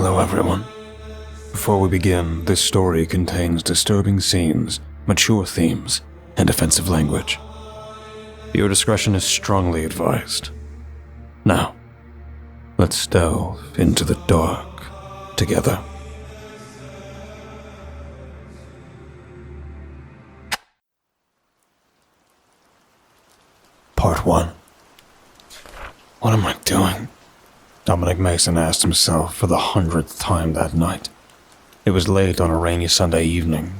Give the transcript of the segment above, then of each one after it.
Hello everyone. Before we begin, this story contains disturbing scenes, mature themes, and offensive language. Your discretion is strongly advised. Now, let's delve into the dark together. Part 1. What am I doing? Dominic Mason asked himself for the 100th time that night. It was late on a rainy Sunday evening,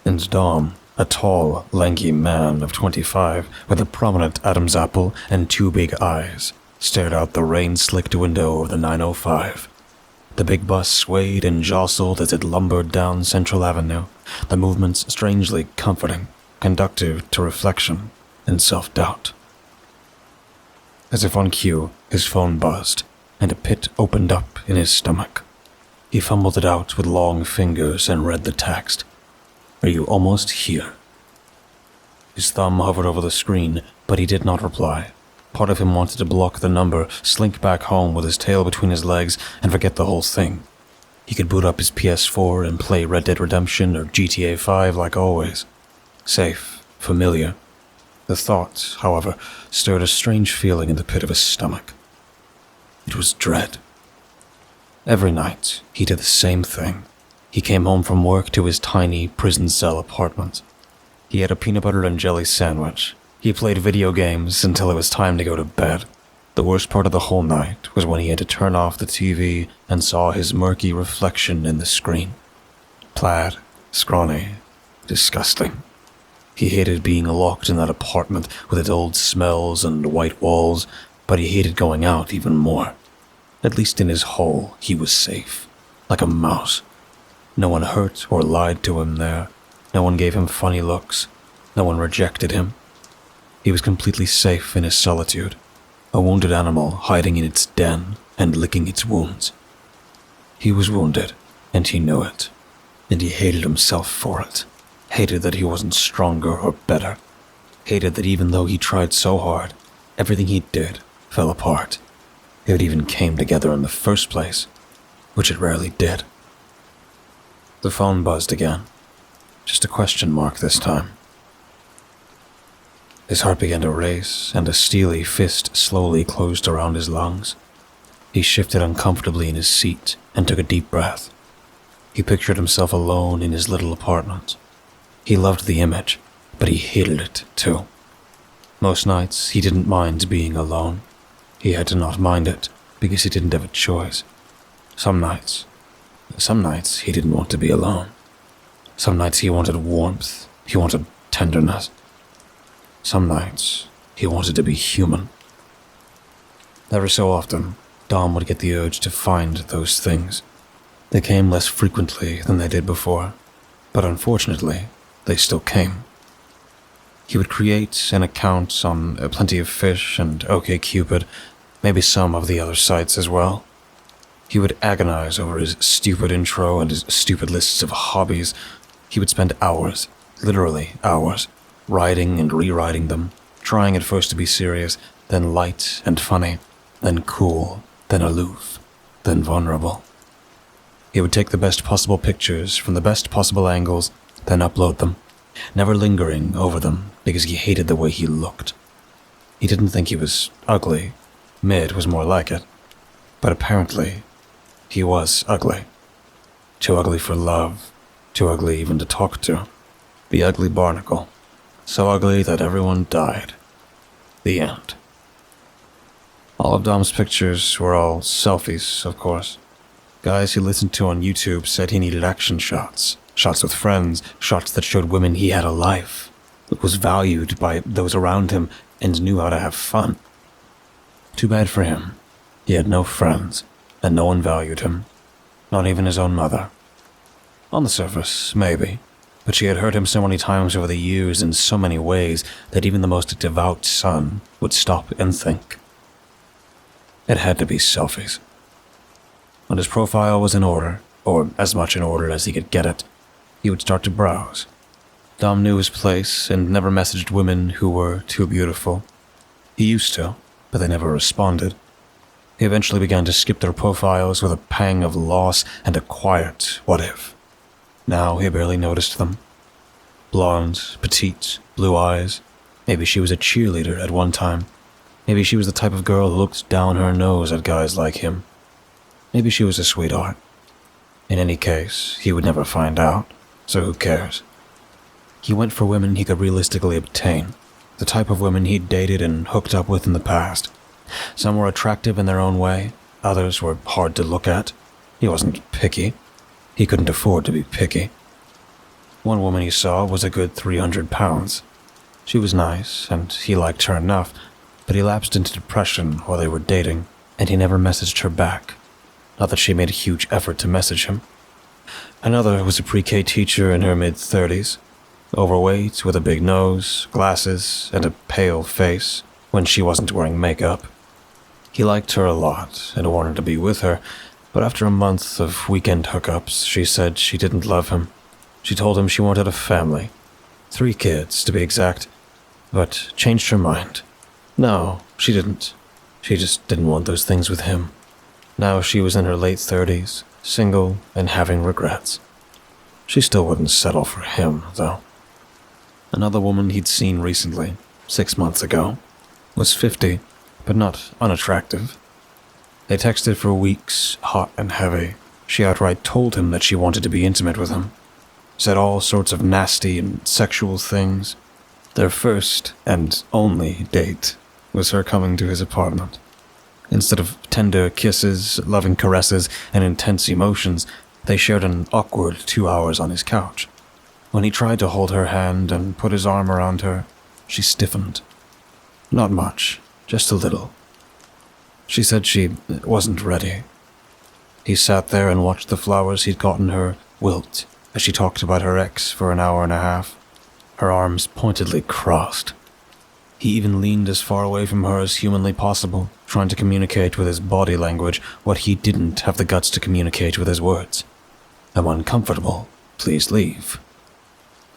and Dom, a tall, lanky man of 25 with a prominent Adam's apple and two big eyes, stared out the rain-slicked window of the 905. The big bus swayed and jostled as it lumbered down Central Avenue, the movements strangely comforting, conducive to reflection and self-doubt. As if on cue, his phone buzzed, and a pit opened up in his stomach. He fumbled it out with long fingers and read the text. "Are you almost here?" His thumb hovered over the screen, but he did not reply. Part of him wanted to block the number, slink back home with his tail between his legs, and forget the whole thing. He could boot up his PS4 and play Red Dead Redemption or GTA 5 like always. Safe, familiar. The thought, however, stirred a strange feeling in the pit of his stomach. It was dread. Every night, he did the same thing. He came home from work to his tiny prison cell apartment. He had a peanut butter and jelly sandwich. He played video games until it was time to go to bed. The worst part of the whole night was when he had to turn off the TV and saw his murky reflection in the screen. Plaid, scrawny, disgusting. He hated being locked in that apartment with its old smells and white walls, but he hated going out even more. At least in his hole, he was safe, like a mouse. No one hurt or lied to him there. No one gave him funny looks. No one rejected him. He was completely safe in his solitude, a wounded animal hiding in its den and licking its wounds. He was wounded, and he knew it, and he hated himself for it. Hated that he wasn't stronger or better. Hated that even though he tried so hard, everything he did fell apart. If it even came together in the first place, which it rarely did. The phone buzzed again. Just a question mark this time. His heart began to race, and a steely fist slowly closed around his lungs. He shifted uncomfortably in his seat and took a deep breath. He pictured himself alone in his little apartment. He loved the image, but he hated it too. Most nights, he didn't mind being alone. He had to not mind it, because he didn't have a choice. Some nights he didn't want to be alone. Some nights he wanted warmth, he wanted tenderness. Some nights he wanted to be human. Every so often, Dom would get the urge to find those things. They came less frequently than they did before, but unfortunately, they still came. He would create an account on Plenty of Fish and OkCupid, maybe some of the other sites as well. He would agonize over his stupid intro and his stupid lists of hobbies. He would spend hours, literally hours, writing and rewriting them, trying at first to be serious, then light and funny, then cool, then aloof, then vulnerable. He would take the best possible pictures from the best possible angles, then upload them, never lingering over them because he hated the way he looked. He didn't think he was ugly. Mid was more like it. But apparently, he was ugly. Too ugly for love, too ugly even to talk to. The ugly barnacle. So ugly that everyone died. The end. All of Dom's pictures were all selfies, of course. Guys he listened to on YouTube said he needed action shots. Shots with friends, shots that showed women he had a life, was valued by those around him, and knew how to have fun. Too bad for him. He had no friends, and no one valued him. Not even his own mother. On the surface, maybe, but she had hurt him so many times over the years in so many ways that even the most devout son would stop and think. It had to be selfies. When his profile was in order, or as much in order as he could get it, he would start to browse. Dom knew his place and never messaged women who were too beautiful. He used to, but they never responded. He eventually began to skip their profiles with a pang of loss and a quiet what if. Now he barely noticed them. Blonde, petite, blue eyes. Maybe she was a cheerleader at one time. Maybe she was the type of girl who looked down her nose at guys like him. Maybe she was a sweetheart. In any case, he would never find out, so who cares? He went for women he could realistically obtain, the type of women he'd dated and hooked up with in the past. Some were attractive in their own way, others were hard to look at. He wasn't picky. He couldn't afford to be picky. One woman he saw was a good 300 pounds. She was nice, and he liked her enough, but he lapsed into depression while they were dating, and he never messaged her back. Not that she made a huge effort to message him. Another was a pre-K teacher in her mid-30s, overweight, with a big nose, glasses, and a pale face when she wasn't wearing makeup. He liked her a lot and wanted to be with her, but after a month of weekend hookups, she said she didn't love him. She told him she wanted a family. 3 kids, to be exact, but changed her mind. No, she didn't. She just didn't want those things with him. Now she was in her late 30s, single and having regrets. She still wouldn't settle for him, though. Another woman he'd seen recently, 6 months ago, was 50, but not unattractive. They texted for weeks, hot and heavy. She outright told him that she wanted to be intimate with him. Said all sorts of nasty and sexual things. Their first and only date was her coming to his apartment. Instead of tender kisses, loving caresses, and intense emotions, they shared an awkward 2 hours on his couch. When he tried to hold her hand and put his arm around her, she stiffened. Not much, just a little. She said she wasn't ready. He sat there and watched the flowers he'd gotten her wilt as she talked about her ex for an hour and a half, her arms pointedly crossed. He even leaned as far away from her as humanly possible, trying to communicate with his body language what he didn't have the guts to communicate with his words. I'm uncomfortable. Please leave.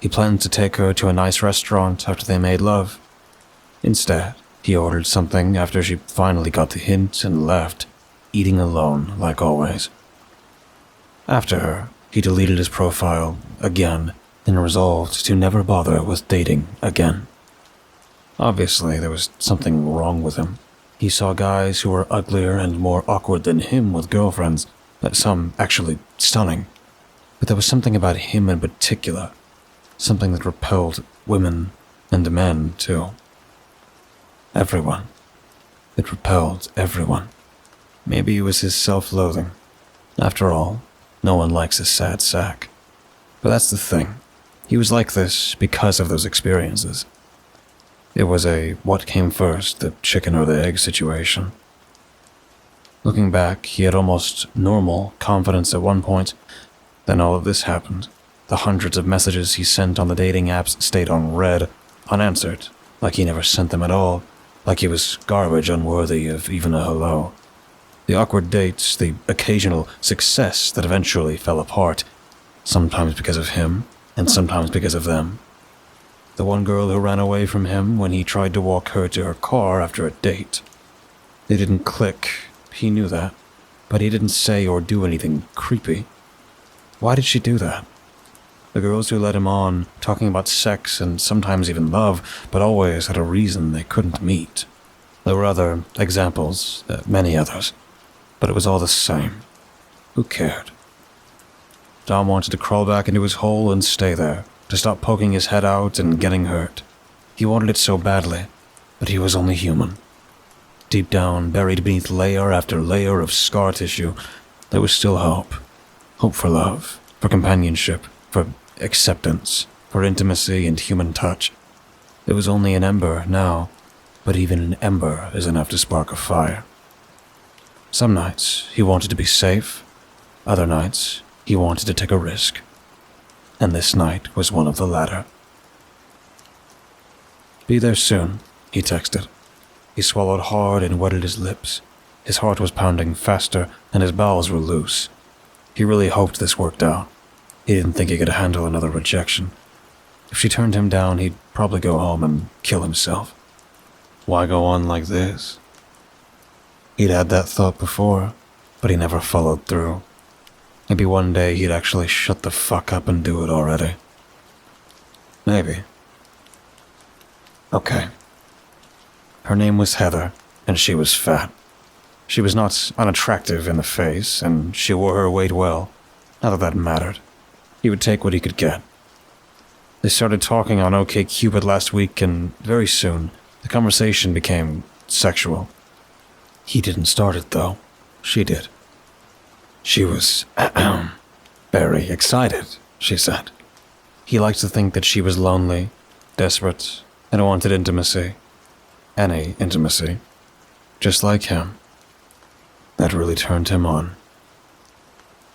He planned to take her to a nice restaurant after they made love. Instead, he ordered something after she finally got the hint and left, eating alone like always. After her, he deleted his profile again and resolved to never bother with dating again. Obviously, there was something wrong with him. He saw guys who were uglier and more awkward than him with girlfriends, some actually stunning. But there was something about him in particular, something that repelled women and men too. Everyone. It repelled everyone. Maybe it was his self-loathing. After all, no one likes a sad sack. But that's the thing. He was like this because of those experiences. It was a what came first, the chicken or the egg situation. Looking back, he had almost normal confidence at one point. Then all of this happened. The hundreds of messages he sent on the dating apps stayed on read, unanswered, like he never sent them at all, like he was garbage unworthy of even a hello. The awkward dates, the occasional success that eventually fell apart, sometimes because of him, and sometimes because of them. The one girl who ran away from him when he tried to walk her to her car after a date. They didn't click, he knew that, but he didn't say or do anything creepy. Why did she do that? The girls who led him on, talking about sex and sometimes even love, but always had a reason they couldn't meet. There were other examples, many others, but it was all the same. Who cared? Dom wanted to crawl back into his hole and stay there, to stop poking his head out and getting hurt. He wanted it so badly, but he was only human. Deep down, buried beneath layer after layer of scar tissue, there was still hope. Hope for love, for companionship, for acceptance, for intimacy and human touch. It was only an ember now, but even an ember is enough to spark a fire. Some nights, he wanted to be safe. Other nights, he wanted to take a risk. And this night was one of the latter. Be there soon, he texted. He swallowed hard and wetted his lips. His heart was pounding faster, and his bowels were loose. He really hoped this worked out. He didn't think he could handle another rejection. If she turned him down, he'd probably go home and kill himself. Why go on like this? He'd had that thought before, but he never followed through. Maybe one day he'd actually shut the fuck up and do it already. Maybe. Okay. Her name was Heather, and she was fat. She was not unattractive in the face, and she wore her weight well. Not that that mattered. He would take what he could get. They started talking on OkCupid last week, and very soon, the conversation became sexual. He didn't start it, though. She did. She was very excited, she said. He liked to think that she was lonely, desperate, and wanted intimacy. Any intimacy. Just like him. That really turned him on.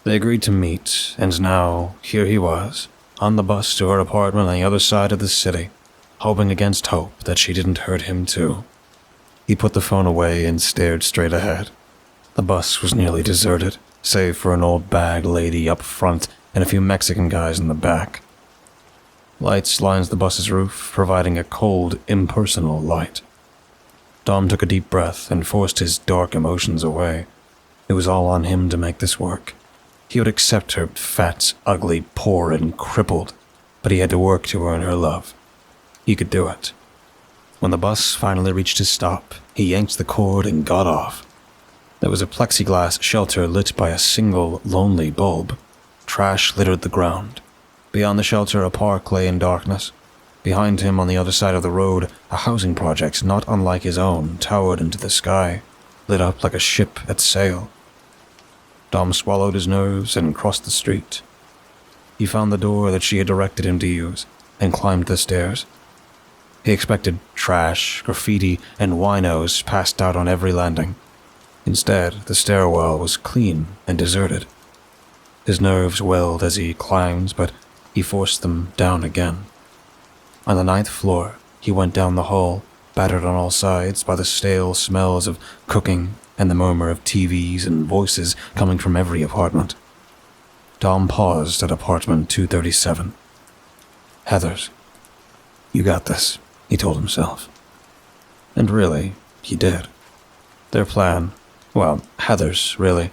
They agreed to meet, and now here he was, on the bus to her apartment on the other side of the city, hoping against hope that she didn't hurt him too. He put the phone away and stared straight ahead. The bus was nearly deserted, save for an old bag lady up front and a few Mexican guys in the back. Lights lined the bus's roof, providing a cold, impersonal light. Dom took a deep breath and forced his dark emotions away. It was all on him to make this work. He would accept her fat, ugly, poor, and crippled, but he had to work to earn her love. He could do it. When the bus finally reached a stop, he yanked the cord and got off. There was a plexiglass shelter lit by a single, lonely bulb. Trash littered the ground. Beyond the shelter, a park lay in darkness. Behind him, on the other side of the road, a housing project not unlike his own towered into the sky, lit up like a ship at sail. Dom swallowed his nerves and crossed the street. He found the door that she had directed him to use and climbed the stairs. He expected trash, graffiti, and winos passed out on every landing. Instead, the stairwell was clean and deserted. His nerves welled as he climbed, but he forced them down again. On the 9th floor, he went down the hall, battered on all sides by the stale smells of cooking and the murmur of TVs and voices coming from every apartment. Dom paused at apartment 237. Heather's. You got this, he told himself. And really, he did. Their plan, well, Heather's, really,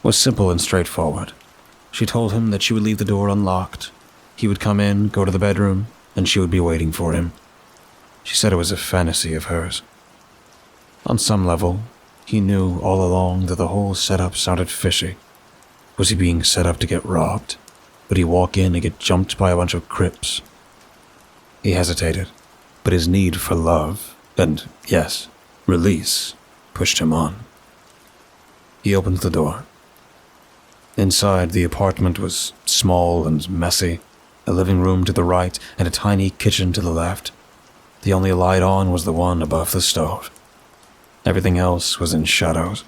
was simple and straightforward. She told him that she would leave the door unlocked. He would come in, go to the bedroom, and she would be waiting for him. She said it was a fantasy of hers. On some level, he knew all along that the whole setup sounded fishy. Was he being set up to get robbed? Would he walk in and get jumped by a bunch of Crips? He hesitated, but his need for love, and, yes, release, pushed him on. He opened the door. Inside, the apartment was small and messy, a living room to the right and a tiny kitchen to the left. The only light on was the one above the stove. Everything else was in shadows.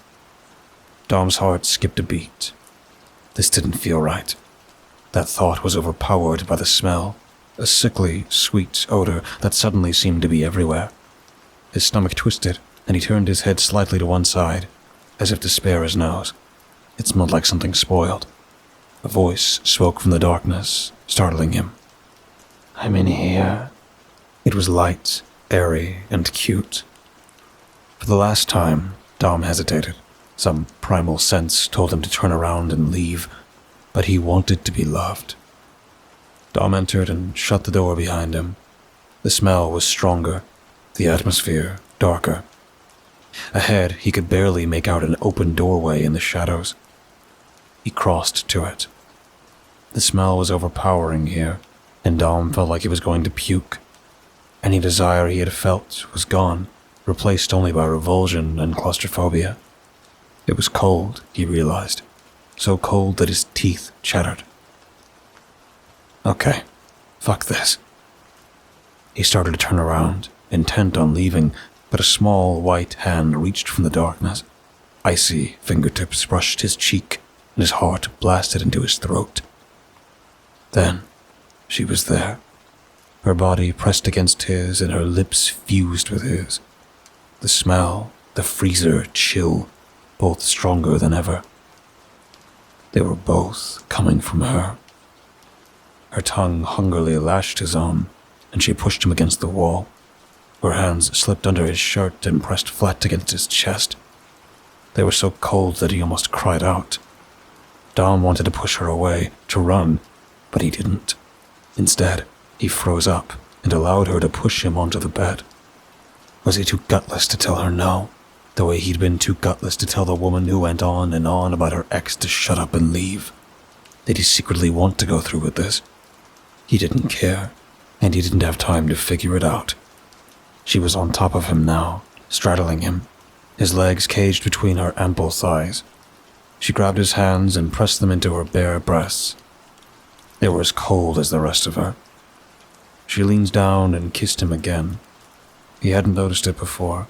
Dom's heart skipped a beat. This didn't feel right. That thought was overpowered by the smell, a sickly, sweet odor that suddenly seemed to be everywhere. His stomach twisted, and he turned his head slightly to one side, as if to spare his nose. It smelled like something spoiled. A voice spoke from the darkness, startling him. I'm in here. It was light, airy, and cute. For the last time, Dom hesitated. Some primal sense told him to turn around and leave, but he wanted to be loved. Dom entered and shut the door behind him. The smell was stronger, the atmosphere darker. Ahead, he could barely make out an open doorway in the shadows. He crossed to it. The smell was overpowering here, and Dom felt like he was going to puke. Any desire he had felt was gone, replaced only by revulsion and claustrophobia. It was cold, he realized, so cold that his teeth chattered. Okay, fuck this. He started to turn around, intent on leaving, but a small white hand reached from the darkness. Icy fingertips brushed his cheek, and his heart blasted into his throat. Then, she was there. Her body pressed against his and her lips fused with his. The smell, the freezer chill, both stronger than ever. They were both coming from her. Her tongue hungrily lashed his own, and she pushed him against the wall. Her hands slipped under his shirt and pressed flat against his chest. They were so cold that he almost cried out. Dom wanted to push her away, to run, but he didn't. Instead, he froze up and allowed her to push him onto the bed. Was he too gutless to tell her no, the way he'd been too gutless to tell the woman who went on and on about her ex to shut up and leave? Did he secretly want to go through with this? He didn't care, and he didn't have time to figure it out. She was on top of him now, straddling him, his legs caged between her ample thighs. She grabbed his hands and pressed them into her bare breasts. They were as cold as the rest of her. She leaned down and kissed him again. He hadn't noticed it before,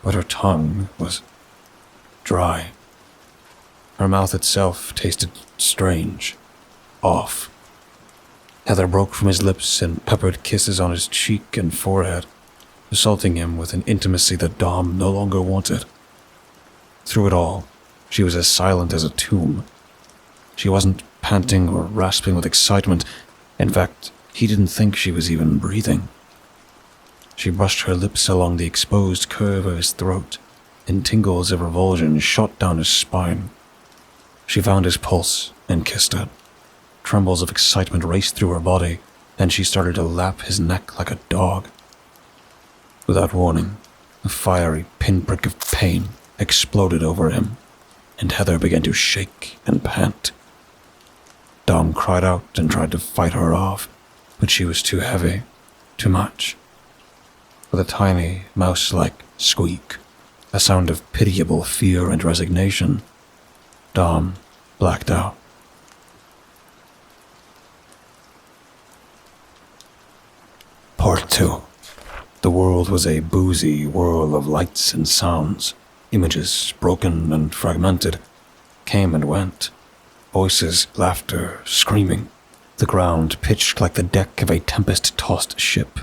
but her tongue was dry. Her mouth itself tasted strange, off. Heather broke from his lips and peppered kisses on his cheek and forehead, assaulting him with an intimacy that Dom no longer wanted. Through it all, she was as silent as a tomb. She wasn't panting or rasping with excitement. In fact, he didn't think she was even breathing. She brushed her lips along the exposed curve of his throat, and tingles of revulsion shot down his spine. She found his pulse and kissed it. Trembles of excitement raced through her body, and she started to lap his neck like a dog. Without warning, a fiery pinprick of pain exploded over him, and Heather began to shake and pant. Dom cried out and tried to fight her off, but she was too heavy, too much. With a tiny, mouse-like squeak, a sound of pitiable fear and resignation, Dom blacked out. Part 2. The world was a boozy whirl of lights and sounds. Images, broken and fragmented, came and went. Voices, laughter, screaming. The ground pitched like the deck of a tempest-tossed ship,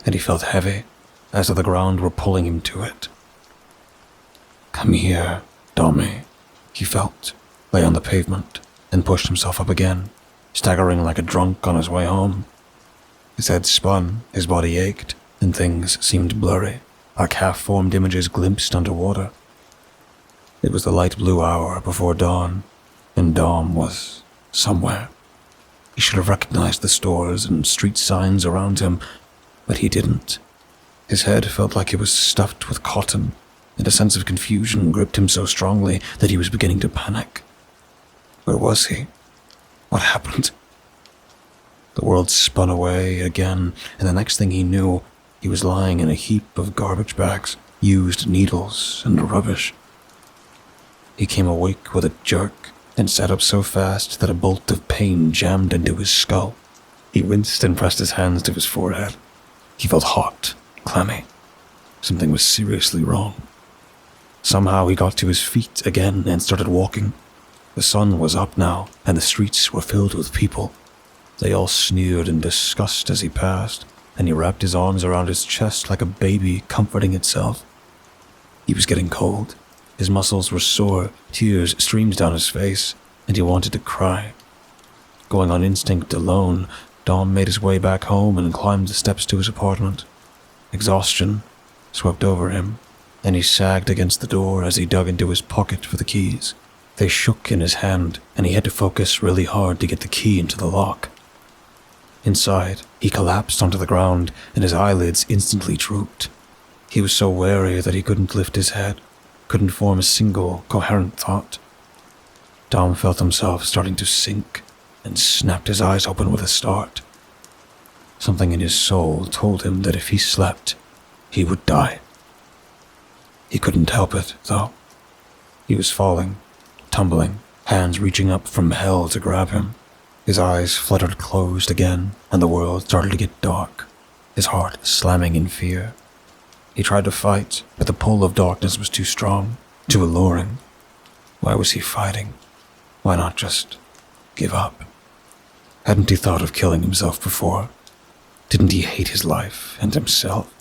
and he felt heavy, as though the ground were pulling him to it. Come here, Dommy, he felt, lay on the pavement, and pushed himself up again, staggering like a drunk on his way home. His head spun, his body ached, and things seemed blurry, like half-formed images glimpsed underwater. It was the light blue hour before dawn, and Dom was somewhere. He should have recognized the stores and street signs around him, but he didn't. His head felt like it was stuffed with cotton, and a sense of confusion gripped him so strongly that he was beginning to panic. Where was he? What happened? The world spun away again, and the next thing he knew, he was lying in a heap of garbage bags, used needles, and rubbish. He came awake with a jerk and sat up so fast that a bolt of pain jammed into his skull. He winced and pressed his hands to his forehead. He felt hot, clammy. Something was seriously wrong. Somehow he got to his feet again and started walking. The sun was up now, and the streets were filled with people. They all sneered in disgust as he passed, and he wrapped his arms around his chest like a baby comforting itself. He was getting cold. His muscles were sore, tears streamed down his face, and he wanted to cry. Going on instinct alone, Dom made his way back home and climbed the steps to his apartment. Exhaustion swept over him, and he sagged against the door as he dug into his pocket for the keys. They shook in his hand, and he had to focus really hard to get the key into the lock. Inside, he collapsed onto the ground, and his eyelids instantly drooped. He was so weary that he couldn't lift his head, couldn't form a single, coherent thought. Dom felt himself starting to sink, and snapped his eyes open with a start. Something in his soul told him that if he slept, he would die. He couldn't help it, though. He was falling, tumbling, hands reaching up from hell to grab him. His eyes fluttered closed again, and the world started to get dark, his heart slamming in fear. He tried to fight, but the pull of darkness was too strong, too alluring. Why was he fighting? Why not just give up? Hadn't he thought of killing himself before? Didn't he hate his life and himself?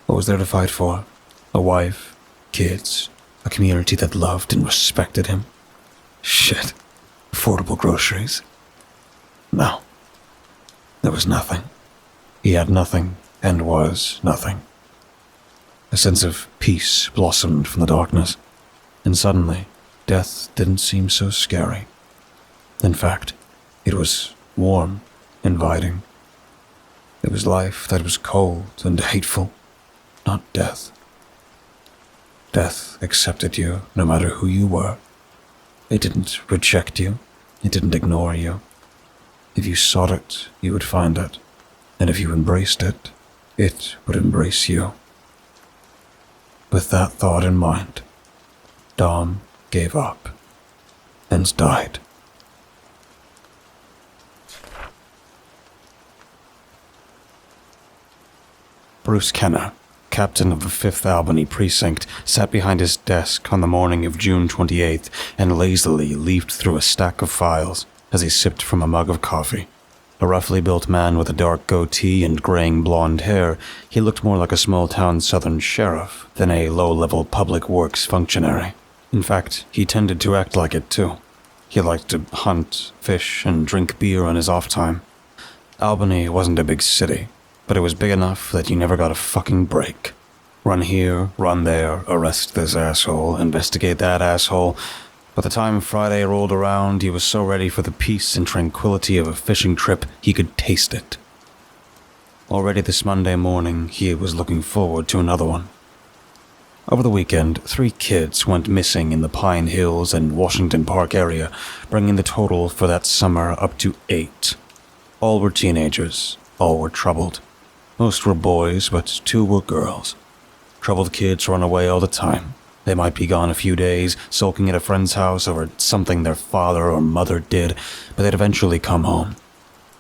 What was there to fight for? A wife, kids, a community that loved and respected him? Shit. Affordable groceries? No. There was nothing. He had nothing and was nothing. A sense of peace blossomed from the darkness. and suddenly, death didn't seem so scary. In fact, it was warm, inviting. It was life that was cold and hateful, not death. Death accepted you no matter who you were. It didn't reject you. It didn't ignore you. If you sought it, you would find it. And if you embraced it, it would embrace you. With that thought in mind, Dom gave up and died. Bruce Kenner, captain of the 5th Albany Precinct, sat behind his desk on the morning of June 28th and lazily leafed through a stack of files as he sipped from a mug of coffee. A roughly built man with a dark goatee and graying blonde hair, he looked more like a small-town southern sheriff than a low-level public works functionary. In fact, he tended to act like it too. He liked to hunt, fish, and drink beer on his off time. Albany wasn't a big city, but it was big enough that you never got a fucking break. Run here, run there, arrest this asshole, investigate that asshole. By the time Friday rolled around, he was so ready for the peace and tranquility of a fishing trip, he could taste it. Already this Monday morning, he was looking forward to another one. Over the weekend, 3 kids went missing in the Pine Hills and Washington Park area, bringing the total for that summer up to 8. All were teenagers, all were troubled. Most were boys, but 2 were girls. Troubled kids run away all the time. They might be gone a few days, sulking at a friend's house over something their father or mother did, but they'd eventually come home.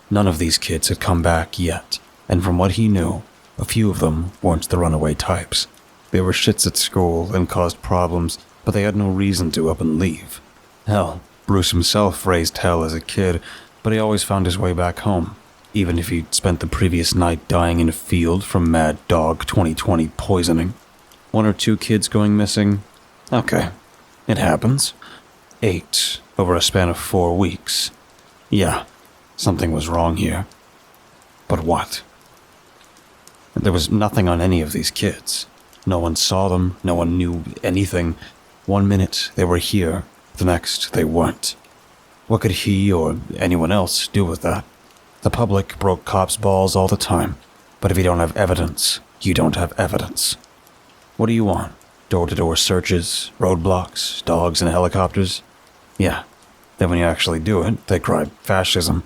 None of these kids had come back yet, and from what he knew, a few of them weren't the runaway types. They were shits at school and caused problems, but they had no reason to up and leave. Hell, Bruce himself raised hell as a kid, but he always found his way back home, even if he'd spent the previous night dying in a field from Mad Dog 2020 poisoning. 1 or 2 kids going missing? Okay, it happens. 8 over a span of 4 weeks. Yeah, something was wrong here. But what? There was nothing on any of these kids. No one saw them, no one knew anything. 1 minute they were here, the next they weren't. What could he or anyone else do with that? The public broke cops' balls all the time, but if you don't have evidence, you don't have evidence. What do you want? Door-to-door searches, roadblocks, dogs and helicopters? Yeah. Then when you actually do it, they cry fascism.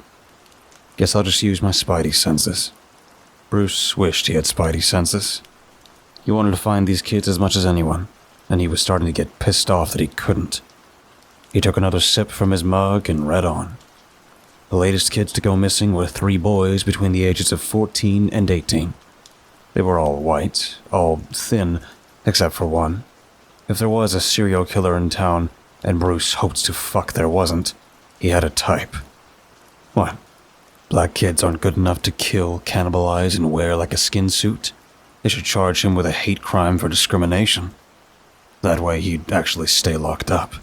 Guess I'll just use my spidey senses. Bruce wished he had spidey senses. He wanted to find these kids as much as anyone, and he was starting to get pissed off that he couldn't. He took another sip from his mug and read on. The latest kids to go missing were 3 boys between the ages of 14 and 18. They were all white, all thin, except for 1. If there was a serial killer in town, and Bruce hoped to fuck there wasn't, he had a type. What? Black kids aren't good enough to kill, cannibalize, and wear like a skin suit? They should charge him with a hate crime for discrimination. That way he'd actually stay locked up.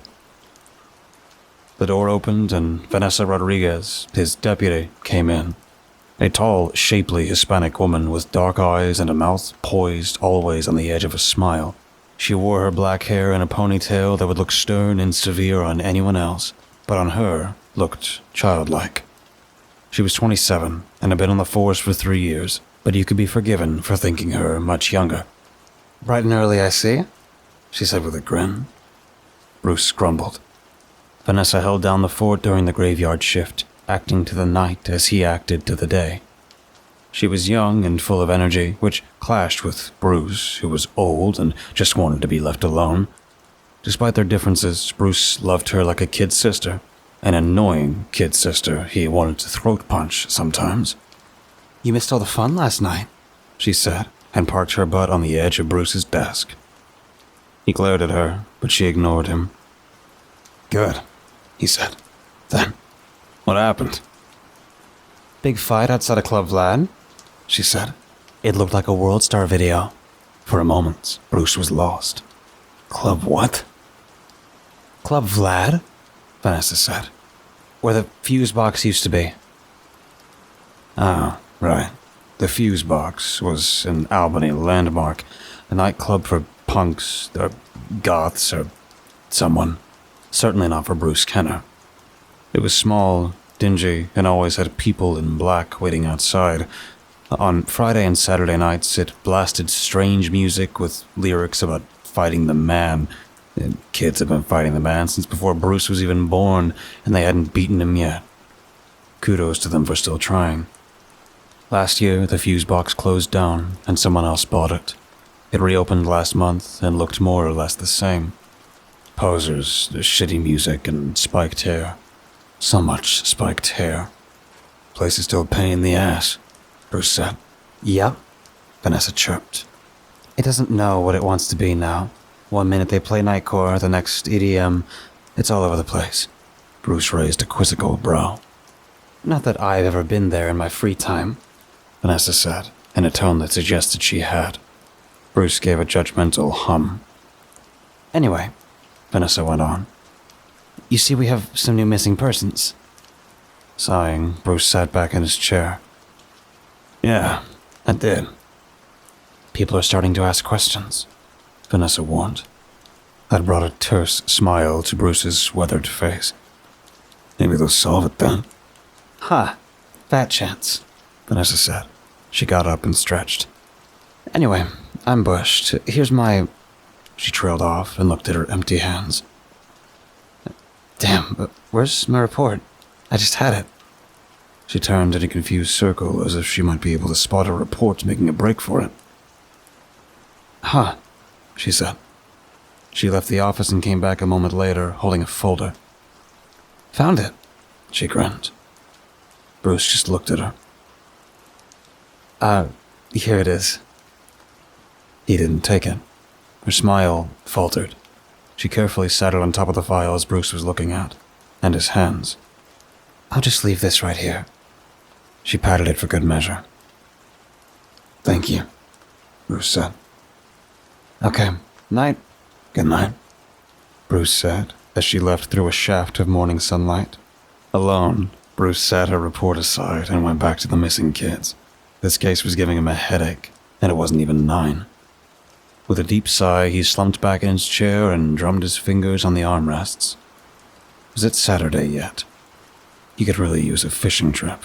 The door opened and Vanessa Rodriguez, his deputy, came in. A tall, shapely Hispanic woman with dark eyes and a mouth poised always on the edge of a smile. She wore her black hair in a ponytail that would look stern and severe on anyone else, but on her looked childlike. She was 27 and had been on the force for 3 years, but you could be forgiven for thinking her much younger. "Bright and early, I see," she said with a grin. Bruce grumbled. Vanessa held down the fort during the graveyard shift, acting to the night as he acted to the day. She was young and full of energy, which clashed with Bruce, who was old and just wanted to be left alone. Despite their differences, Bruce loved her like a kid sister, an annoying kid sister he wanted to throat punch sometimes. "You missed all the fun last night," she said, and parked her butt on the edge of Bruce's desk. He glared at her, but she ignored him. "Good," he said. "Then, what happened?" "Big fight outside of Club Vlad," she said. It looked like a World Star video. For a moment, Bruce was lost. "Club what?" "Club Vlad," Vanessa said. "Where the fuse box used to be." "Oh, right. The fuse box was an Albany landmark, a nightclub for punks, or goths, or someone. Certainly not for Bruce Kenner. It was small, dingy, and always had people in black waiting outside. On Friday and Saturday nights, it blasted strange music with lyrics about fighting the man. And kids have been fighting the man since before Bruce was even born, and they hadn't beaten him yet. Kudos to them for still trying. Last year, the fuse box closed down, and someone else bought it. It reopened last month and looked more or less the same. Posers, shitty music, and spiked hair. So much spiked hair. Place is still a pain in the ass, Bruce said. Yep, Vanessa chirped. it doesn't know what it wants to be now. One minute they play nightcore, the next EDM. It's all over the place. Bruce raised a quizzical brow. Not that I've ever been there in my free time, Vanessa said, in a tone that suggested she had. Bruce gave a judgmental hum. Anyway, Vanessa went on. You see we have some new missing persons. Sighing, Bruce sat back in his chair. Yeah, I did. People are starting to ask questions, Vanessa warned. That brought a terse smile to Bruce's weathered face. Maybe they'll solve it then. Ha, fat chance, Vanessa said. She got up and stretched. Anyway, I'm bushed. Here's my... She trailed off and looked at her empty hands. Damn, but where's my report? I just had it. She turned in a confused circle as if she might be able to spot a report making a break for it. Huh, she said. She left the office and came back a moment later, holding a folder. Found it, she grinned. Bruce just looked at her. Here it is. He didn't take it. Her smile faltered. She carefully sat it on top of the files Bruce was looking at, and his hands. I'll just leave this right here. She patted it for good measure. Thank you, Bruce said. Okay, night. Good night, Bruce said, as she left through a shaft of morning sunlight. Alone, Bruce set her report aside and went back to the missing kids. This case was giving him a headache, and it wasn't even 9. With a deep sigh, he slumped back in his chair and drummed his fingers on the armrests. Was it Saturday yet? He could really use a fishing trip.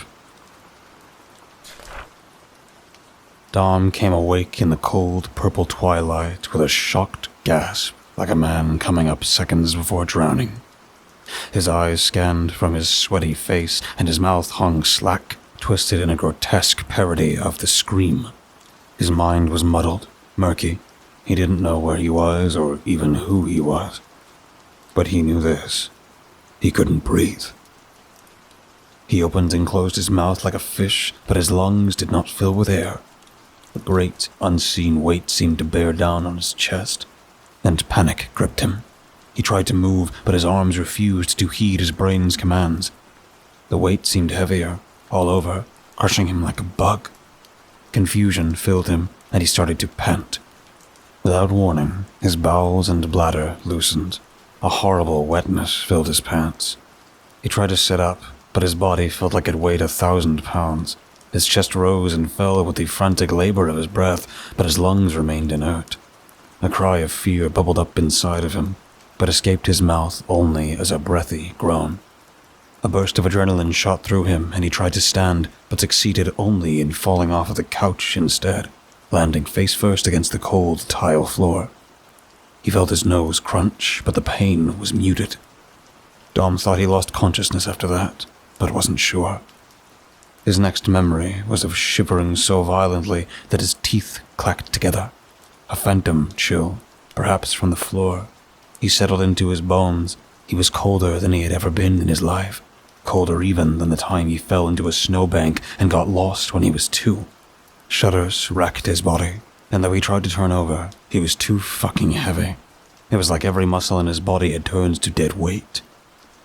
Dom came awake in the cold, purple twilight with a shocked gasp, like a man coming up seconds before drowning. His eyes scanned from his sweaty face, and his mouth hung slack, twisted in a grotesque parody of the scream. His mind was muddled, murky. He didn't know where he was or even who he was. But he knew this. He couldn't breathe. He opened and closed his mouth like a fish, but his lungs did not fill with air. A great, unseen weight seemed to bear down on his chest, and panic gripped him. He tried to move, but his arms refused to heed his brain's commands. The weight seemed heavier, all over, crushing him like a bug. Confusion filled him, and he started to pant. Without warning, his bowels and bladder loosened. A horrible wetness filled his pants. He tried to sit up, but his body felt like it weighed 1,000 pounds. His chest rose and fell with the frantic labor of his breath, but his lungs remained inert. A cry of fear bubbled up inside of him, but escaped his mouth only as a breathy groan. A burst of adrenaline shot through him, and he tried to stand, but succeeded only in falling off of the couch instead, landing face first against the cold tile floor. He felt his nose crunch, but the pain was muted. Dom thought he lost consciousness after that, but wasn't sure. His next memory was of shivering so violently that his teeth clacked together. A phantom chill, perhaps from the floor. He settled into his bones. He was colder than he had ever been in his life, colder even than the time he fell into a snowbank and got lost when he was 2. Shudders racked his body, and though he tried to turn over, he was too fucking heavy. It was like every muscle in his body had turned to dead weight.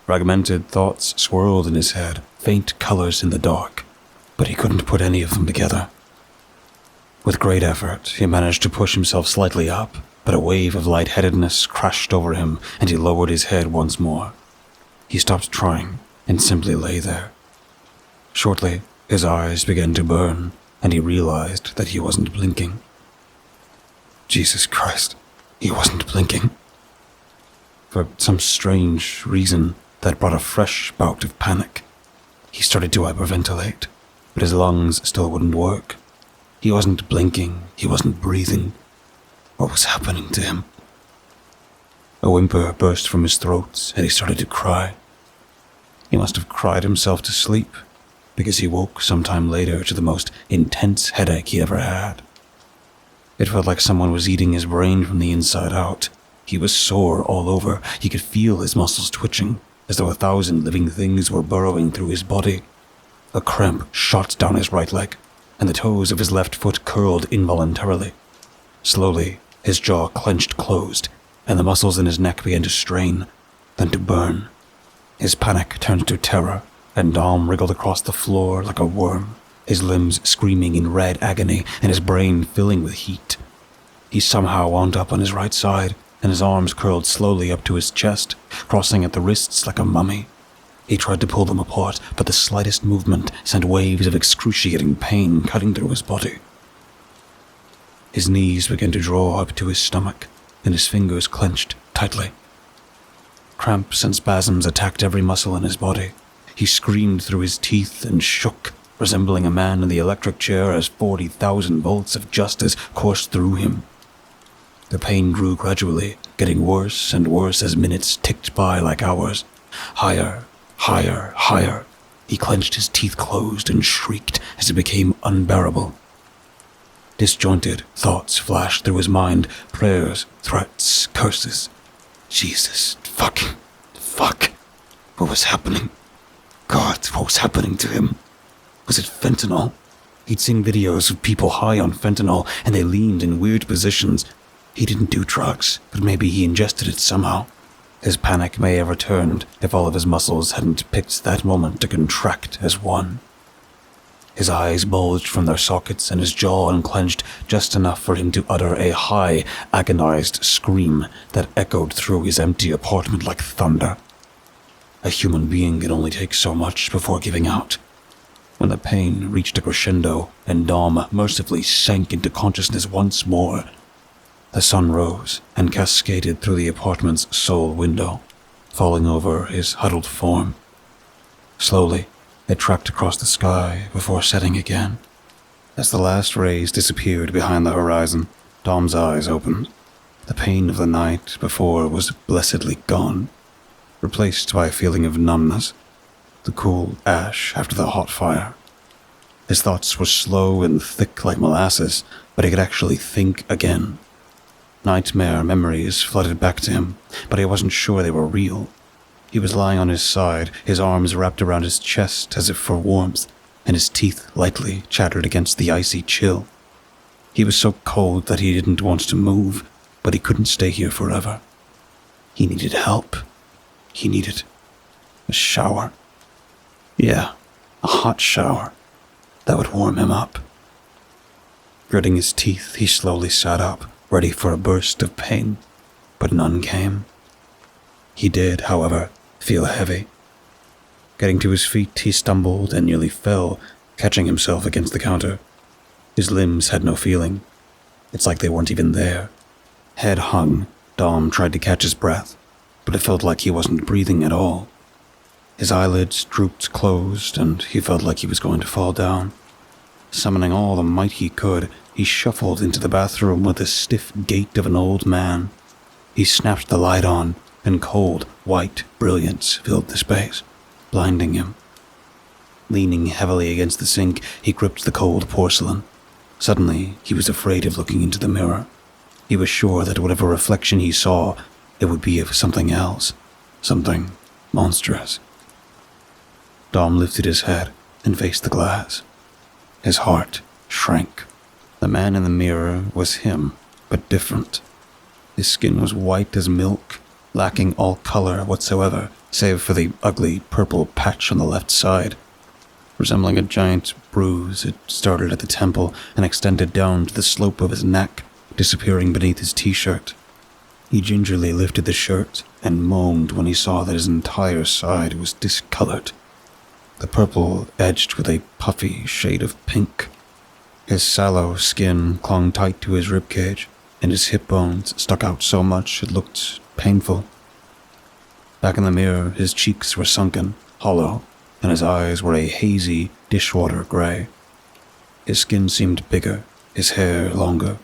Fragmented thoughts swirled in his head, faint colors in the dark, but he couldn't put any of them together. With great effort, he managed to push himself slightly up, but a wave of lightheadedness crashed over him, and he lowered his head once more. He stopped trying and simply lay there. Shortly, his eyes began to burn, and he realized that he wasn't blinking. Jesus Christ, he wasn't blinking. For some strange reason that brought a fresh bout of panic. He started to hyperventilate, but his lungs still wouldn't work. He wasn't blinking, he wasn't breathing. What was happening to him? A whimper burst from his throat, and he started to cry. He must have cried himself to sleep, because he woke sometime later to the most intense headache he ever had. It felt like someone was eating his brain from the inside out. He was sore all over. He could feel his muscles twitching, as though 1,000 living things were burrowing through his body. A cramp shot down his right leg, and the toes of his left foot curled involuntarily. Slowly, his jaw clenched closed, and the muscles in his neck began to strain, then to burn. His panic turned to terror, and Dom wriggled across the floor like a worm, his limbs screaming in red agony and his brain filling with heat. He somehow wound up on his right side, and his arms curled slowly up to his chest, crossing at the wrists like a mummy. He tried to pull them apart, but the slightest movement sent waves of excruciating pain cutting through his body. His knees began to draw up to his stomach, and his fingers clenched tightly. Cramps and spasms attacked every muscle in his body. He screamed through his teeth and shook, resembling a man in the electric chair as 40,000 volts of justice coursed through him. The pain grew gradually, getting worse and worse as minutes ticked by like hours. Higher, higher, higher. He clenched his teeth closed and shrieked as it became unbearable. Disjointed thoughts flashed through his mind, prayers, threats, curses. Jesus, fuck. What was happening? God, what was happening to him? Was it fentanyl? He'd seen videos of people high on fentanyl, and they leaned in weird positions. He didn't do drugs, but maybe he ingested it somehow. His panic may have returned if all of his muscles hadn't picked that moment to contract as one. His eyes bulged from their sockets and his jaw unclenched just enough for him to utter a high, agonized scream that echoed through his empty apartment like thunder. A human being can only take so much before giving out. When the pain reached a crescendo and Dom mercifully sank into consciousness once more, the sun rose and cascaded through the apartment's sole window, falling over his huddled form. Slowly, it tracked across the sky before setting again. As the last rays disappeared behind the horizon, Dom's eyes opened. The pain of the night before was blessedly gone, replaced by a feeling of numbness, the cool ash after the hot fire. His thoughts were slow and thick like molasses, but he could actually think again. Nightmare memories flooded back to him, but he wasn't sure they were real. He was lying on his side, his arms wrapped around his chest as if for warmth, and his teeth lightly chattered against the icy chill. He was so cold that he didn't want to move, but he couldn't stay here forever. He needed help. He needed a shower. Yeah, a hot shower that would warm him up. Gritting his teeth, he slowly sat up, ready for a burst of pain, but none came. He did, however, feel heavy. Getting to his feet, he stumbled and nearly fell, catching himself against the counter. His limbs had no feeling. It's like they weren't even there. Head hung, Dom tried to catch his breath, but it felt like he wasn't breathing at all. His eyelids drooped closed, and he felt like he was going to fall down. Summoning all the might he could, he shuffled into the bathroom with the stiff gait of an old man. He snapped the light on, and cold, white brilliance filled the space, blinding him. Leaning heavily against the sink, he gripped the cold porcelain. Suddenly, he was afraid of looking into the mirror. He was sure that whatever reflection he saw, it would be of something else, something monstrous. Dom lifted his head and faced the glass. His heart shrank. The man in the mirror was him, but different. His skin was white as milk, lacking all color whatsoever, save for the ugly purple patch on the left side. Resembling a giant bruise, it started at the temple and extended down to the slope of his neck, disappearing beneath his t-shirt. He gingerly lifted the shirt and moaned when he saw that his entire side was discolored, the purple edged with a puffy shade of pink. His sallow skin clung tight to his ribcage, and his hip bones stuck out so much it looked painful. Back in the mirror, his cheeks were sunken, hollow, and his eyes were a hazy, dishwater gray. His skin seemed bigger, his hair longer.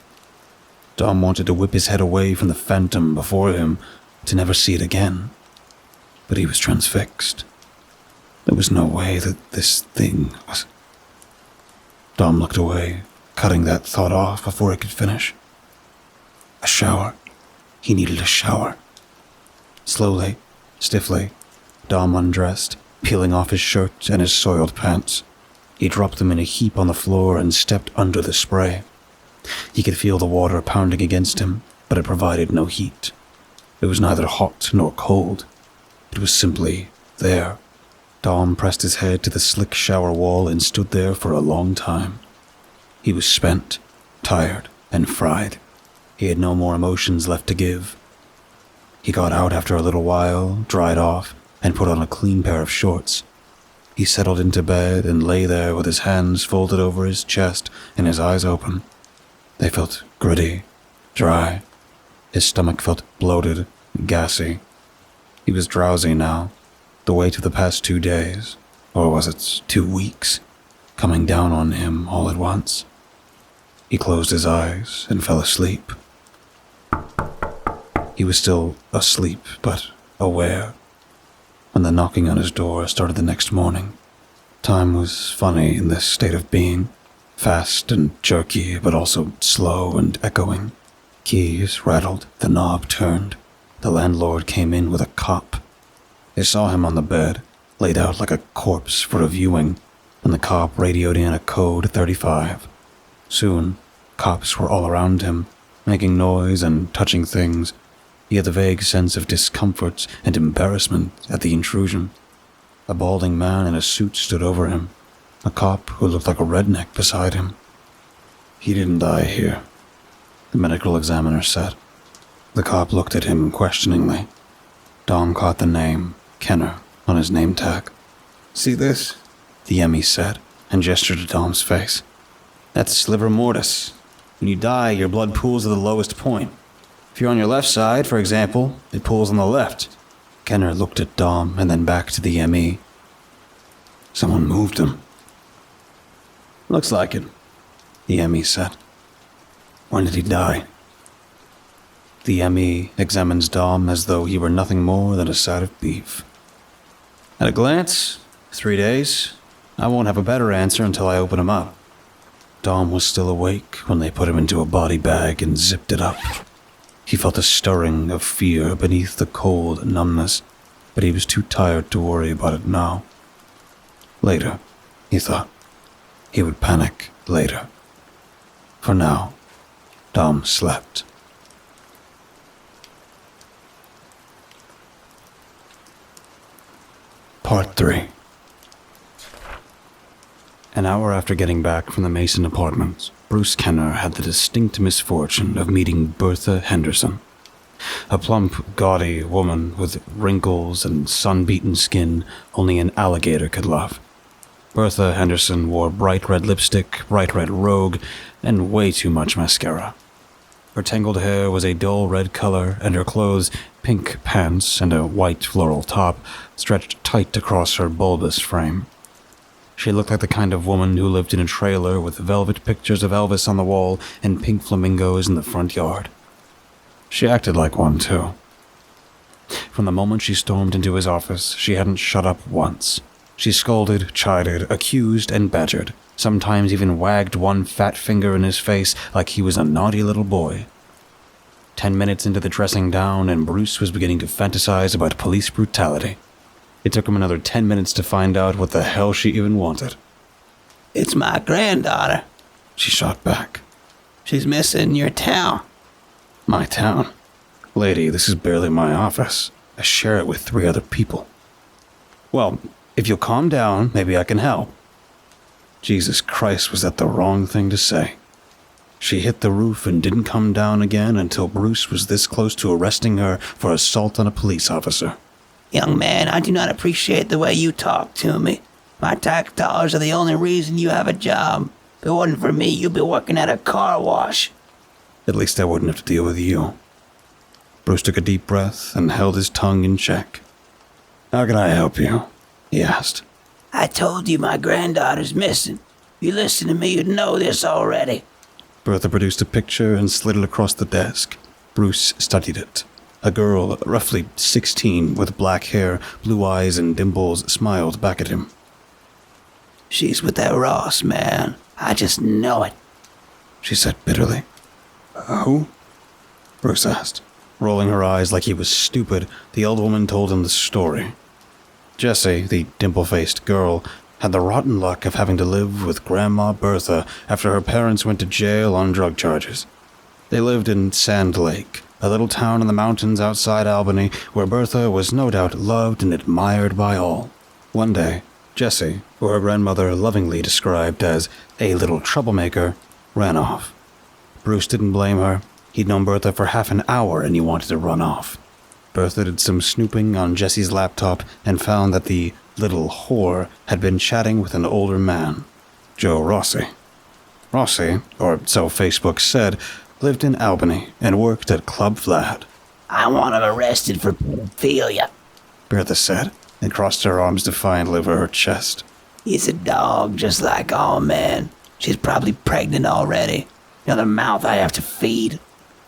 Dom wanted to whip his head away from the phantom before him, to never see it again. But he was transfixed. There was no way that this thing was... Dom looked away, cutting that thought off before he could finish. A shower. He needed a shower. Slowly, stiffly, Dom undressed, peeling off his shirt and his soiled pants. He dropped them in a heap on the floor and stepped under the spray. He could feel the water pounding against him, but it provided no heat. It was neither hot nor cold. It was simply there. Dom pressed his head to the slick shower wall and stood there for a long time. He was spent, tired, and fried. He had no more emotions left to give. He got out after a little while, dried off, and put on a clean pair of shorts. He settled into bed and lay there with his hands folded over his chest and his eyes open. They felt gritty, dry. His stomach felt bloated and gassy. He was drowsy now, the weight of the past 2 days, or was it 2 weeks, coming down on him all at once. He closed his eyes and fell asleep. He was still asleep, but aware, when the knocking on his door started the next morning. Time was funny in this state of being, fast and jerky, but also slow and echoing. Keys rattled, the knob turned. The landlord came in with a cop. They saw him on the bed, laid out like a corpse for a viewing, and the cop radioed in a code 35. Soon, cops were all around him, making noise and touching things. He had a vague sense of discomfort and embarrassment at the intrusion. A balding man in a suit stood over him, a cop who looked like a redneck beside him. "He didn't die here," the medical examiner said. The cop looked at him questioningly. Dom caught the name, Kenner, on his name tag. "See this?" the ME said, and gestured to Dom's face. "That's livor mortis. When you die, your blood pools at the lowest point. If you're on your left side, for example, it pools on the left." Kenner looked at Dom and then back to the ME. "Someone moved him." "Looks like it," the ME said. "When did he die?" The ME examines Dom as though he were nothing more than a side of beef. "At a glance, 3 days. I won't have a better answer until I open him up." Dom was still awake when they put him into a body bag and zipped it up. He felt a stirring of fear beneath the cold numbness, but he was too tired to worry about it now. Later, he thought. He would panic later. For now, Dom slept. Part 3. An hour after getting back from the Mason apartments, Bruce Kenner had the distinct misfortune of meeting Bertha Henderson, a plump, gaudy woman with wrinkles and sun-beaten skin only an alligator could love. Bertha Henderson wore bright red lipstick, bright red Rogue, and way too much mascara. Her tangled hair was a dull red color, and her clothes, pink pants and a white floral top, stretched tight across her bulbous frame. She looked like the kind of woman who lived in a trailer with velvet pictures of Elvis on the wall and pink flamingos in the front yard. She acted like one, too. From the moment she stormed into his office, she hadn't shut up once. She scolded, chided, accused, and badgered, sometimes even wagged one fat finger in his face like he was a naughty little boy. 10 minutes into the dressing down, and Bruce was beginning to fantasize about police brutality. It took him another 10 minutes to find out what the hell she even wanted. "It's my granddaughter," she shot back. "She's missing your town." "My town? Lady, this is barely my office. I share it with 3 other people." "Well, if you'll calm down, maybe I can help." Jesus Christ, was that the wrong thing to say? She hit the roof and didn't come down again until Bruce was this close to arresting her for assault on a police officer. "Young man, I do not appreciate the way you talk to me. My tax dollars are the only reason you have a job. If it wasn't for me, you'd be working at a car wash." At least I wouldn't have to deal with you. Bruce took a deep breath and held his tongue in check. How can I help you? He asked. I told you my granddaughter's missing. You listen to me, you'd know this already. Bertha produced a picture and slid it across the desk. Bruce studied it. A girl, roughly 16, with black hair, blue eyes, and dimples, smiled back at him. She's with that Ross, man. I just know it, she said bitterly. Who? Bruce asked. Rolling her eyes like he was stupid, the old woman told him the story. Jessie, the dimple-faced girl, had the rotten luck of having to live with Grandma Bertha after her parents went to jail on drug charges. They lived in Sand Lake, a little town in the mountains outside Albany, where Bertha was no doubt loved and admired by all. One day, Jessie, who her grandmother lovingly described as a little troublemaker, ran off. Bruce didn't blame her. He'd known Bertha for half an hour and he wanted to run off. Bertha did some snooping on Jessie's laptop and found that the little whore had been chatting with an older man, Joe Rossi. Rossi, or so Facebook said, lived in Albany and worked at Club Vlad. I want him arrested for pedophilia, Bertha said, and crossed her arms defiantly over her chest. He's a dog just like all men. She's probably pregnant already. You know the mouth I have to feed.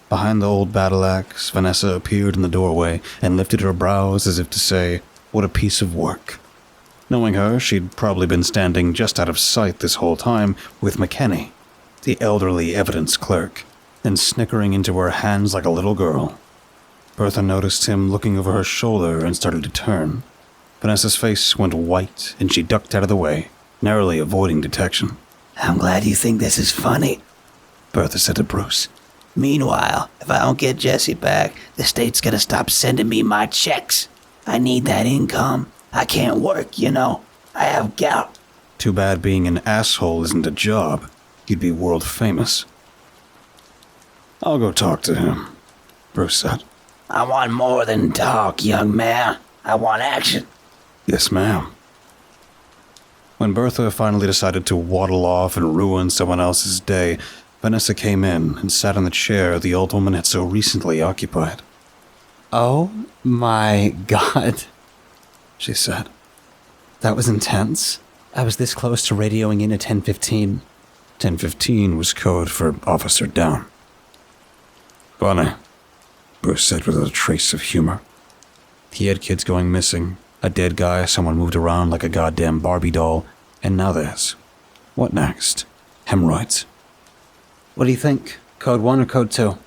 Behind the old battle axe, Vanessa appeared in the doorway and lifted her brows as if to say, what a piece of work. Knowing her, she'd probably been standing just out of sight this whole time with McKenny, the elderly evidence clerk, and snickering into her hands like a little girl. Bertha noticed him looking over her shoulder and started to turn. Vanessa's face went white and she ducked out of the way, narrowly avoiding detection. I'm glad you think this is funny, Bertha said to Bruce. Meanwhile, if I don't get Jessie back, the state's gonna stop sending me my checks. I need that income. I can't work, you know. I have gout. Too bad being an asshole isn't a job. You'd be world famous. I'll go talk to him, Bruce said. I want more than talk, young man. I want action. Yes, ma'am. When Bertha finally decided to waddle off and ruin someone else's day, Vanessa came in and sat in the chair the old woman had so recently occupied. Oh my God, she said. That was intense. I was this close to radioing in at 10:15. 10:15 was code for officer down. Funny, Bruce said with a trace of humor. He had kids going missing, a dead guy someone moved around like a goddamn Barbie doll, and now this. What next? Hemorrhoids. What do you think? Code 1 or Code 2?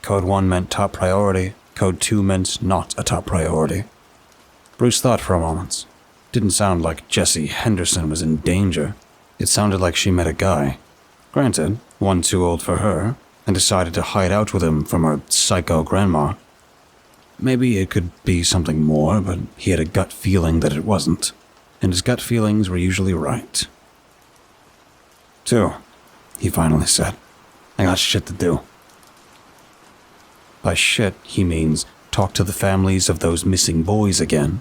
Code 1 meant top priority. Code 2 meant not a top priority. Bruce thought for a moment. Didn't sound like Jessie Henderson was in danger. It sounded like she met a guy. Granted, one too old for her, and decided to hide out with him from her psycho grandma. Maybe it could be something more, but he had a gut feeling that it wasn't. And his gut feelings were usually right. 2, he finally said. I got shit to do. By shit, he means talk to the families of those missing boys again.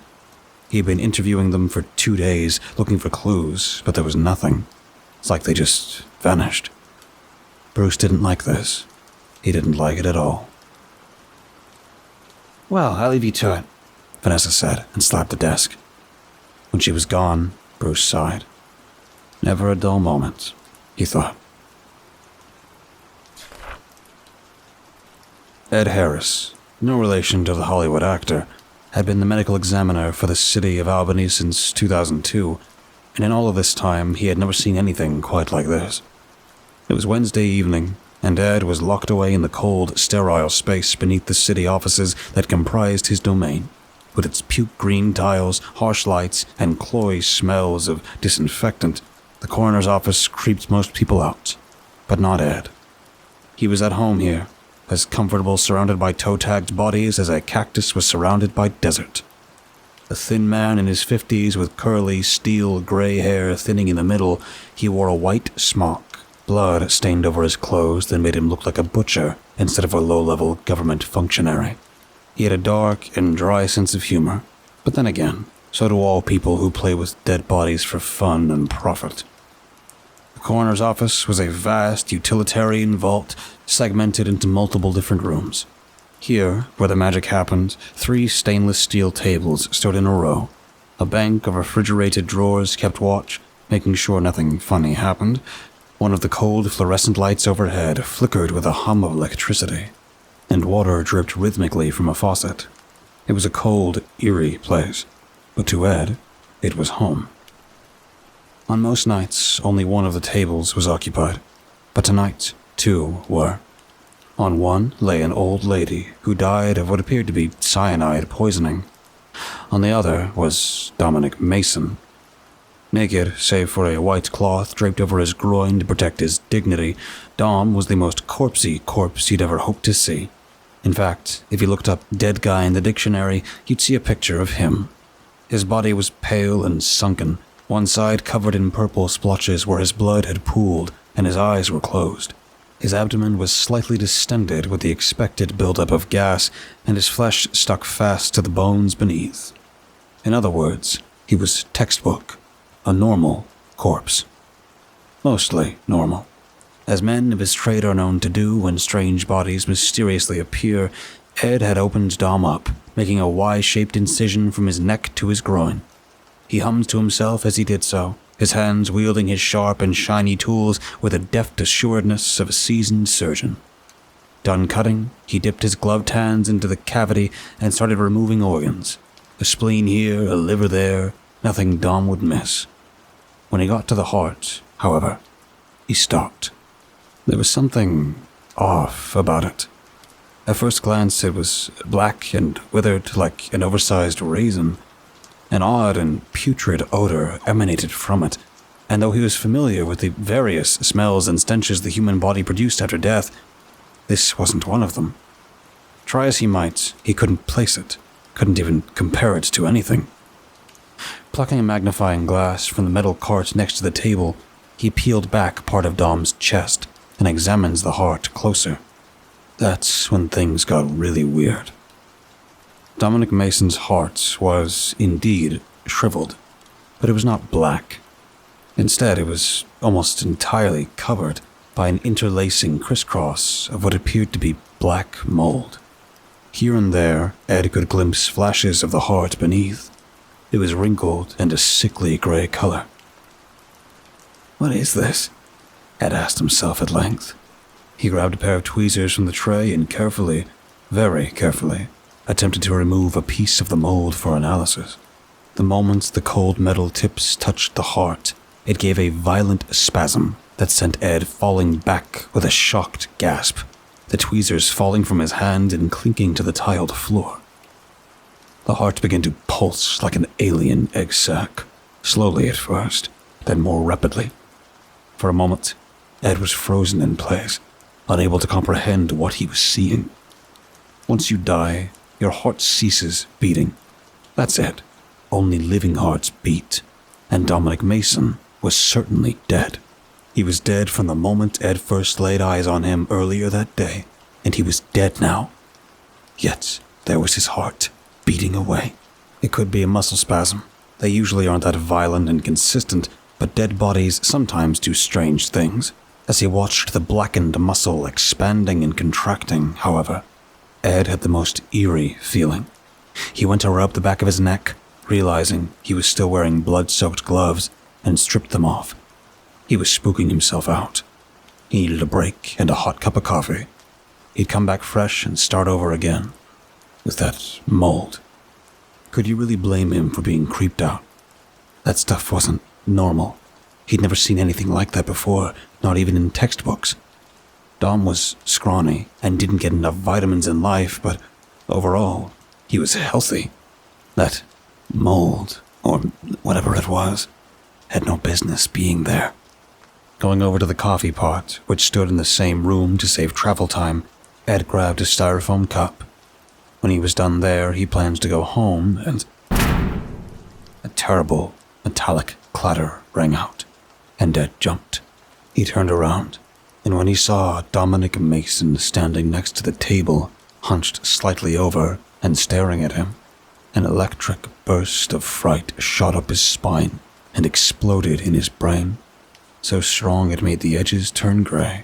He'd been interviewing them for 2 days, looking for clues, but there was nothing. It's like they just vanished. Bruce didn't like this. He didn't like it at all. Well, I'll leave you to it, Vanessa said and slapped the desk. When she was gone, Bruce sighed. Never a dull moment, he thought. Ed Harris, no relation to the Hollywood actor, had been the medical examiner for the city of Albany since 2002, and in all of this time he had never seen anything quite like this. It was Wednesday evening, and Ed was locked away in the cold, sterile space beneath the city offices that comprised his domain, with its puke-green tiles, harsh lights, and cloy smells of disinfectant. The coroner's office creeped most people out, but not Ed. He was at home here, as comfortable surrounded by toe-tagged bodies as a cactus was surrounded by desert. A thin man in his 50s with curly, steel gray hair thinning in the middle, he wore a white smock. Blood stained over his clothes that made him look like a butcher instead of a low-level government functionary. He had a dark and dry sense of humor, but then again, so do all people who play with dead bodies for fun and profit. The coroner's office was a vast utilitarian vault segmented into multiple different rooms. Here, where the magic happened, 3 stainless steel tables stood in a row. A bank of refrigerated drawers kept watch, making sure nothing funny happened. One of the cold fluorescent lights overhead flickered with a hum of electricity, and water dripped rhythmically from a faucet. It was a cold, eerie place, but to Ed, it was home. On most nights, only one of the tables was occupied, but tonight, 2 were. On one lay an old lady who died of what appeared to be cyanide poisoning. On the other was Dominic Mason. Naked, save for a white cloth draped over his groin to protect his dignity, Dom was the most corpsey corpse he'd ever hoped to see. In fact, if you looked up dead guy in the dictionary, you'd see a picture of him. His body was pale and sunken, one side covered in purple splotches where his blood had pooled, and his eyes were closed. His abdomen was slightly distended with the expected buildup of gas, and his flesh stuck fast to the bones beneath. In other words, he was textbook, a normal corpse. Mostly normal, as men of his trade are known to do when strange bodies mysteriously appear. Ed had opened Dom up, making a Y-shaped incision from his neck to his groin. He hummed to himself as he did so, his hands wielding his sharp and shiny tools with the deft assuredness of a seasoned surgeon. Done cutting, he dipped his gloved hands into the cavity and started removing organs. A spleen here, a liver there, nothing Dom would miss. When he got to the heart, however, he stopped. There was something off about it. At first glance, it was black and withered like an oversized raisin. An odd and putrid odor emanated from it, and though he was familiar with the various smells and stenches the human body produced after death, this wasn't one of them. Try as he might, he couldn't place it, couldn't even compare it to anything. Plucking a magnifying glass from the metal cart next to the table, he peeled back part of Dom's chest and examined the heart closer. That's when things got really weird. Dominic Mason's heart was, indeed, shriveled, but it was not black. Instead, it was almost entirely covered by an interlacing crisscross of what appeared to be black mold. Here and there, Ed could glimpse flashes of the heart beneath. It was wrinkled and a sickly grey color. "What is this?" Ed asked himself at length. He grabbed a pair of tweezers from the tray and carefully, very carefully, attempted to remove a piece of the mold for analysis. The moment the cold metal tips touched the heart, it gave a violent spasm that sent Ed falling back with a shocked gasp, the tweezers falling from his hand and clinking to the tiled floor. The heart began to pulse like an alien egg sac, slowly at first, then more rapidly. For a moment, Ed was frozen in place, unable to comprehend what he was seeing. Once you die, your heart ceases beating. That's it. Only living hearts beat. And Dominic Mason was certainly dead. He was dead from the moment Ed first laid eyes on him earlier that day, and he was dead now. Yet there was his heart, beating away. It could be a muscle spasm. They usually aren't that violent and consistent, but dead bodies sometimes do strange things. As he watched the blackened muscle expanding and contracting, however, Ed had the most eerie feeling. He went to rub the back of his neck, realizing he was still wearing blood-soaked gloves, and stripped them off. He was spooking himself out. He needed a break and a hot cup of coffee. He'd come back fresh and start over again. With that mold. Could you really blame him for being creeped out? That stuff wasn't normal. He'd never seen anything like that before, not even in textbooks. Dom was scrawny and didn't get enough vitamins in life, but overall, he was healthy. That mold, or whatever it was, had no business being there. Going over to the coffee pot, which stood in the same room to save travel time, Ed grabbed a styrofoam cup. When he was done there, he planned to go home, and a terrible, metallic clatter rang out, and Ed jumped. He turned around, and when he saw Dominic Mason standing next to the table, hunched slightly over and staring at him, an electric burst of fright shot up his spine and exploded in his brain, so strong it made the edges turn gray.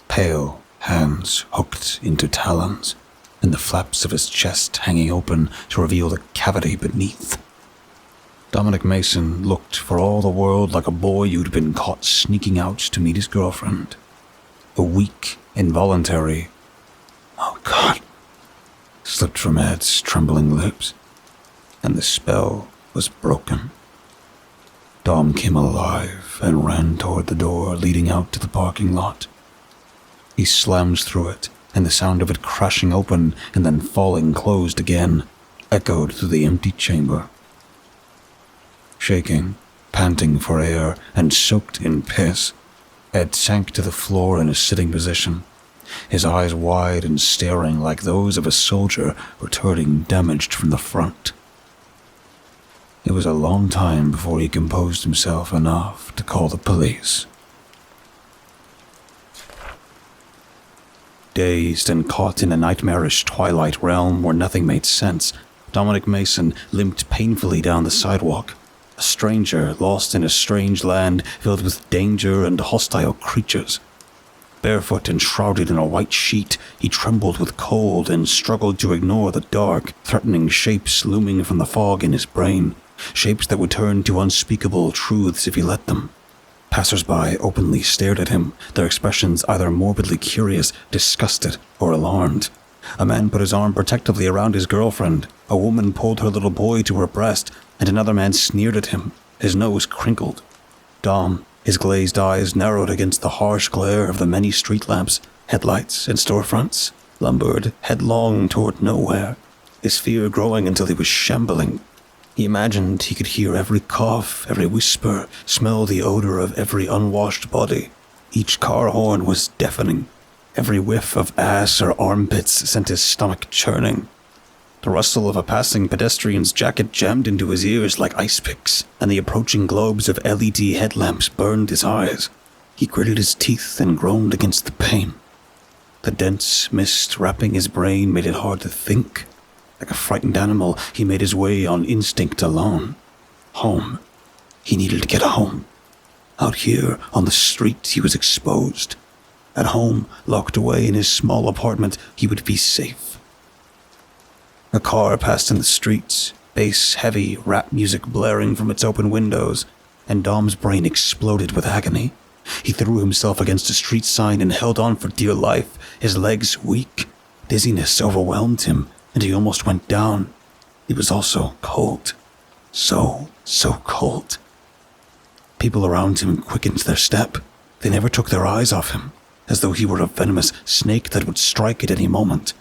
Pale hands hooked into talons, and the flaps of his chest hanging open to reveal the cavity beneath. Dominic Mason looked for all the world like a boy who'd been caught sneaking out to meet his girlfriend. A weak, involuntary, "Oh God," slipped from Ed's trembling lips, and the spell was broken. Dom came alive and ran toward the door leading out to the parking lot. He slammed through it, and the sound of it crashing open and then falling closed again echoed through the empty chamber. Shaking, panting for air, and soaked in piss, Ed sank to the floor in a sitting position, his eyes wide and staring like those of a soldier returning damaged from the front. It was a long time before he composed himself enough to call the police. Dazed and caught in a nightmarish twilight realm where nothing made sense, Dominic Mason limped painfully down the sidewalk, a stranger lost in a strange land filled with danger and hostile creatures. Barefoot and shrouded in a white sheet, he trembled with cold and struggled to ignore the dark, threatening shapes looming from the fog in his brain, shapes that would turn to unspeakable truths if he let them. Passers-by openly stared at him, their expressions either morbidly curious, disgusted, or alarmed. A man put his arm protectively around his girlfriend, a woman pulled her little boy to her breast, and another man sneered at him, his nose crinkled. Dom, his glazed eyes narrowed against the harsh glare of the many street lamps, headlights, and storefronts, lumbered headlong toward nowhere, his fear growing until he was shambling. He imagined he could hear every cough, every whisper, smell the odor of every unwashed body. Each car horn was deafening. Every whiff of ass or armpits sent his stomach churning. The rustle of a passing pedestrian's jacket jammed into his ears like ice picks, and the approaching globes of LED headlamps burned his eyes. He gritted his teeth and groaned against the pain. The dense mist wrapping his brain made it hard to think. Like a frightened animal, he made his way on instinct alone. Home. He needed to get home. Out here, on the street, he was exposed. At home, locked away in his small apartment, he would be safe. A car passed in the streets, bass-heavy rap music blaring from its open windows, and Dom's brain exploded with agony. He threw himself against a street sign and held on for dear life, his legs weak. Dizziness overwhelmed him, and he almost went down. It was also cold. So cold. People around him quickened their step. They never took their eyes off him, as though he were a venomous snake that would strike at any moment.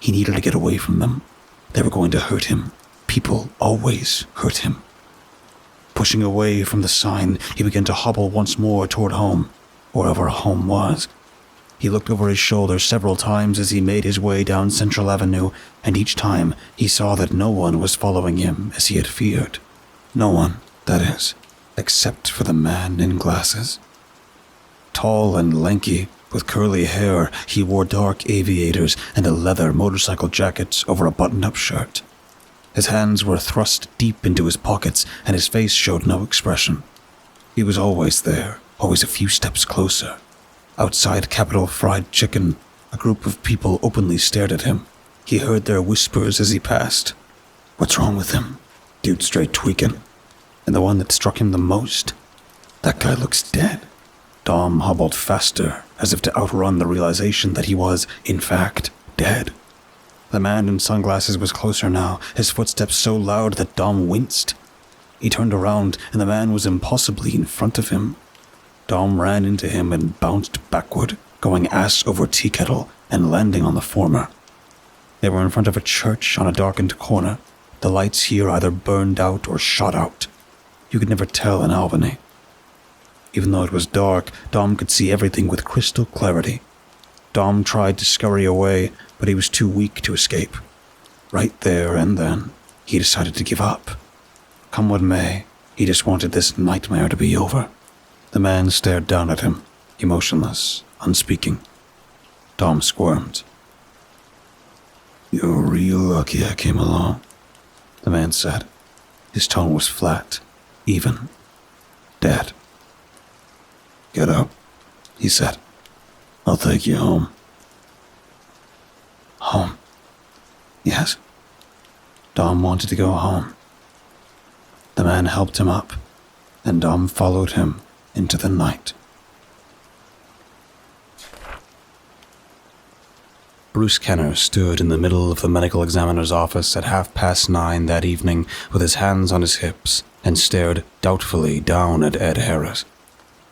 He needed to get away from them. They were going to hurt him. People always hurt him. Pushing away from the sign, he began to hobble once more toward home, wherever home was. He looked over his shoulder several times as he made his way down Central Avenue, and each time he saw that no one was following him as he had feared. No one, that is, except for the man in glasses. Tall and lanky, with curly hair, he wore dark aviators and a leather motorcycle jacket over a button-up shirt. His hands were thrust deep into his pockets, and his face showed no expression. He was always there, always a few steps closer. Outside Capital Fried Chicken, a group of people openly stared at him. He heard their whispers as he passed. What's wrong with him? Dude straight tweaking. And the one that struck him the most? That guy looks dead. Dom hobbled faster, as if to outrun the realization that he was, in fact, dead. The man in sunglasses was closer now, his footsteps so loud that Dom winced. He turned around, and the man was impossibly in front of him. Dom ran into him and bounced backward, going ass over tea kettle and landing on the former. They were in front of a church on a darkened corner. The lights here either burned out or shot out. You could never tell in Albany. Even though it was dark, Dom could see everything with crystal clarity. Dom tried to scurry away, but he was too weak to escape. Right there and then, he decided to give up. Come what may, he just wanted this nightmare to be over. The man stared down at him, emotionless, unspeaking. Dom squirmed. "You're real lucky I came along," the man said. His tone was flat, even, dead. "Get up," he said. "I'll take you home." Home. Yes. Dom wanted to go home. The man helped him up, and Dom followed him into the night. Bruce Kenner stood in the middle of the medical examiner's office at 9:30 that evening with his hands on his hips and stared doubtfully down at Ed Harris.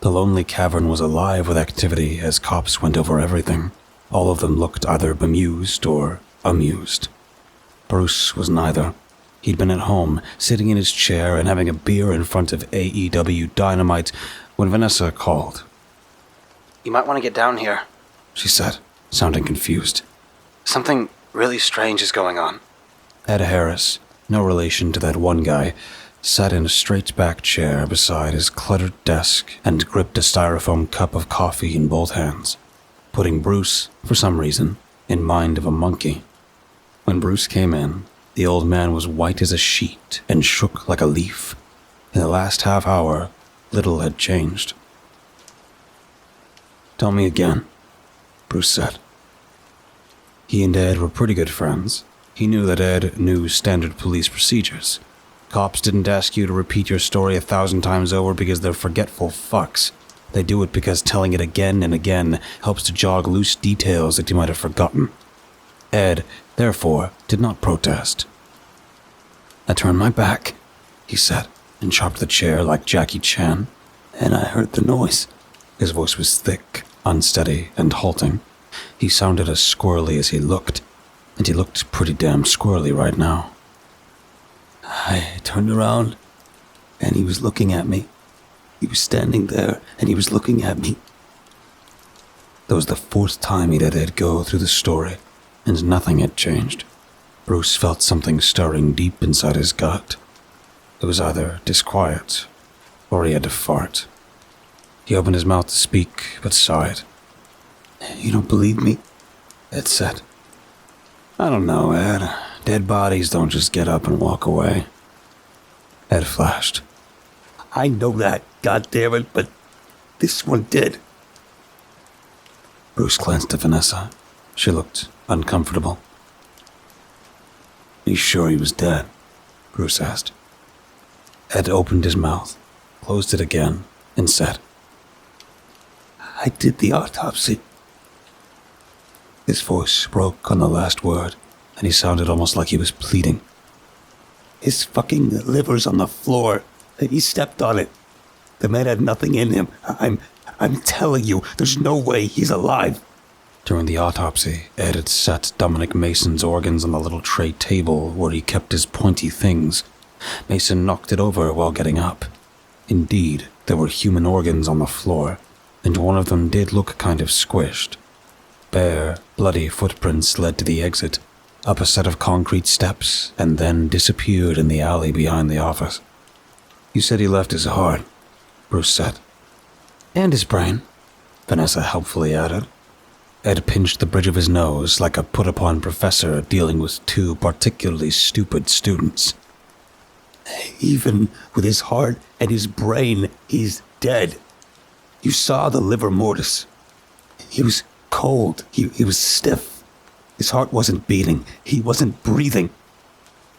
The lonely cavern was alive with activity as cops went over everything. All of them looked either bemused or amused. Bruce was neither. He'd been at home, sitting in his chair and having a beer in front of AEW Dynamite when Vanessa called. "You might want to get down here," she said, sounding confused. "Something really strange is going on." Ed Harris, no relation to that one guy, sat in a straight-back chair beside his cluttered desk and gripped a styrofoam cup of coffee in both hands, putting Bruce, for some reason, in mind of a monkey. When Bruce came in, the old man was white as a sheet and shook like a leaf. In the last half hour, little had changed. "Tell me again," Bruce said. He and Ed were pretty good friends. He knew that Ed knew standard police procedures. Cops didn't ask you to repeat your story 1,000 times over because they're forgetful fucks. They do it because telling it again and again helps to jog loose details that you might have forgotten. Ed, therefore, did not protest. "I turned my back," he said, and chopped the chair like Jackie Chan, "and I heard the noise." His voice was thick, unsteady, and halting. He sounded as squirrely as he looked, and he looked pretty damn squirrely right now. "I turned around, and he was looking at me. He was standing there, and he was looking at me." That was the fourth time he'd had Ed go through the story, and nothing had changed. Bruce felt something stirring deep inside his gut. It was either disquiet, or he had to fart. He opened his mouth to speak, but sighed. "You don't believe me?" Ed said. "I don't know, Ed. Dead bodies don't just get up and walk away." Ed flashed. "I know that, goddammit, but this one did." Bruce glanced at Vanessa. She looked uncomfortable. "Are you sure he was dead?" Bruce asked. Ed opened his mouth, closed it again, and said, "I did the autopsy." His voice broke on the last word, and he sounded almost like he was pleading. "His fucking liver's on the floor. He stepped on it. The man had nothing in him. I'm telling you, there's no way he's alive." During the autopsy, Ed had set Dominic Mason's organs on the little tray table where he kept his pointy things. Mason knocked it over while getting up. Indeed, there were human organs on the floor, and one of them did look kind of squished. Bare, bloody footprints led to the exit, up a set of concrete steps, and then disappeared in the alley behind the office. "You said he left his heart," Bruce said. "And his brain," Vanessa helpfully added. Ed pinched the bridge of his nose like a put-upon professor dealing with two particularly stupid students. "Even with his heart and his brain, he's dead. You saw the livor mortis. He was cold. He was stiff. His heart wasn't beating. He wasn't breathing.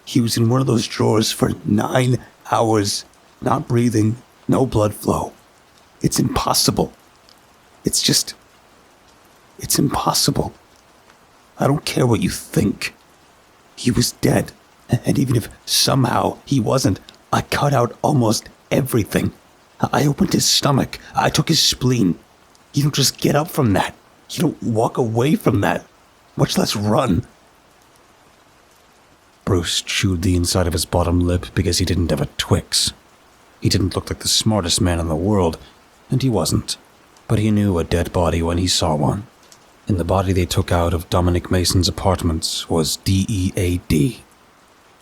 He was in one of those drawers for 9 hours, not breathing, no blood flow. It's impossible. It's impossible. I don't care what you think. He was dead. And even if somehow he wasn't, I cut out almost everything. I opened his stomach. I took his spleen. You don't just get up from that. You don't walk away from that, much less run." Bruce chewed the inside of his bottom lip because he didn't have a Twix. He didn't look like the smartest man in the world, and he wasn't. But he knew a dead body when he saw one. And the body they took out of Dominic Mason's apartment was DEAD.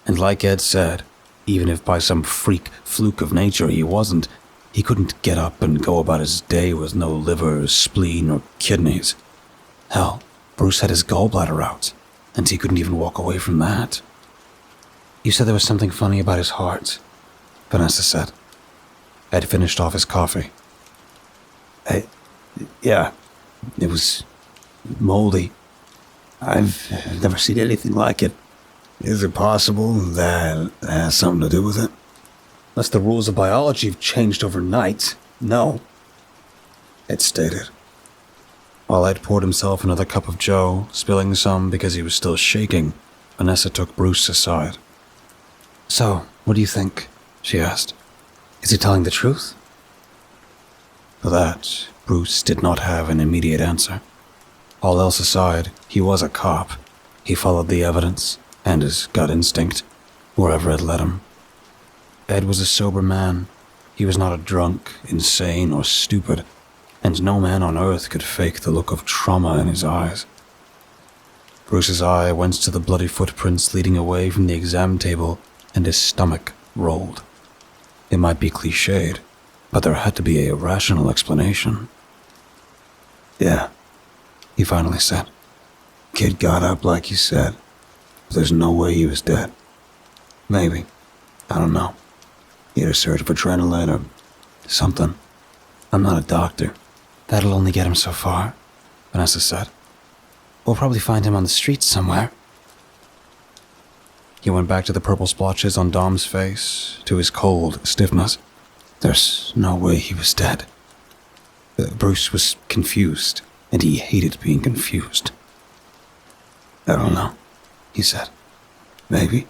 And like Ed said, even if by some freak fluke of nature he wasn't, he couldn't get up and go about his day with no liver, spleen, or kidneys. Hell, Bruce had his gallbladder out, and he couldn't even walk away from that. "You said there was something funny about his heart," Vanessa said. Ed finished off his coffee. Yeah, it was moldy. I've never seen anything like it. Is it possible that has something to do with it? Unless the rules of biology have changed overnight, no. Ed stated. While Ed poured himself another cup of joe, spilling some because he was still shaking, Vanessa took Bruce aside. So, what do you think? She asked. Is he telling the truth? For that, Bruce did not have an immediate answer. All else aside, he was a cop. He followed the evidence, and his gut instinct, wherever it led him. Ed was a sober man. He was not a drunk, insane, or stupid, and no man on earth could fake the look of trauma in his eyes. Bruce's eye went to the bloody footprints leading away from the exam table, and his stomach rolled. It might be cliched, but there had to be a rational explanation. Yeah, He finally said. kid got up like you said. There's no way he was dead. Maybe. I don't know. He had a surge of adrenaline or something. I'm not a doctor. That'll only get him so far, Vanessa said. We'll probably find him on the streets somewhere. He went back to the purple splotches on Dom's face, to his cold stiffness. There's no way he was dead. Bruce was confused, and he hated being confused. I don't know, He said, maybe.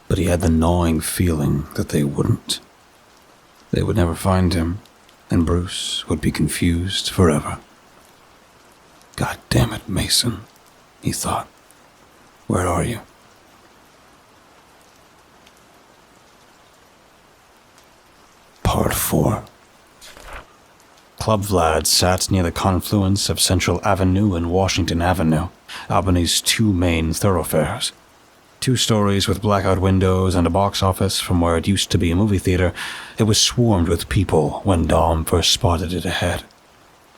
but he had the gnawing feeling that they wouldn't. They would never find him, and Bruce would be confused forever. God damn it, Mason, he thought. Where are you? Part 4. Club Vlad sat near the confluence of Central Avenue and Washington Avenue, Albany's two main thoroughfares. 2 stories with blackout windows and a box office from where it used to be a movie theater, it was swarmed with people when Dom first spotted it ahead.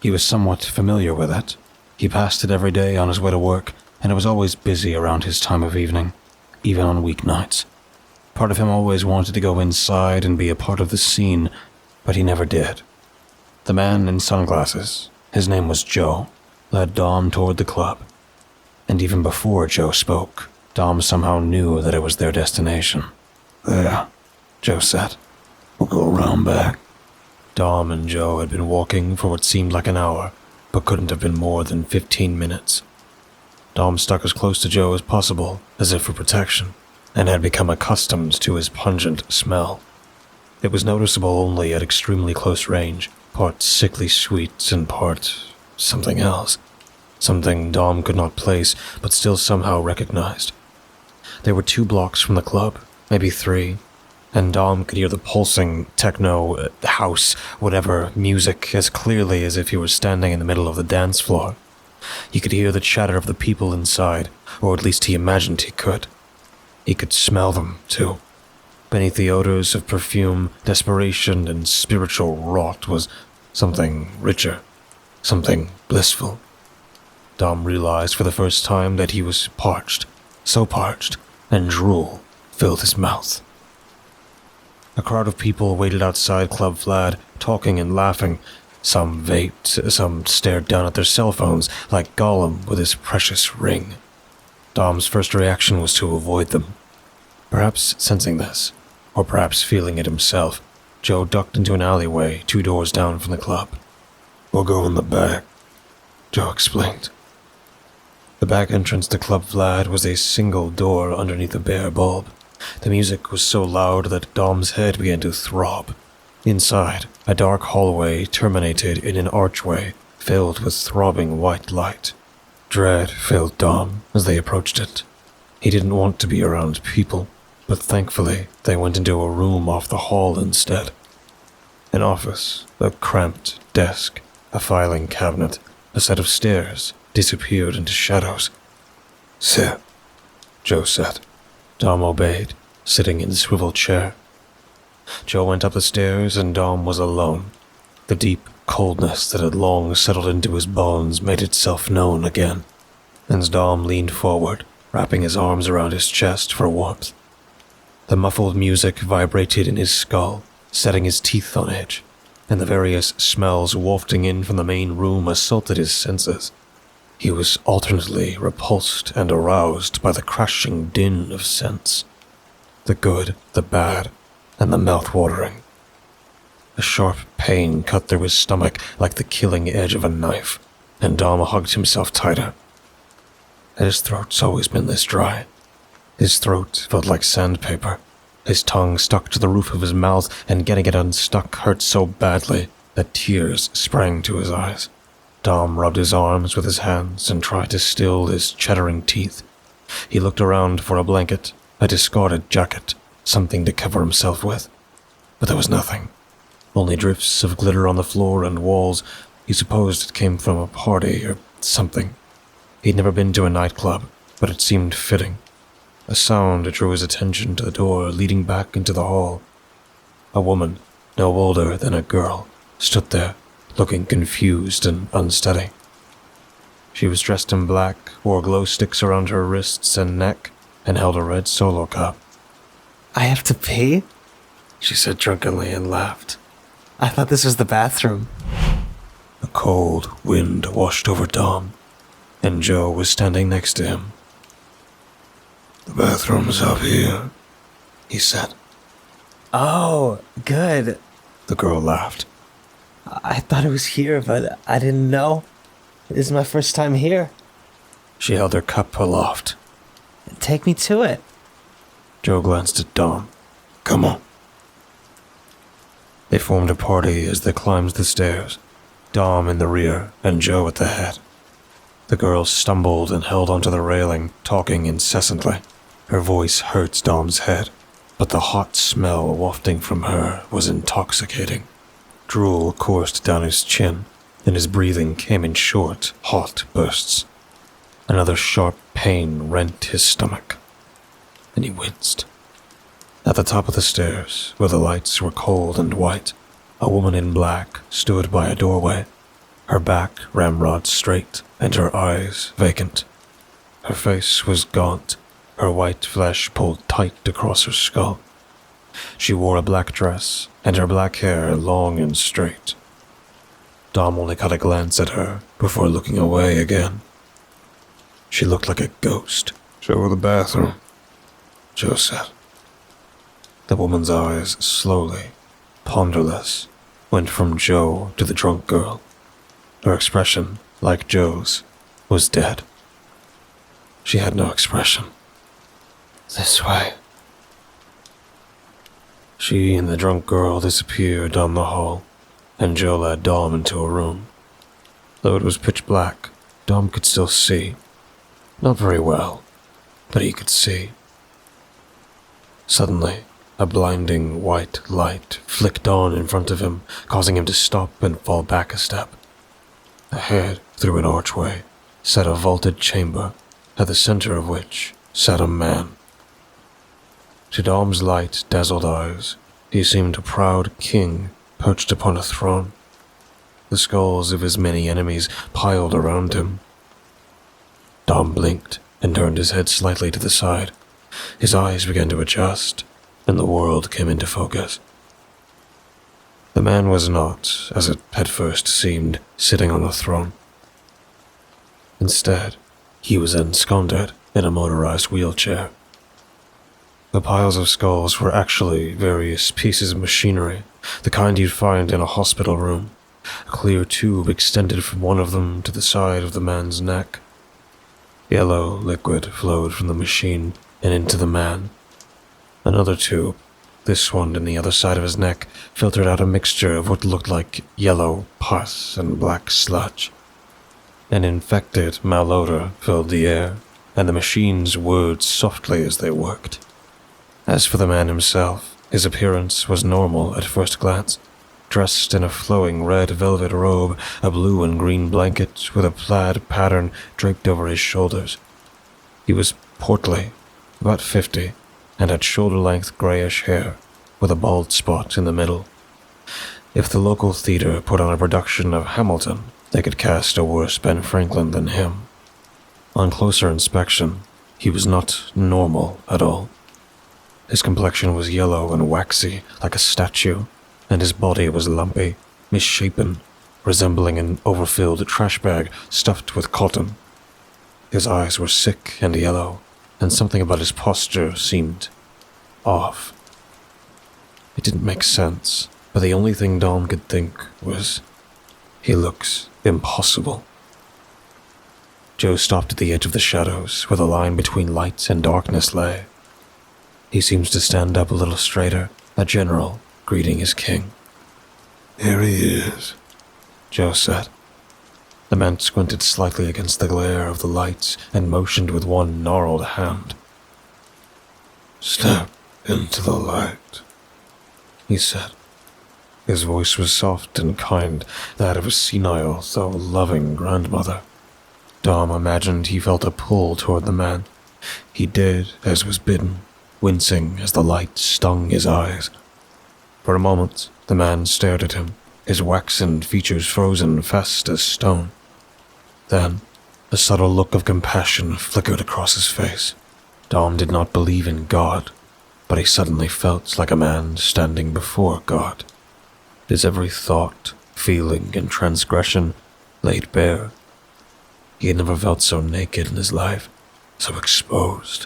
He was somewhat familiar with it. He passed it every day on his way to work, and it was always busy around his time of evening, even on weeknights. Part of him always wanted to go inside and be a part of the scene, but he never did. The man in sunglasses, his name was Joe, led Dom toward the club. And even before Joe spoke, Dom somehow knew that it was their destination. There, Joe said. we'll go around back. Dom and Joe had been walking for what seemed like an hour, but couldn't have been more than 15 minutes. Dom stuck as close to Joe as possible, as if for protection, and had become accustomed to his pungent smell. It was noticeable only at extremely close range, part sickly sweet and part something else. Something Dom could not place, but still somehow recognized. They were 2 blocks from the club, maybe 3, and Dom could hear the pulsing techno, house, whatever, music as clearly as if he were standing in the middle of the dance floor. He could hear the chatter of the people inside, or at least he imagined he could. He could smell them, too. Beneath the odors of perfume, desperation, and spiritual rot was something richer, something blissful. Dom realized for the first time that he was parched, so parched, and drool filled his mouth. A crowd of people waited outside Club Vlad, talking and laughing. Some vaped, some stared down at their cell phones, like Gollum with his precious ring. Dom's first reaction was to avoid them. Perhaps sensing this, or perhaps feeling it himself, Joe ducked into an alleyway 2 doors down from the club. We'll go in the back. Joe explained. The back entrance to Club Vlad was a single door underneath a bare bulb. The music was so loud that Dom's head began to throb. Inside, a dark hallway terminated in an archway filled with throbbing white light. Dread filled Dom as they approached it. He didn't want to be around people, but thankfully they went into a room off the hall instead. An office, a cramped desk, a filing cabinet, a set of stairs disappeared into shadows. Sit, Joe said. Dom obeyed, sitting in the swivel chair. Joe went up the stairs and Dom was alone. The deep coldness that had long settled into his bones made itself known again, and Dom leaned forward, wrapping his arms around his chest for warmth. The muffled music vibrated in his skull, setting his teeth on edge, and the various smells wafting in from the main room assaulted his senses. He was alternately repulsed and aroused by the crashing din of scents. The good, the bad, and the mouth-watering. A sharp pain cut through his stomach like the killing edge of a knife, and Dom hugged himself tighter. His throat's always been this dry. His throat felt like sandpaper. His tongue stuck to the roof of his mouth, and getting it unstuck hurt so badly that tears sprang to his eyes. Dom rubbed his arms with his hands and tried to still his chattering teeth. He looked around for a blanket, a discarded jacket, something to cover himself with. But there was nothing. Only drifts of glitter on the floor and walls. He supposed it came from a party or something. He'd never been to a nightclub, but it seemed fitting. A sound drew his attention to the door leading back into the hall. A woman, no older than a girl, stood there, looking confused and unsteady. She was dressed in black, wore glow sticks around her wrists and neck, and held a red solo cup. I have to pee? She said drunkenly and laughed. I thought this was the bathroom. A cold wind washed over Dom, and Joe was standing next to him. "The bathroom's up here," he said. Oh, good. The girl laughed. I thought it was here, but I didn't know. This is my first time here. She held her cup aloft. Take me to it. Joe glanced at Dom. "Come on." They formed a party as they climbed the stairs, Dom in the rear and Joe at the head. The girl stumbled and held onto the railing, talking incessantly. Her voice hurt Dom's head, but the hot smell wafting from her was intoxicating. Drool coursed down his chin, and his breathing came in short, hot bursts. Another sharp pain rent his stomach, and he winced. At the top of the stairs, where the lights were cold and white, a woman in black stood by a doorway, her back ramrod straight and her eyes vacant. Her face was gaunt, her white flesh pulled tight across her skull. She wore a black dress, and her black hair long and straight. Dom only caught a glance at her before looking away again. She looked like a ghost. "Show her the bathroom," Joe said. The woman's eyes slowly, ponderless, went from Joe to the drunk girl. Her expression, like Joe's, was dead. She had no expression. "This way." She and the drunk girl disappeared down the hall, and Joe led Dom into a room. Though it was pitch black, Dom could still see. Not very well, but he could see. Suddenly, a blinding white light flicked on in front of him, causing him to stop and fall back a step. Ahead, through an archway, sat a vaulted chamber, at the center of which sat a man. To Dom's light, dazzled eyes, he seemed a proud king perched upon a throne. The skulls of his many enemies piled around him. Dom blinked and turned his head slightly to the side. His eyes began to adjust, and the world came into focus. The man was not, as it had first seemed, sitting on the throne. Instead, he was ensconced in a motorized wheelchair. The piles of skulls were actually various pieces of machinery, the kind you'd find in a hospital room. A clear tube extended from one of them to the side of the man's neck. Yellow liquid flowed from the machine and into the man. Another tube, this one in the other side of his neck, filtered out a mixture of what looked like yellow pus and black sludge. An infected malodor filled the air, and the machines whirred softly as they worked. As for the man himself, his appearance was normal at first glance, dressed in a flowing red velvet robe, a blue and green blanket with a plaid pattern draped over his shoulders. He was portly, about 50, and had shoulder-length grayish hair, with a bald spot in the middle. If the local theater put on a production of Hamilton, they could cast a worse Ben Franklin than him. On closer inspection, he was not normal at all. His complexion was yellow and waxy, like a statue, and his body was lumpy, misshapen, resembling an overfilled trash bag stuffed with cotton. His eyes were sick and yellow, and something about his posture seemed off. It didn't make sense, but the only thing Dom could think was, he looks impossible. Joe stopped at the edge of the shadows, where the line between light and darkness lay. He seems to stand up a little straighter, a general greeting his king. Here he is, Joe said. The man squinted slightly against the glare of the lights and motioned with one gnarled hand. Step into the light, he said. His voice was soft and kind, that of a senile, though loving grandmother. Dom imagined he felt a pull toward the man. He did as was bidden, wincing as the light stung his eyes. For a moment, the man stared at him, his waxen features frozen fast as stone. Then, a subtle look of compassion flickered across his face. Dom did not believe in God, but he suddenly felt like a man standing before God. His every thought, feeling, and transgression laid bare. He had never felt so naked in his life, so exposed.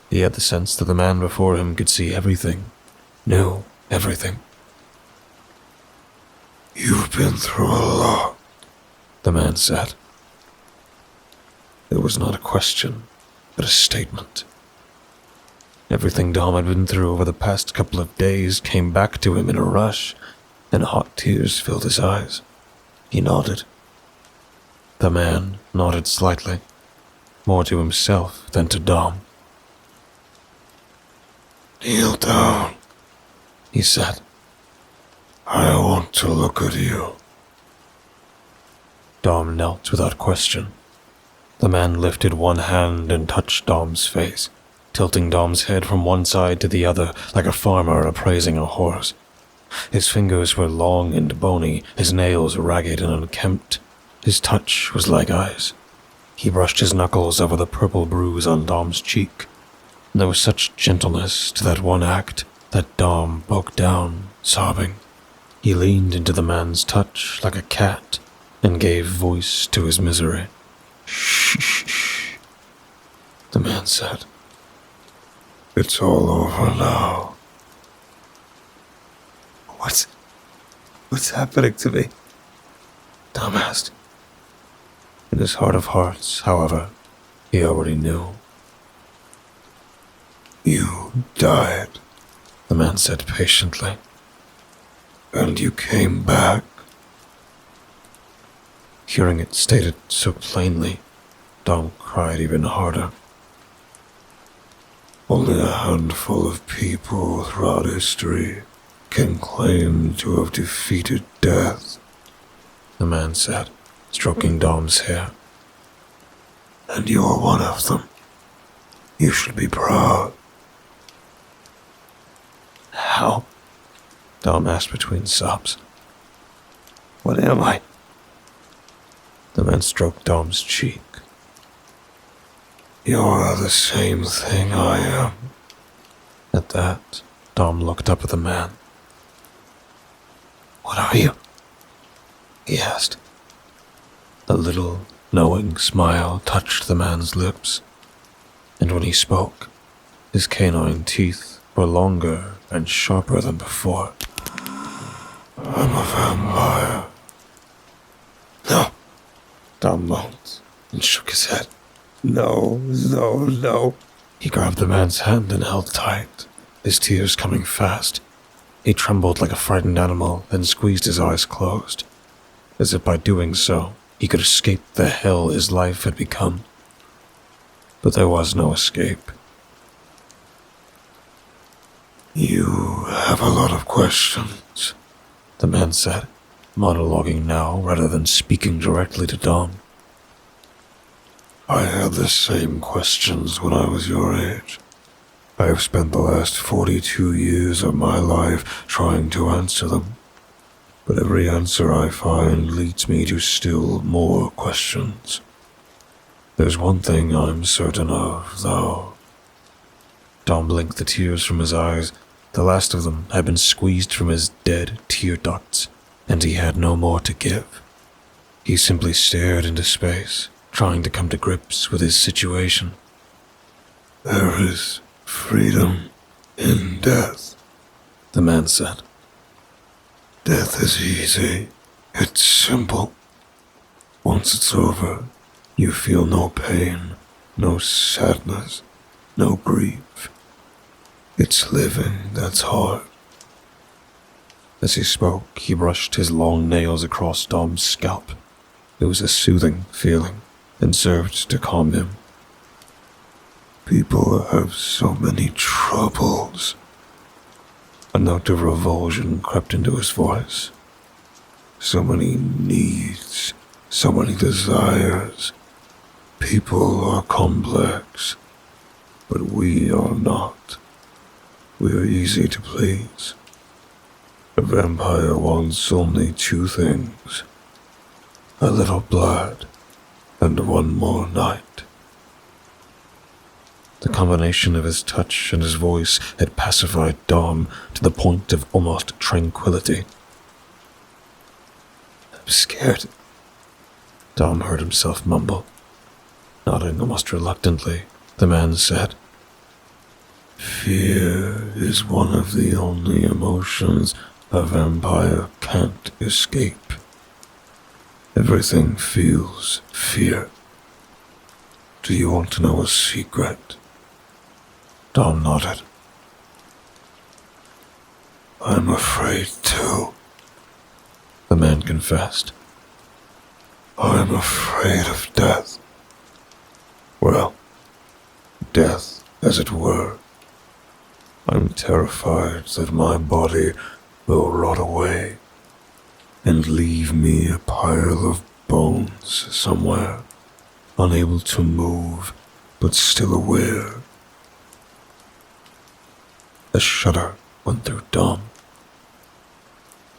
He had the sense that the man before him could see everything, knew everything. You've been through a lot, the man said. It was not a question, but a statement. Everything Dom had been through over the past couple of days came back to him in a rush, and hot tears filled his eyes. He nodded. The man nodded slightly, more to himself than to Dom. Kneel down, he said. I want to look at you. Dom knelt without question. The man lifted one hand and touched Dom's face, tilting Dom's head from one side to the other like a farmer appraising a horse. His fingers were long and bony, his nails ragged and unkempt. His touch was like ice. He brushed his knuckles over the purple bruise on Dom's cheek. There was such gentleness to that one act that Dom broke down, sobbing. He leaned into the man's touch like a cat and gave voice to his misery. Shh, the man said. It's all over now. What's happening to me? Dom asked. In his heart of hearts, however, he already knew. You died, the man said patiently. And you came back. Hearing it stated so plainly, Dom cried even harder. Only a handful of people throughout history can claim to have defeated death, the man said, stroking Dom's hair. And you're one of them. You should be proud. How? Dom asked between sobs. What am I? The man stroked Dom's cheek. You're the same thing I am. At that, Dom looked up at the man. What are you? He asked. A little, knowing smile touched the man's lips, and when he spoke, his canine teeth were longer and sharper than before. I'm a vampire. No, Dom moaned and shook his head. No. He grabbed the man's hand and held tight, his tears coming fast. He trembled like a frightened animal, then squeezed his eyes closed, as if by doing so, he could escape the hell his life had become. But there was no escape. You have a lot of questions, the man said, monologuing now rather than speaking directly to Dom. I had the same questions when I was your age. I have spent the last 42 years of my life trying to answer them. But every answer I find leads me to still more questions. There's one thing I'm certain of, though. Dom blinked the tears from his eyes. The last of them had been squeezed from his dead tear ducts, and he had no more to give. He simply stared into space, trying to come to grips with his situation. There is freedom in death, The man said. Death is easy. It's simple. Once it's over, you feel no pain, no sadness, no grief. It's living that's hard. As he spoke, he brushed his long nails across Dom's scalp. It was a soothing feeling and served to calm him. People have so many troubles. A note of revulsion crept into his voice. So many needs, so many desires. People are complex, but we are not. We are easy to please. A vampire wants only two things: a little blood and one more night. The combination of his touch and his voice had pacified Dom to the point of almost tranquility. I'm scared, Dom heard himself mumble. Nodding almost reluctantly, the man said, Fear is one of the only emotions a vampire can't escape. Everything feels fear. Do you want to know a secret? Dom nodded. I'm afraid too. The man confessed. I'm afraid of death. Well, death, as it were. I'm terrified that my body will rot away and leave me a pile of bones somewhere, unable to move, but still aware. A shudder went through Dom.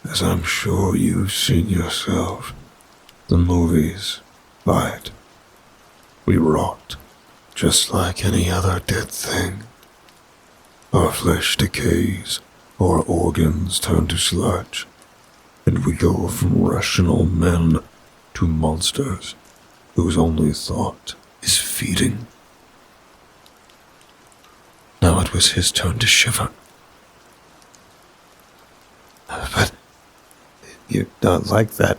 As I'm sure you've seen yourself, the movies, right? We rot, just like any other dead thing. Our flesh decays, our organs turn to sludge, and we go from rational men to monsters whose only thought is feeding. Now it was his turn to shiver. But you're not like that,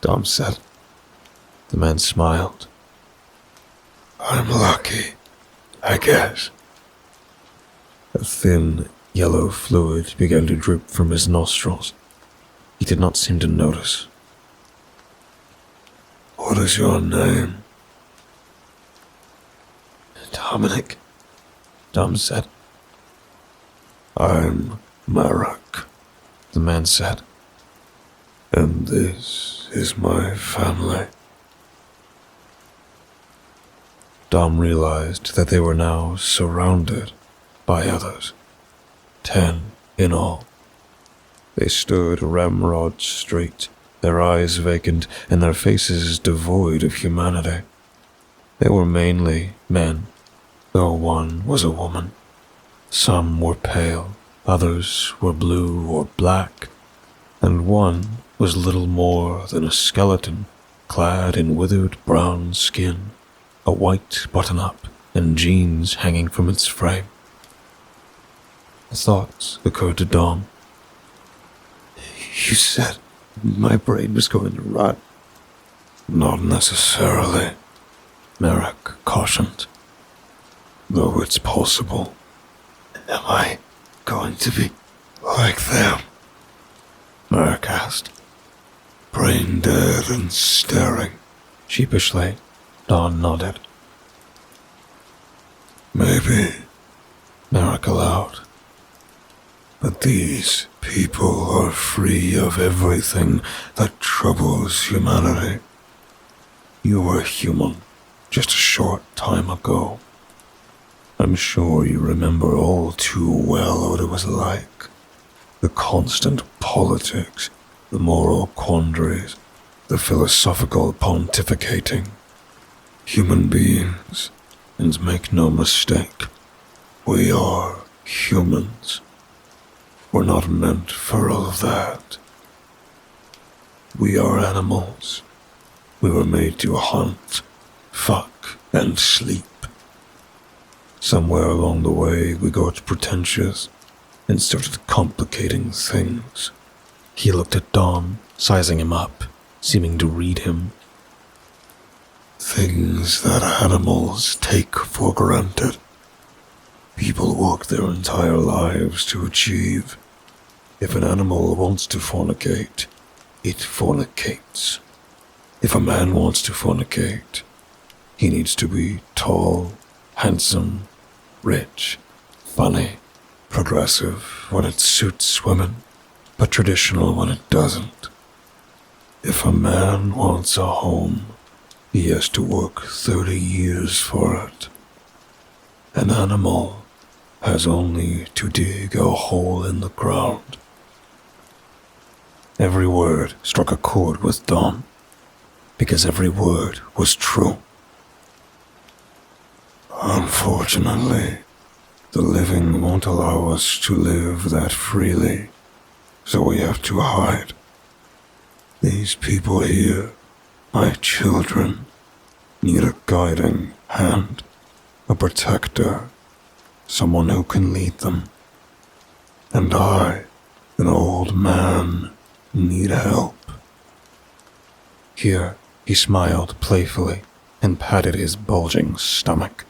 Dom said. The man smiled. I'm lucky, I guess. A thin, yellow fluid began to drip from his nostrils. He did not seem to notice. What is your name? Dominic, Dom said. I'm Merrick, The man said. and this is my family. Dom realized that they were now surrounded by others. 10 in all. They stood ramrod straight, their eyes vacant and their faces devoid of humanity. They were mainly men, though one was a woman. Some were pale, others were blue or black, and one was little more than a skeleton, clad in withered brown skin, a white button-up, and jeans hanging from its frame. A thought occurred to Dom. You said my brain was going to rot. Not necessarily, Merrick cautioned. though it's possible. Am I going to be like them? Merrick asked. Brain dead and staring. Sheepishly, Don nodded. Maybe, Merrick allowed. but these people are free of everything that troubles humanity. You were human just a short time ago. I'm sure you remember all too well what it was like. The constant politics, the moral quandaries, the philosophical pontificating. Human beings, and make no mistake, we are humans. We're not meant for all of that. We are animals. We were made to hunt, fuck, and sleep. Somewhere along the way, we got pretentious and started complicating things. He looked at Dom, sizing him up, seeming to read him. Things that animals take for granted. People work their entire lives to achieve. If an animal wants to fornicate, it fornicates. If a man wants to fornicate, he needs to be tall, handsome, rich, funny, progressive when it suits women, but traditional when it doesn't. If a man wants a home, he has to work 30 years for it. An animal has only to dig a hole in the ground. Every word struck a chord with Dom, because every word was true. Unfortunately, the living won't allow us to live that freely, so we have to hide. These people here, my children, need a guiding hand, a protector, someone who can lead them. And I, an old man, need help. Here, he smiled playfully and patted his bulging stomach.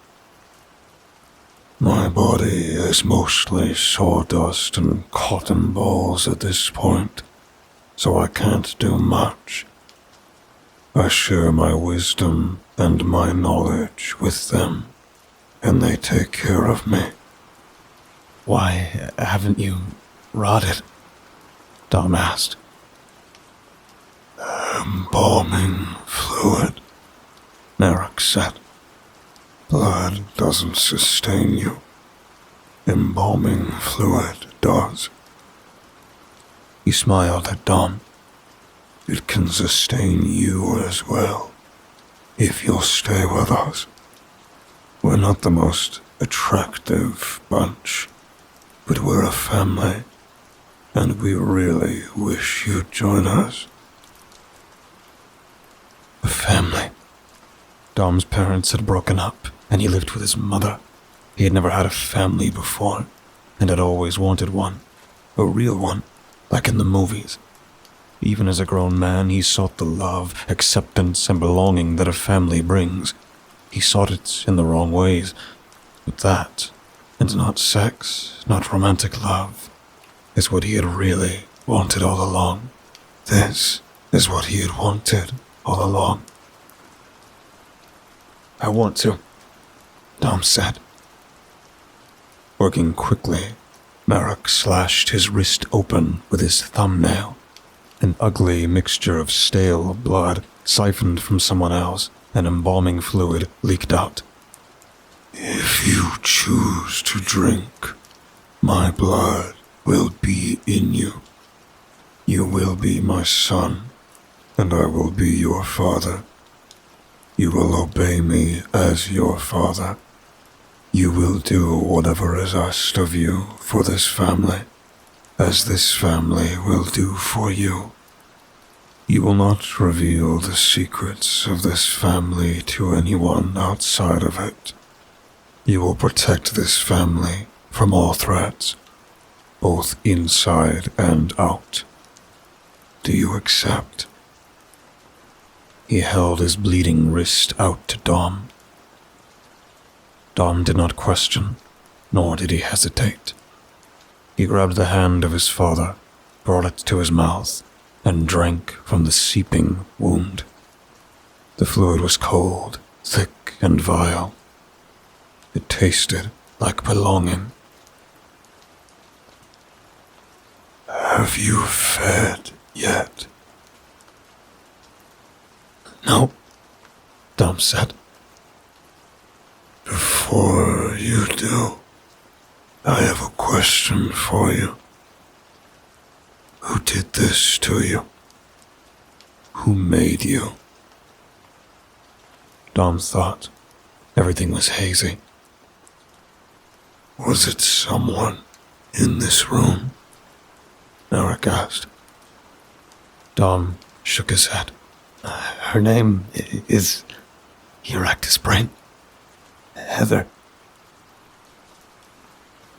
My body is mostly sawdust and cotton balls at this point, so I can't do much. I share my wisdom and my knowledge with them, and they take care of me. Why haven't you rotted? Dom asked. Embalming fluid, Merrick said. Blood doesn't sustain you. Embalming fluid does. He smiled at Dom. It can sustain you as well, if you'll stay with us. We're not the most attractive bunch, but we're a family, and we really wish you'd join us. A family. Dom's parents had broken up, and he lived with his mother. He had never had a family before, and had always wanted one. A real one, like in the movies. Even as a grown man, he sought the love, acceptance, and belonging that a family brings. He sought it in the wrong ways. But that, and not sex, not romantic love, is what he had really wanted all along. This is what he had wanted all along. I want to, Dom said. Working quickly, Merrick slashed his wrist open with his thumbnail. An ugly mixture of stale blood siphoned from someone else, and embalming fluid leaked out. If you choose to drink, my blood will be in you. You will be my son, and I will be your father. You will obey me as your father. You will do whatever is asked of you for this family, as this family will do for you. You will not reveal the secrets of this family to anyone outside of it. You will protect this family from all threats, both inside and out. Do you accept? He held his bleeding wrist out to Dom. Dom did not question, nor did he hesitate. He grabbed the hand of his father, brought it to his mouth, and drank from the seeping wound. The fluid was cold, thick, and vile. It tasted like belonging. Have you fed yet? No, Dom said. Before you do, I have a question for you. Who did this to you? Who made you? Dom thought. Everything was hazy. Was it someone in this room? Merrick asked. Dom shook his head. Her name is... He racked his brain. Heather.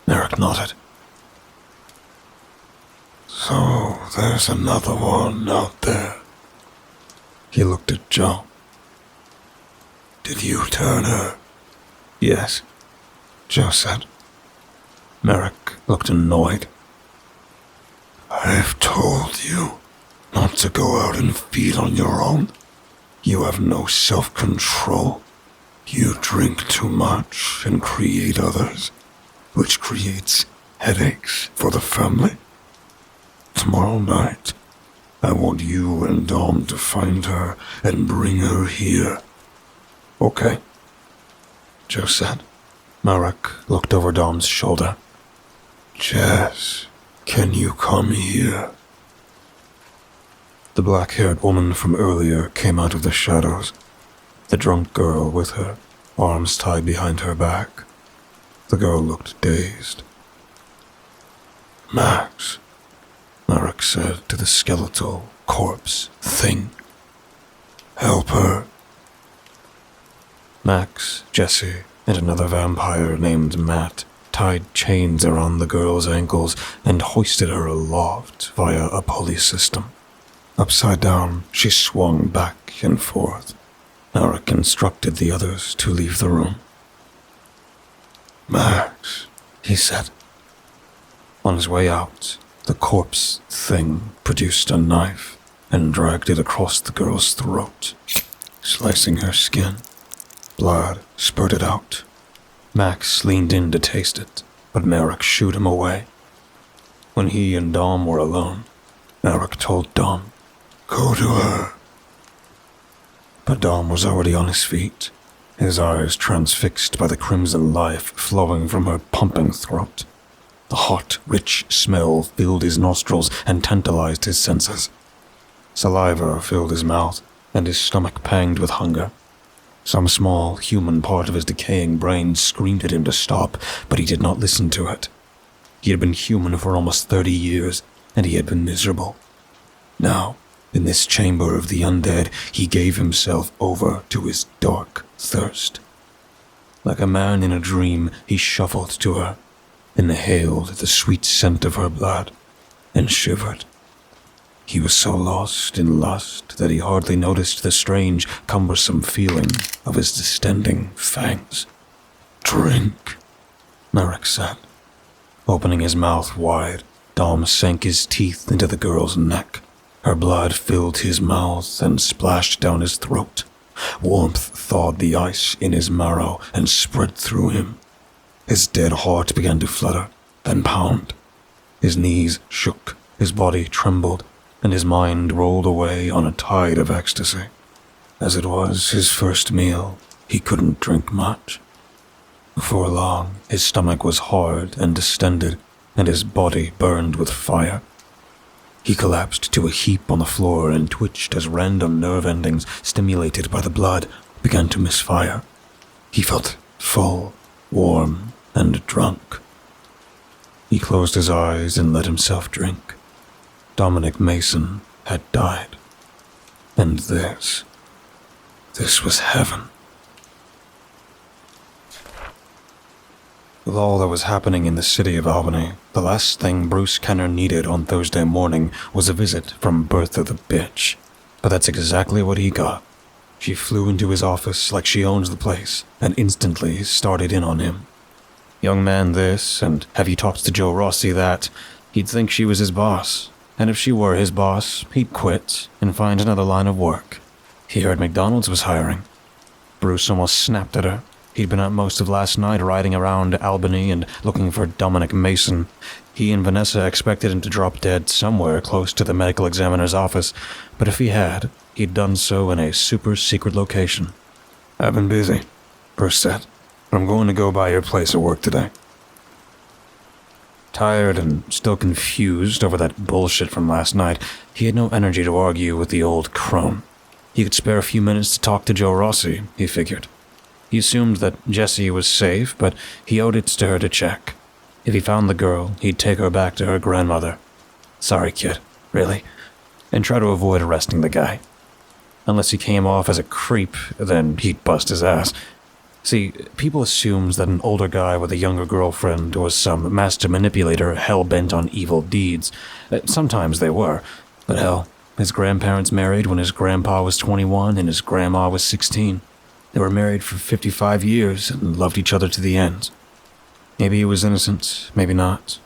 Merrick nodded. So there's another one out there. He looked at Joe. Did you turn her? Yes, Joe said. Merrick looked annoyed. I've told you not to go out and feed on your own. You have no self-control. You drink too much and create others, which creates headaches for the family. Tomorrow night, I want you and Dom to find her and bring her here. Okay? Joe said. Merrick looked over Dom's shoulder. Jess, can you come here? The black-haired woman from earlier came out of the shadows, the drunk girl with her, arms tied behind her back. The girl looked dazed. Max, Merrick said to the skeletal corpse thing. Help her. Max, Jesse, and another vampire named Matt tied chains around the girl's ankles and hoisted her aloft via a pulley system. Upside down, she swung back and forth. Merrick instructed the others to leave the room. Max, he said. On his way out, the corpse thing produced a knife and dragged it across the girl's throat, slicing her skin. Blood spurted out. Max leaned in to taste it, but Merrick shooed him away. When he and Dom were alone, Merrick told Dom, "Go to her." But Dom was already on his feet, his eyes transfixed by the crimson life flowing from her pumping throat. The hot, rich smell filled his nostrils and tantalized his senses. Saliva filled his mouth, and his stomach panged with hunger. Some small, human part of his decaying brain screamed at him to stop, but he did not listen to it. He had been human for almost 30 years, and he had been miserable. Now, in this chamber of the undead, he gave himself over to his dark thirst. Like a man in a dream, he shuffled to her, inhaled the sweet scent of her blood, and shivered. He was so lost in lust that he hardly noticed the strange, cumbersome feeling of his distending fangs. Drink, Merrick said. Opening his mouth wide, Dom sank his teeth into the girl's neck. Her blood filled his mouth and splashed down his throat. Warmth thawed the ice in his marrow and spread through him. His dead heart began to flutter, then pound. His knees shook, his body trembled, and his mind rolled away on a tide of ecstasy. As it was his first meal, he couldn't drink much. Before long, his stomach was hard and distended, and his body burned with fire. He collapsed to a heap on the floor and twitched as random nerve endings, stimulated by the blood, began to misfire. He felt full, warm, and drunk. He closed his eyes and let himself drink. Dominic Mason had died. And this was heaven. With all that was happening in the city of Albany, the last thing Bruce Kenner needed on Thursday morning was a visit from Bertha the bitch. But that's exactly what he got. She flew into his office like she owns the place, and instantly started in on him. Young man this, and have you talked to Joe Rossi that? He'd think she was his boss. And if she were his boss, he'd quit and find another line of work. He heard McDonald's was hiring. Bruce almost snapped at her. He'd been out most of last night riding around Albany and looking for Dominic Mason. He and Vanessa expected him to drop dead somewhere close to the medical examiner's office, but if he had, he'd done so in a super-secret location. "I've been busy," Bruce said, "but I'm going to go by your place of work today." Tired and still confused over that bullshit from last night, he had no energy to argue with the old crone. He could spare a few minutes to talk to Joe Rossi, he figured. He assumed that Jessie was safe, but he owed it to her to check. If he found the girl, he'd take her back to her grandmother. Sorry, kid, really? And try to avoid arresting the guy. Unless he came off as a creep, then he'd bust his ass. See, people assumed that an older guy with a younger girlfriend was some master manipulator hell-bent on evil deeds. Sometimes they were, but hell, his grandparents married when his grandpa was 21 and his grandma was 16. They were married for 55 years and loved each other to the end. Maybe he was innocent, maybe not.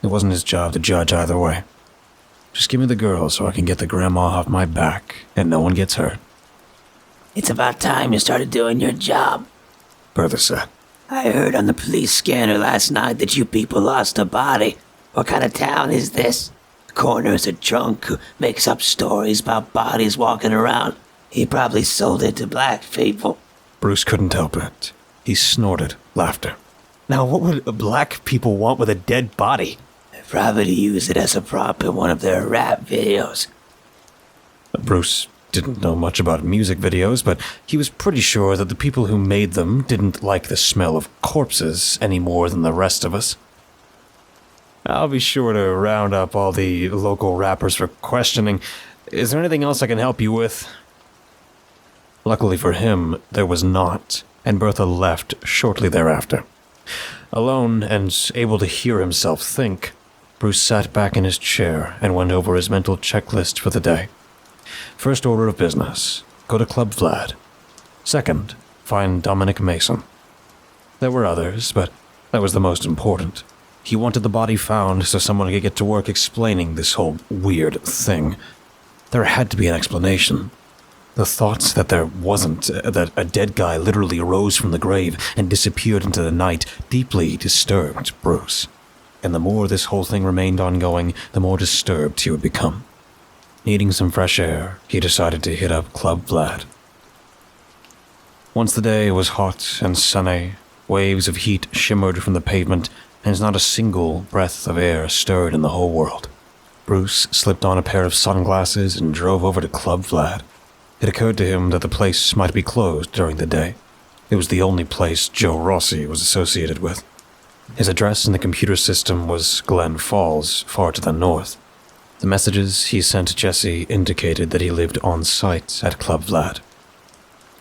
It wasn't his job to judge either way. Just give me the girl so I can get the grandma off my back and no one gets hurt. It's about time you started doing your job, Bertha said. I heard on the police scanner last night that you people lost a body. What kind of town is this? The coroner's a drunk who makes up stories about bodies walking around. He probably sold it to black people. Bruce couldn't help it. He snorted laughter. Now, what would black people want with a dead body? Probably to use it as a prop in one of their rap videos. Bruce didn't know much about music videos, but he was pretty sure that the people who made them didn't like the smell of corpses any more than the rest of us. I'll be sure to round up all the local rappers for questioning. Is there anything else I can help you with? Luckily for him, there was not, and Bertha left shortly thereafter. Alone and able to hear himself think, Bruce sat back in his chair and went over his mental checklist for the day. First order of business, go to Club Vlad. Second, find Dominic Mason. There were others, but that was the most important. He wanted the body found so someone could get to work explaining this whole weird thing. There had to be an explanation. The thought that there wasn't, that a dead guy literally rose from the grave and disappeared into the night, deeply disturbed Bruce. And the more this whole thing remained ongoing, the more disturbed he would become. Needing some fresh air, he decided to hit up Club Vlad. Once the day was hot and sunny, waves of heat shimmered from the pavement, and not a single breath of air stirred in the whole world. Bruce slipped on a pair of sunglasses and drove over to Club Vlad. It occurred to him that the place might be closed during the day. It was the only place Joe Rossi was associated with. His address in the computer system was Glen Falls, far to the north. The messages he sent Jesse indicated that he lived on site at Club Vlad.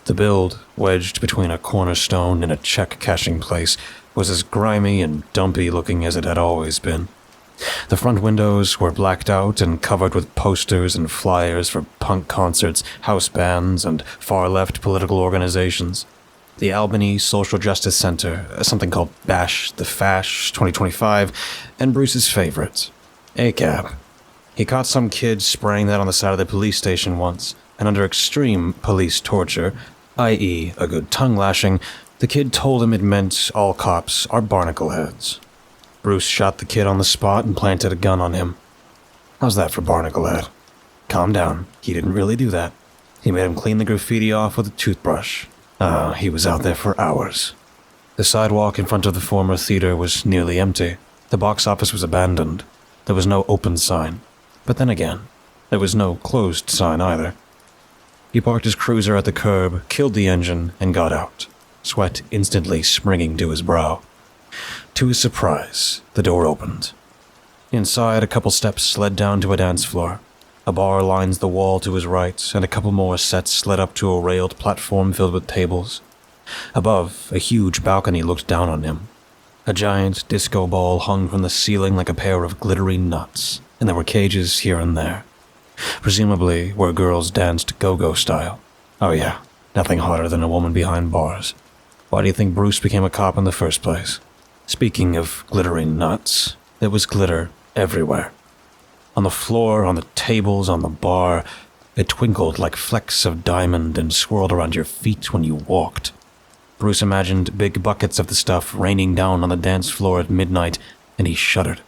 The build, wedged between a cornerstone and a check-cashing place, was as grimy and dumpy looking as it had always been. The front windows were blacked out and covered with posters and flyers for punk concerts, house bands, and far-left political organizations. The Albany Social Justice Center, something called Bash the Fash 2025, and Bruce's favorite, ACAB. He caught some kid spraying that on the side of the police station once, and under extreme police torture, i.e. a good tongue lashing, the kid told him it meant all cops are barnacle heads. Bruce shot the kid on the spot and planted a gun on him. How's that for barnacle head? Calm down, he didn't really do that. He made him clean the graffiti off with a toothbrush. He was out there for hours. The sidewalk in front of the former theater was nearly empty. The box office was abandoned. There was no open sign. But then again, there was no closed sign either. He parked his cruiser at the curb, killed the engine, and got out, sweat instantly springing to his brow. To his surprise, the door opened. Inside, a couple steps led down to a dance floor. A bar lines the wall to his right, and a couple more sets led up to a railed platform filled with tables. Above, a huge balcony looked down on him. A giant disco ball hung from the ceiling like a pair of glittery nuts, and there were cages here and there. Presumably where girls danced go-go style. Oh yeah, nothing hotter than a woman behind bars. Why do you think Bruce became a cop in the first place? Speaking of glittering nuts, there was glitter everywhere. On the floor, on the tables, on the bar, it twinkled like flecks of diamond and swirled around your feet when you walked. Bruce imagined big buckets of the stuff raining down on the dance floor at midnight, and he shuddered.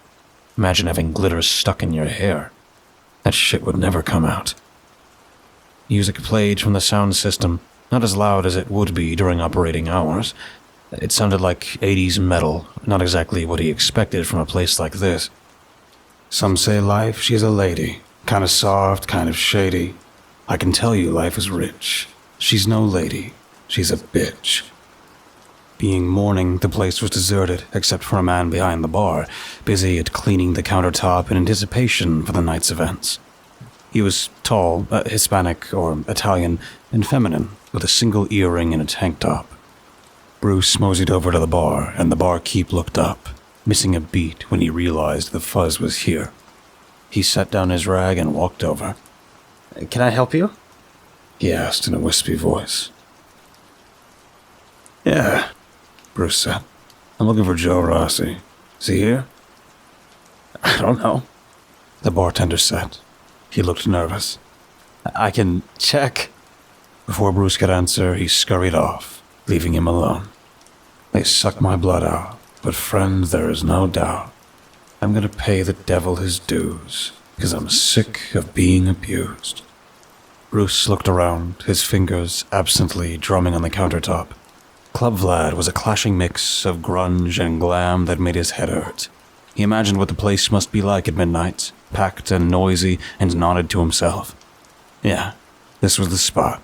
Imagine having glitter stuck in your hair. That shit would never come out. Music played from the sound system, not as loud as it would be during operating hours. It sounded like 80s metal, not exactly what he expected from a place like this. Some say life, she's a lady. Kind of soft, kind of shady. I can tell you life is rich. She's no lady. She's a bitch. Being morning, the place was deserted, except for a man behind the bar, busy at cleaning the countertop in anticipation for the night's events. He was tall, Hispanic or Italian, and feminine, with a single earring and a tank top. Bruce moseyed over to the bar, and the barkeep looked up, missing a beat when he realized the fuzz was here. He set down his rag and walked over. Can I help you? He asked in a wispy voice. Yeah, Bruce said. I'm looking for Joe Rossi. Is he here? I don't know, The bartender said. He looked nervous. I can check. Before Bruce could answer, he scurried off, leaving him alone. They sucked my blood out, but friend, there is no doubt. I'm gonna pay the devil his dues, because I'm sick of being abused. Bruce looked around, his fingers absently drumming on the countertop. Club Vlad was a clashing mix of grunge and glam that made his head hurt. He imagined what the place must be like at midnight, packed and noisy, and nodded to himself. Yeah, this was the spot.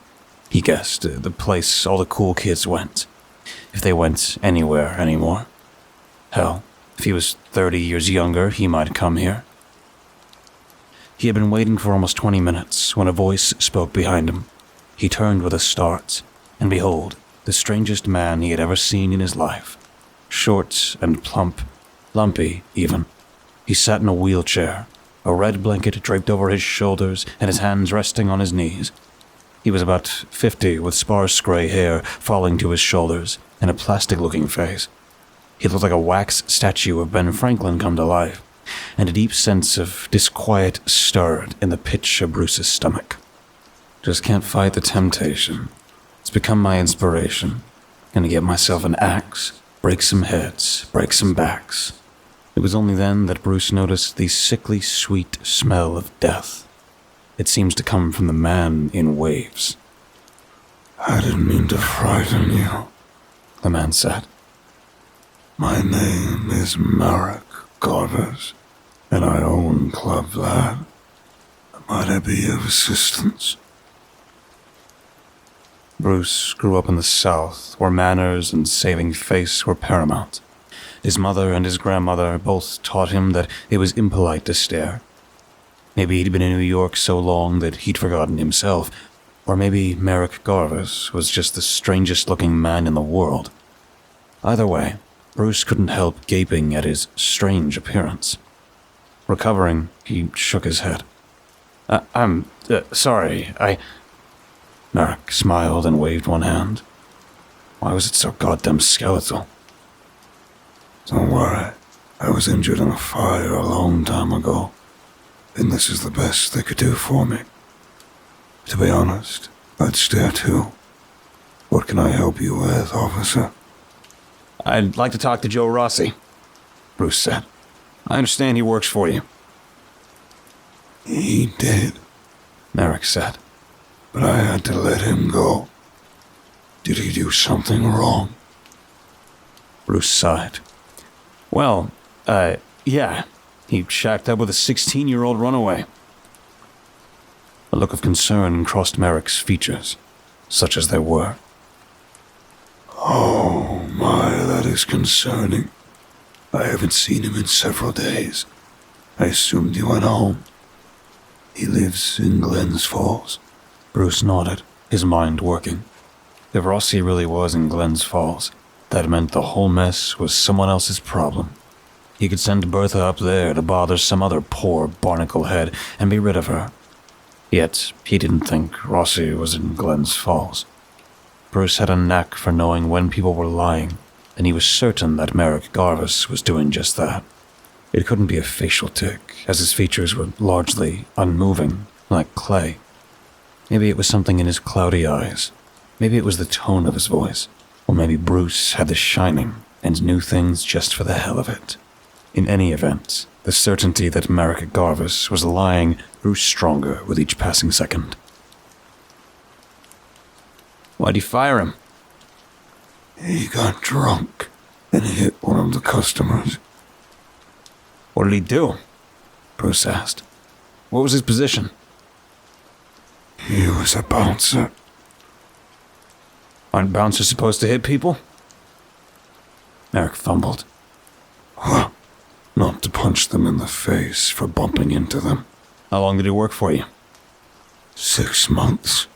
He guessed, the place all the cool kids went. If they went anywhere anymore. Hell, if he was 30 years younger, he might come here. He had been waiting for almost 20 minutes when a voice spoke behind him. He turned with a start, and behold, the strangest man he had ever seen in his life. Short and plump, lumpy even. He sat in a wheelchair, a red blanket draped over his shoulders and his hands resting on his knees. He was about 50 with sparse gray hair falling to his shoulders and a plastic-looking face. He looked like a wax statue of Ben Franklin come to life, and a deep sense of disquiet stirred in the pit of Bruce's stomach. Just can't fight the temptation. It's become my inspiration. Gonna get myself an axe, break some heads, break some backs. It was only then that Bruce noticed the sickly sweet smell of death. It seems to come from the man in waves. I didn't mean to frighten you, the man said. My name is Merrick Garvis, and I own Club Vlad. Might I be of assistance? Bruce grew up in the South, where manners and saving face were paramount. His mother and his grandmother both taught him that it was impolite to stare. Maybe he'd been in New York so long that he'd forgotten himself, or maybe Merrick Garvis was just the strangest-looking man in the world. Either way, Bruce couldn't help gaping at his strange appearance. Recovering, he shook his head. I'm sorry, Merrick smiled and waved one hand. Why was it so goddamn skeletal? Don't worry, I was injured in a fire a long time ago, and this is the best they could do for me. To be honest, I'd stare too. What can I help you with, officer? I'd like to talk to Joe Rossi, Bruce said. I understand he works for you. He did, Merrick said, but I had to let him go. Did he do something wrong? Bruce sighed. Well, yeah. He shacked up with a 16-year-old runaway. A look of concern crossed Merrick's features, such as they were. Oh my, that is concerning. I haven't seen him in several days. I assumed he went home. He lives in Glens Falls. Bruce nodded, his mind working. If Rossi really was in Glens Falls, that meant the whole mess was someone else's problem. He could send Bertha up there to bother some other poor barnacle head and be rid of her. Yet, he didn't think Rossi was in Glens Falls. Bruce had a knack for knowing when people were lying, and he was certain that Merrick Garvis was doing just that. It couldn't be a facial tic, as his features were largely unmoving, like clay. Maybe it was something in his cloudy eyes. Maybe it was the tone of his voice. Or maybe Bruce had the shining and knew things just for the hell of it. In any event, the certainty that Merrick Garvis was lying grew stronger with each passing second. Why'd you fire him? He got drunk and hit one of the customers. What did he do? Bruce asked. What was his position? He was a bouncer. Aren't bouncers supposed to hit people? Merrick fumbled. Huh. Not to punch them in the face for bumping into them. How long did he work for you? 6 months.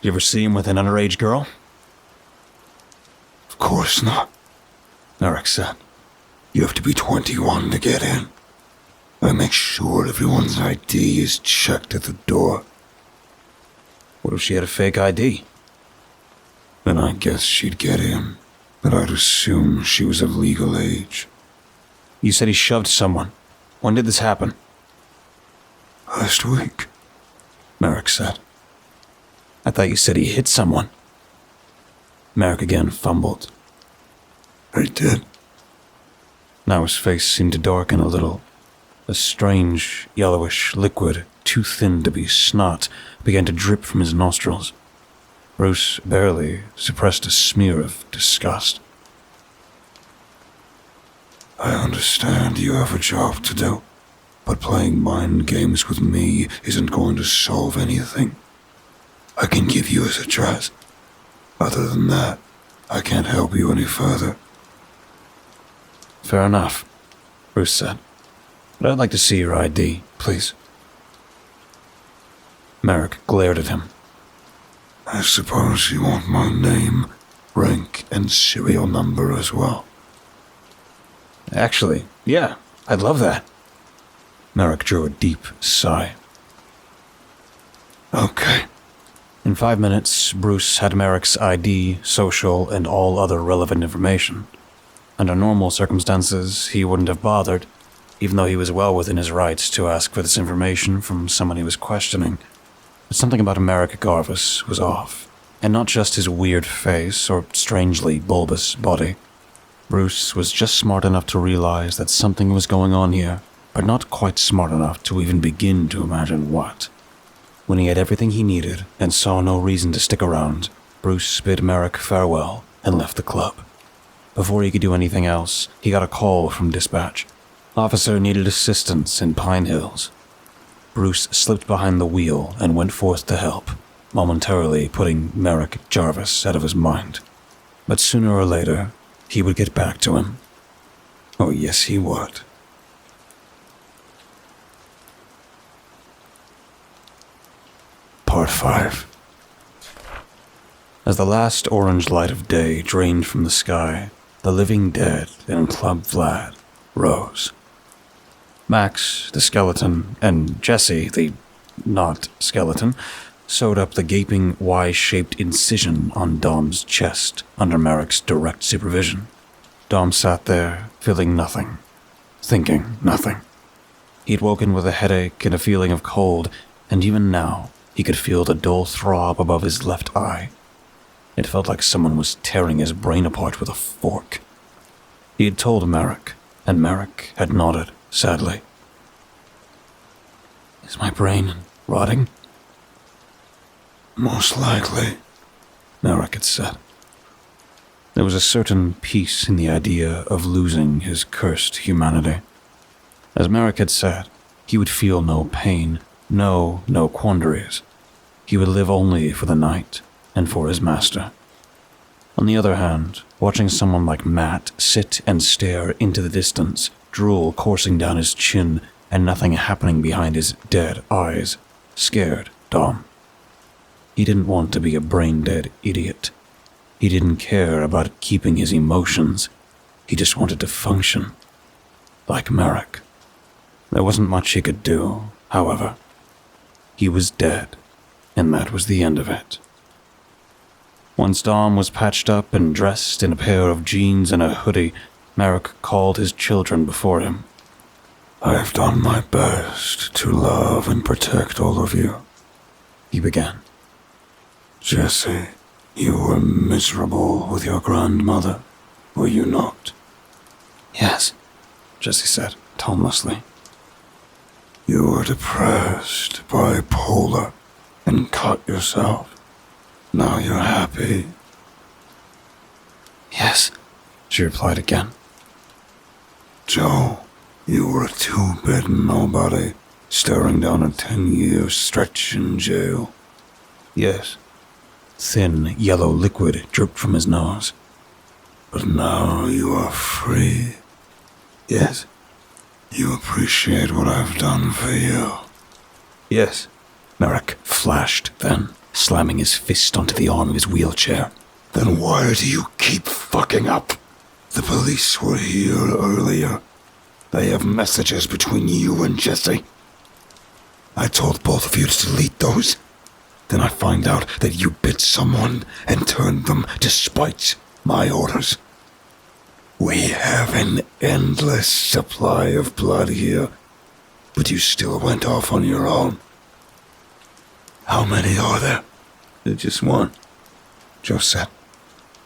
You ever see him with an underage girl? Of course not, Merrick said. You have to be 21 to get in. I make sure everyone's ID is checked at the door. What if she had a fake ID? Then I guess she'd get in, but I'd assume she was of legal age. You said he shoved someone. When did this happen? Last week, Merrick said. I thought you said he hit someone. Merrick again fumbled. I did. Now his face seemed to darken a little. A strange, yellowish liquid, too thin to be snot, began to drip from his nostrils. Bruce barely suppressed a smear of disgust. I understand you have a job to do, but playing mind games with me isn't going to solve anything. I can give you his address. Other than that, I can't help you any further. Fair enough, Bruce said. But I'd like to see your ID, please. Merrick glared at him. I suppose you want my name, rank, and serial number as well. Actually, yeah, I'd love that. Merrick drew a deep sigh. Okay. In 5 minutes, Bruce had Merrick's ID, social, and all other relevant information. Under normal circumstances, he wouldn't have bothered, even though he was well within his rights to ask for this information from someone he was questioning. But something about Merrick Garvis was off, and not just his weird face or strangely bulbous body. Bruce was just smart enough to realize that something was going on here, but not quite smart enough to even begin to imagine what. When he had everything he needed and saw no reason to stick around, Bruce bid Merrick farewell and left the club. Before he could do anything else, he got a call from dispatch. Officer needed assistance in Pine Hills. Bruce slipped behind the wheel and went forth to help, momentarily putting Merrick Jarvis out of his mind. But sooner or later, he would get back to him. Oh yes, he would. Part 5. As the last orange light of day drained from the sky, the living dead in Club Vlad rose. Max, the skeleton, and Jesse, the not skeleton, sewed up the gaping Y-shaped incision on Dom's chest under Merrick's direct supervision. Dom sat there, feeling nothing, thinking nothing. He'd woken with a headache and a feeling of cold, and even now, he could feel the dull throb above his left eye. It felt like someone was tearing his brain apart with a fork. He had told Merrick, and Merrick had nodded, sadly. Is my brain rotting? Most likely, Merrick had said. There was a certain peace in the idea of losing his cursed humanity. As Merrick had said, he would feel no pain, no quandaries. He would live only for the night and for his master. On the other hand, watching someone like Matt sit and stare into the distance, drool coursing down his chin, and nothing happening behind his dead eyes, scared Dom. He didn't want to be a brain-dead idiot. He didn't care about keeping his emotions. He just wanted to function. Like Merrick. There wasn't much he could do, however. He was dead, and that was the end of it. Once Dom was patched up and dressed in a pair of jeans and a hoodie, Merrick called his children before him. I've done my best to love and protect all of you, He began. Jesse, you were miserable with your grandmother, were you not? Yes, Jesse said, tonelessly. You were depressed, bipolar, and cut yourself. Now you're happy. Yes, she replied again. Joe, you were a two-bit nobody, staring down a 10-year stretch in jail. Yes. Thin, yellow liquid dripped from his nose. But now you are free. Yes. You appreciate what I've done for you. Yes. Merrick flashed then, slamming his fist onto the arm of his wheelchair. Then why do you keep fucking up? The police were here earlier. They have messages between you and Jesse. I told both of you to delete those. Then I find out that you bit someone and turned them despite my orders. We have an endless supply of blood here, but you still went off on your own. How many are there? Just one, Joe said.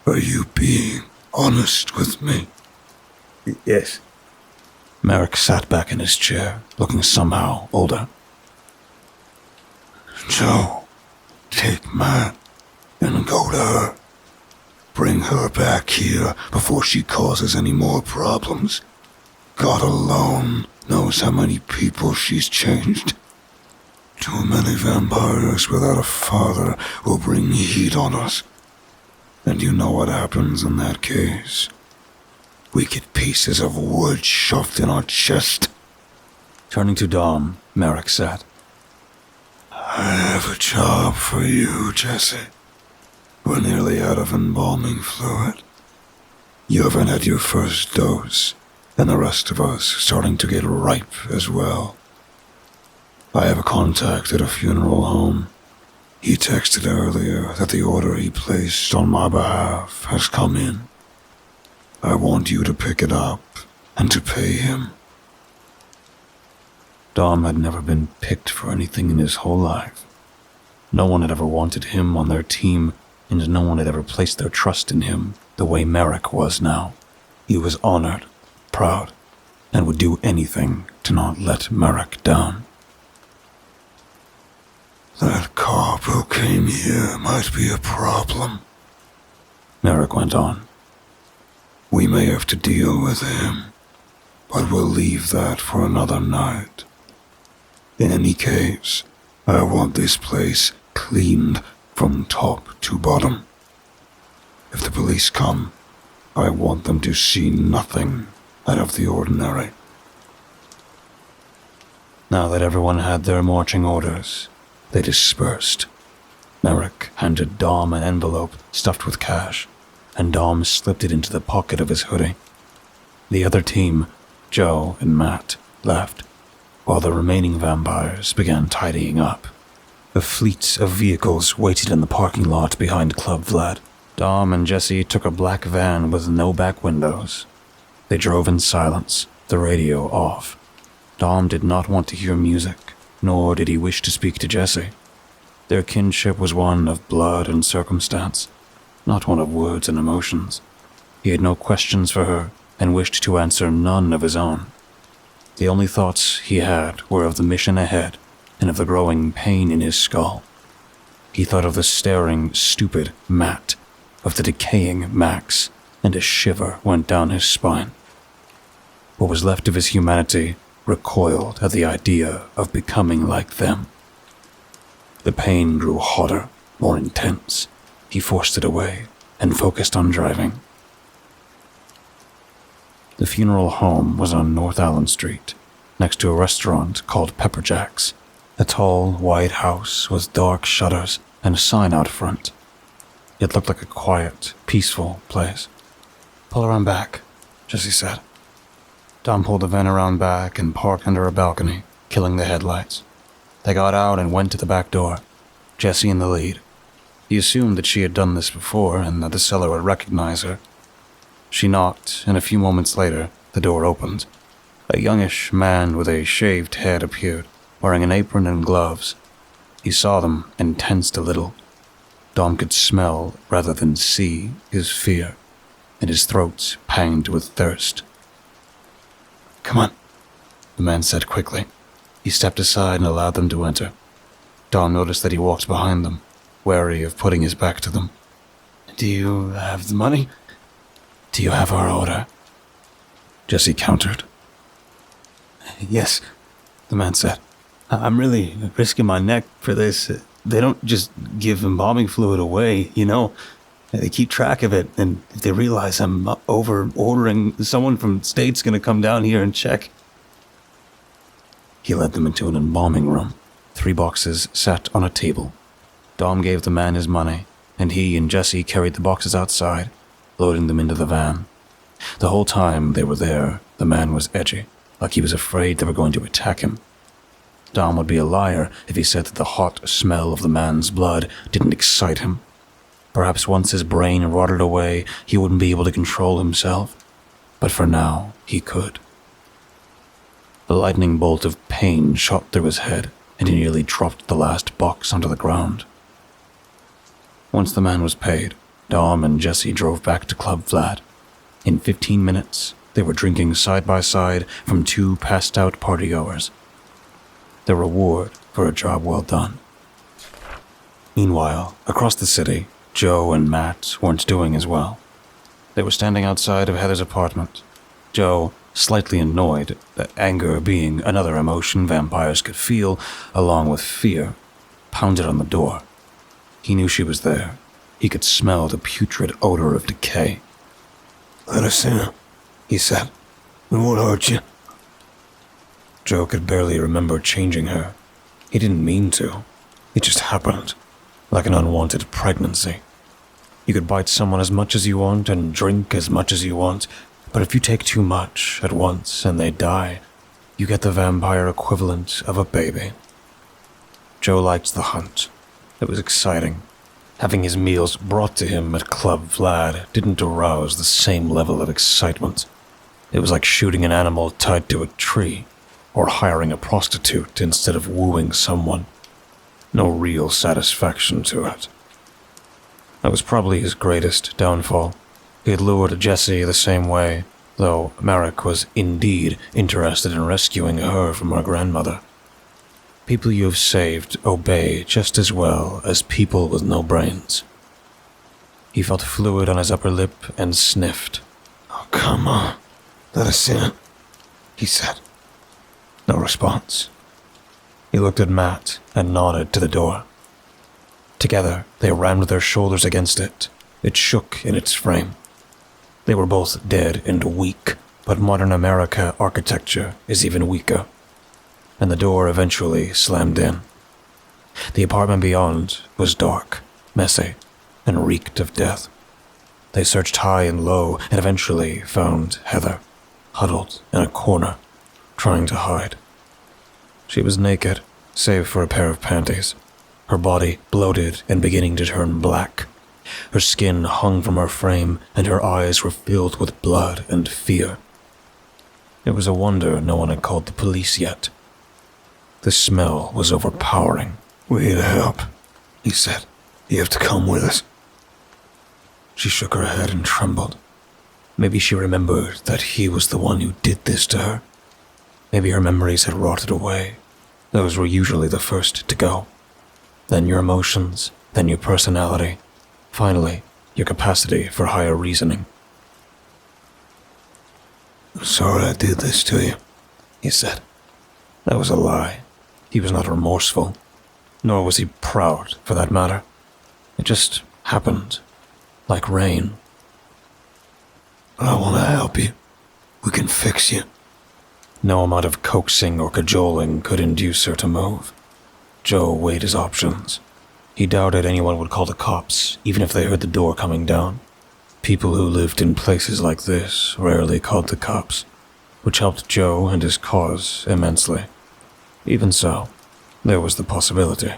Are you being honest with me? Yes. Merrick sat back in his chair, looking somehow older. Joe, take Matt and go to her. Bring her back here before she causes any more problems. God alone knows how many people she's changed. Too many vampires without a father will bring heat on us. And you know what happens in that case. We get pieces of wood shoved in our chest. Turning to Dom, Merrick said, I have a job for you, Jesse. We're nearly out of embalming fluid. You haven't had your first dose, and the rest of us are starting to get ripe as well. I have a contact at a funeral home. He texted earlier that the order he placed on my behalf has come in. I want you to pick it up and to pay him. Dom had never been picked for anything in his whole life. No one had ever wanted him on their team, and no one had ever placed their trust in him the way Merrick was now. He was honored, proud, and would do anything to not let Merrick down. That cop who came here might be a problem, Merrick went on. We may have to deal with him, but we'll leave that for another night. In any case, I want this place cleaned from top to bottom. If the police come, I want them to see nothing out of the ordinary. Now that everyone had their marching orders, they dispersed. Merrick handed Dom an envelope stuffed with cash, and Dom slipped it into the pocket of his hoodie. The other team, Joe and Matt, left, while the remaining vampires began tidying up. A fleet of vehicles waited in the parking lot behind Club Vlad. Dom and Jesse took a black van with no back windows. They drove in silence, the radio off. Dom did not want to hear music, nor did he wish to speak to Jesse. Their kinship was one of blood and circumstance, not one of words and emotions. He had no questions for her and wished to answer none of his own. The only thoughts he had were of the mission ahead and of the growing pain in his skull. He thought of the staring, stupid Matt, of the decaying Max, and a shiver went down his spine. What was left of his humanity recoiled at the idea of becoming like them. The pain grew hotter, more intense. He forced it away and focused on driving. The funeral home was on North Allen Street, next to a restaurant called Pepper Jack's, a tall, white house with dark shutters and a sign out front. It looked like a quiet, peaceful place. Pull around back, Jesse said. Dom pulled the van around back and parked under a balcony, killing the headlights. They got out and went to the back door, Jesse in the lead. He assumed that she had done this before and that the seller would recognize her. She knocked, and a few moments later, the door opened. A youngish man with a shaved head appeared, wearing an apron and gloves. He saw them and tensed a little. Dom could smell, rather than see, his fear, and his throat panged with thirst. Come on, the man said quickly. He stepped aside and allowed them to enter. Dom noticed that he walked behind them, wary of putting his back to them. Do you have the money? Do you have our order? Jesse countered. Yes, the man said. I'm really risking my neck for this. They don't just give embalming fluid away, you know. They keep track of it, and if they realize I'm over-ordering, someone from state's going to come down here and check. He led them into an embalming room, 3 boxes sat on a table. Dom gave the man his money, and he and Jesse carried the boxes outside, loading them into the van. The whole time they were there, the man was edgy, like he was afraid they were going to attack him. Dom would be a liar if he said that the hot smell of the man's blood didn't excite him. Perhaps once his brain rotted away, he wouldn't be able to control himself. But for now, he could. A lightning bolt of pain shot through his head, and he nearly dropped the last box onto the ground. Once the man was paid, Dom and Jesse drove back to Club Flat. In 15 minutes, they were drinking side by side from 2 passed-out partygoers. The reward for a job well done. Meanwhile, across the city, Joe and Matt weren't doing as well. They were standing outside of Heather's apartment. Joe, slightly annoyed, that anger being another emotion vampires could feel, along with fear, pounded on the door. He knew she was there. He could smell the putrid odor of decay. "Let us in," he said. "We won't hurt you." Joe could barely remember changing her. He didn't mean to. It just happened, like an unwanted pregnancy. You could bite someone as much as you want and drink as much as you want, but if you take too much at once and they die, you get the vampire equivalent of a baby. Joe liked the hunt. It was exciting. Having his meals brought to him at Club Vlad didn't arouse the same level of excitement. It was like shooting an animal tied to a tree, or hiring a prostitute instead of wooing someone. No real satisfaction to it. That was probably his greatest downfall. He had lured Jessie the same way, though Merrick was indeed interested in rescuing her from her grandmother. People you have saved obey just as well as people with no brains. He felt fluid on his upper lip and sniffed. "Oh, come on, let us in," he said. No response. He looked at Matt and nodded to the door. Together, they rammed their shoulders against it. It shook in its frame. They were both dead and weak, but modern America architecture is even weaker. And the door eventually slammed in. The apartment beyond was dark, messy, and reeked of death. They searched high and low and eventually found Heather, huddled in a corner, trying to hide. She was naked, save for a pair of panties, her body bloated and beginning to turn black. Her skin hung from her frame, and her eyes were filled with blood and fear. It was a wonder no one had called the police yet. The smell was overpowering. "We need help," he said. "You have to come with us." She shook her head and trembled. Maybe she remembered that he was the one who did this to her. Maybe her memories had rotted away. Those were usually the first to go. Then your emotions, then your personality. Finally, your capacity for higher reasoning. "I'm sorry I did this to you," he said. That was a lie. He was not remorseful, nor was he proud, for that matter. It just happened, like rain. "But I want to help you. We can fix you." No amount of coaxing or cajoling could induce her to move. Joe weighed his options. He doubted anyone would call the cops, even if they heard the door coming down. People who lived in places like this rarely called the cops, which helped Joe and his cause immensely. Even so, there was the possibility.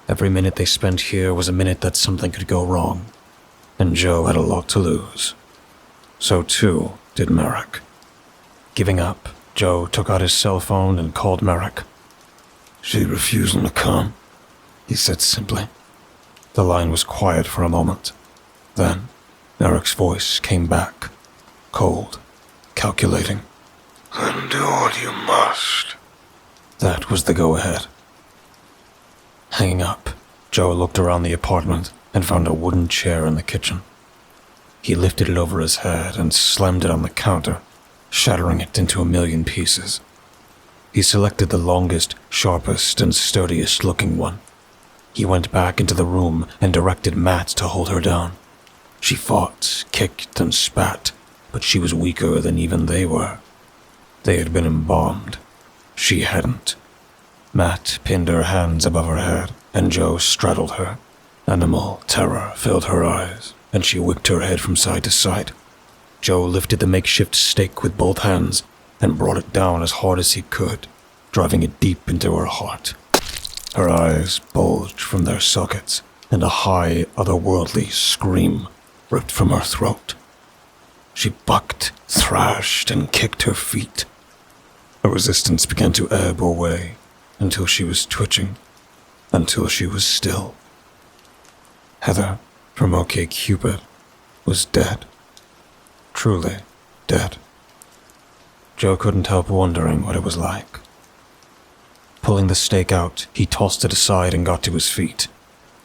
Every minute they spent here was a minute that something could go wrong, and Joe had a lot to lose. So too did Merrick. Giving up, Joe took out his cell phone and called Merrick. "She's refusing to come," he said simply. The line was quiet for a moment. Then, Merrick's voice came back, cold, calculating. "Then do what you must." That was the go-ahead. Hanging up, Joe looked around the apartment and found a wooden chair in the kitchen. He lifted it over his head and slammed it on the counter, shattering it into a million pieces. He selected the longest, sharpest, and sturdiest-looking one. He went back into the room and directed Matt to hold her down. She fought, kicked, and spat, but she was weaker than even they were. They had been embalmed. She hadn't. Matt pinned her hands above her head, and Joe straddled her. Animal terror filled her eyes, and she whipped her head from side to side. Joe lifted the makeshift stake with both hands and brought it down as hard as he could, driving it deep into her heart. Her eyes bulged from their sockets, and a high, otherworldly scream ripped from her throat. She bucked, thrashed, and kicked her feet. Her resistance began to ebb away until she was twitching, until she was still. Heather from OkCupid was dead. Truly dead. Joe couldn't help wondering what it was like. Pulling the stake out, he tossed it aside and got to his feet.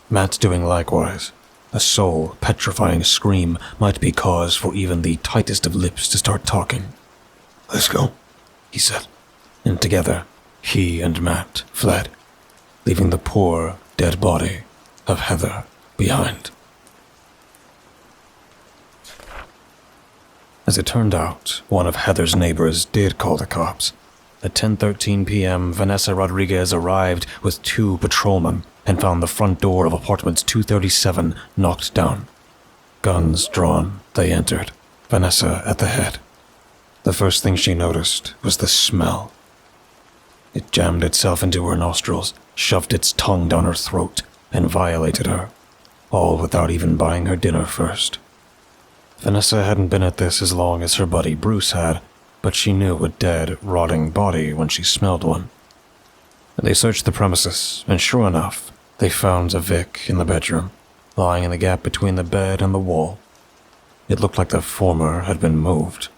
Matt doing likewise. A soul-petrifying scream might be cause for even the tightest of lips to start talking. "Let's go," he said, and together, he and Matt fled, leaving the poor, dead body of Heather behind. As it turned out, one of Heather's neighbors did call the cops. At 10:13 p.m., Vanessa Rodriguez arrived with 2 patrolmen and found the front door of apartment 237 knocked down. Guns drawn, they entered, Vanessa at the head. The first thing she noticed was the smell. It jammed itself into her nostrils, shoved its tongue down her throat, and violated her, all without even buying her dinner first. Vanessa hadn't been at this as long as her buddy Bruce had, but she knew a dead, rotting body when she smelled one. They searched the premises, and sure enough, they found a Vic in the bedroom, lying in the gap between the bed and the wall. It looked like the former had been moved,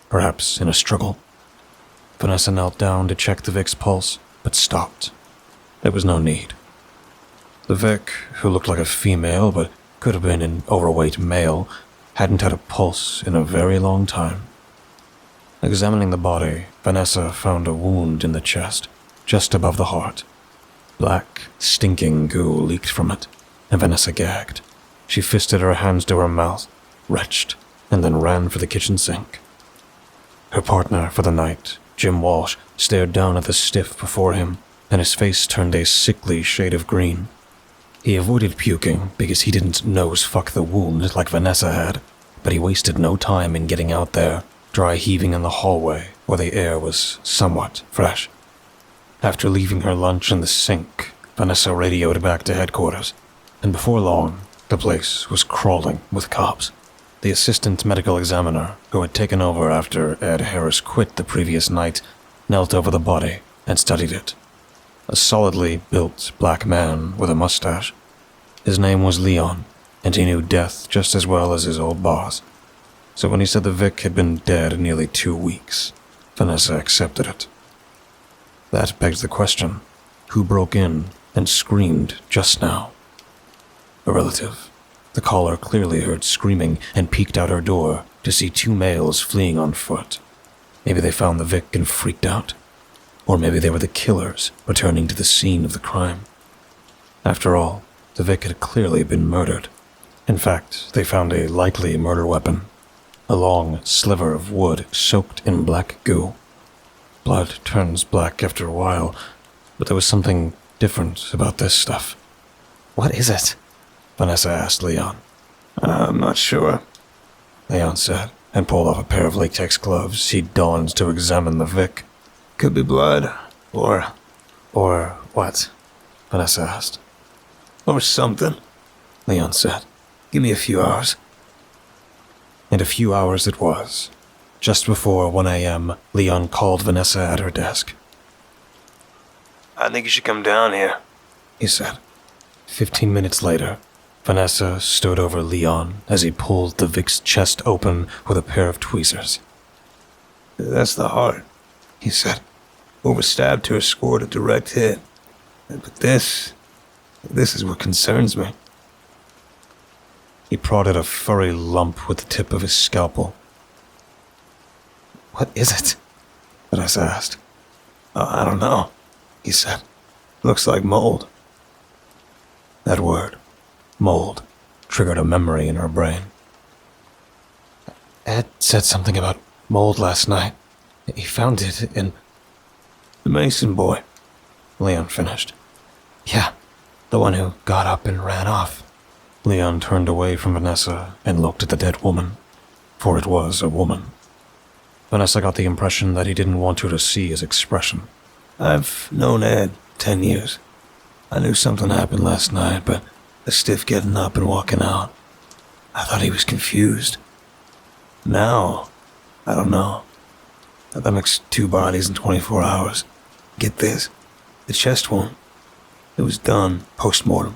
perhaps in a struggle. Vanessa knelt down to check the Vic's pulse, but stopped. There was no need. The Vic, who looked like a female but could have been an overweight male, hadn't had a pulse in a very long time. Examining the body, Vanessa found a wound in the chest, just above the heart. Black, stinking goo leaked from it, and Vanessa gagged. She fisted her hands to her mouth, retched, and then ran for the kitchen sink. Her partner for the night, Jim Walsh, stared down at the stiff before him, and his face turned a sickly shade of green. He avoided puking because he didn't nose-fuck the wound like Vanessa had, but he wasted no time in getting out there, dry heaving in the hallway where the air was somewhat fresh. After leaving her lunch in the sink, Vanessa radioed back to headquarters, and before long, the place was crawling with cops. The assistant medical examiner, who had taken over after Ed Harris quit the previous night, knelt over the body and studied it. A solidly built black man with a mustache. His name was Leon, and he knew death just as well as his old boss. So when he said the Vic had been dead nearly 2 weeks, Vanessa accepted it. That begs the question, who broke in and screamed just now? A relative. The caller clearly heard screaming and peeked out her door to see 2 males fleeing on foot. Maybe they found the Vic and freaked out. Or maybe they were the killers returning to the scene of the crime. After all, the Vic had clearly been murdered. In fact, they found a likely murder weapon. A long sliver of wood soaked in black goo. Blood turns black after a while, but there was something different about this stuff. What is it? Vanessa asked Leon. I'm not sure, Leon said, and pulled off a pair of latex gloves he'd donned to examine the Vic. Could be blood, or what? Vanessa asked. Or something, Leon said. Give me a few hours. And a few hours it was. Just before 1 a.m., Leon called Vanessa at her desk. I think you should come down here, he said. 15 minutes later, Vanessa stood over Leon as he pulled the Vic's chest open with a pair of tweezers. That's the heart, he said. Overstabbed her scored a direct hit. But this is what concerns me. He prodded a furry lump with the tip of his scalpel. What is it? Vanessa asked. I don't know, he said. Looks like mold. That word, mold, triggered a memory in her brain. Ed said something about mold last night. He found it in... The Mason boy, Leon finished. Yeah, the one who got up and ran off. Leon turned away from Vanessa and looked at the dead woman, for it was a woman. Vanessa got the impression that he didn't want her to see his expression. I've known Ed 10 years. I knew something happened last night, but the stiff getting up and walking out, I thought he was confused. Now, I don't know. That makes 2 bodies in 24 hours. Get this, the chest wound. It was done post-mortem.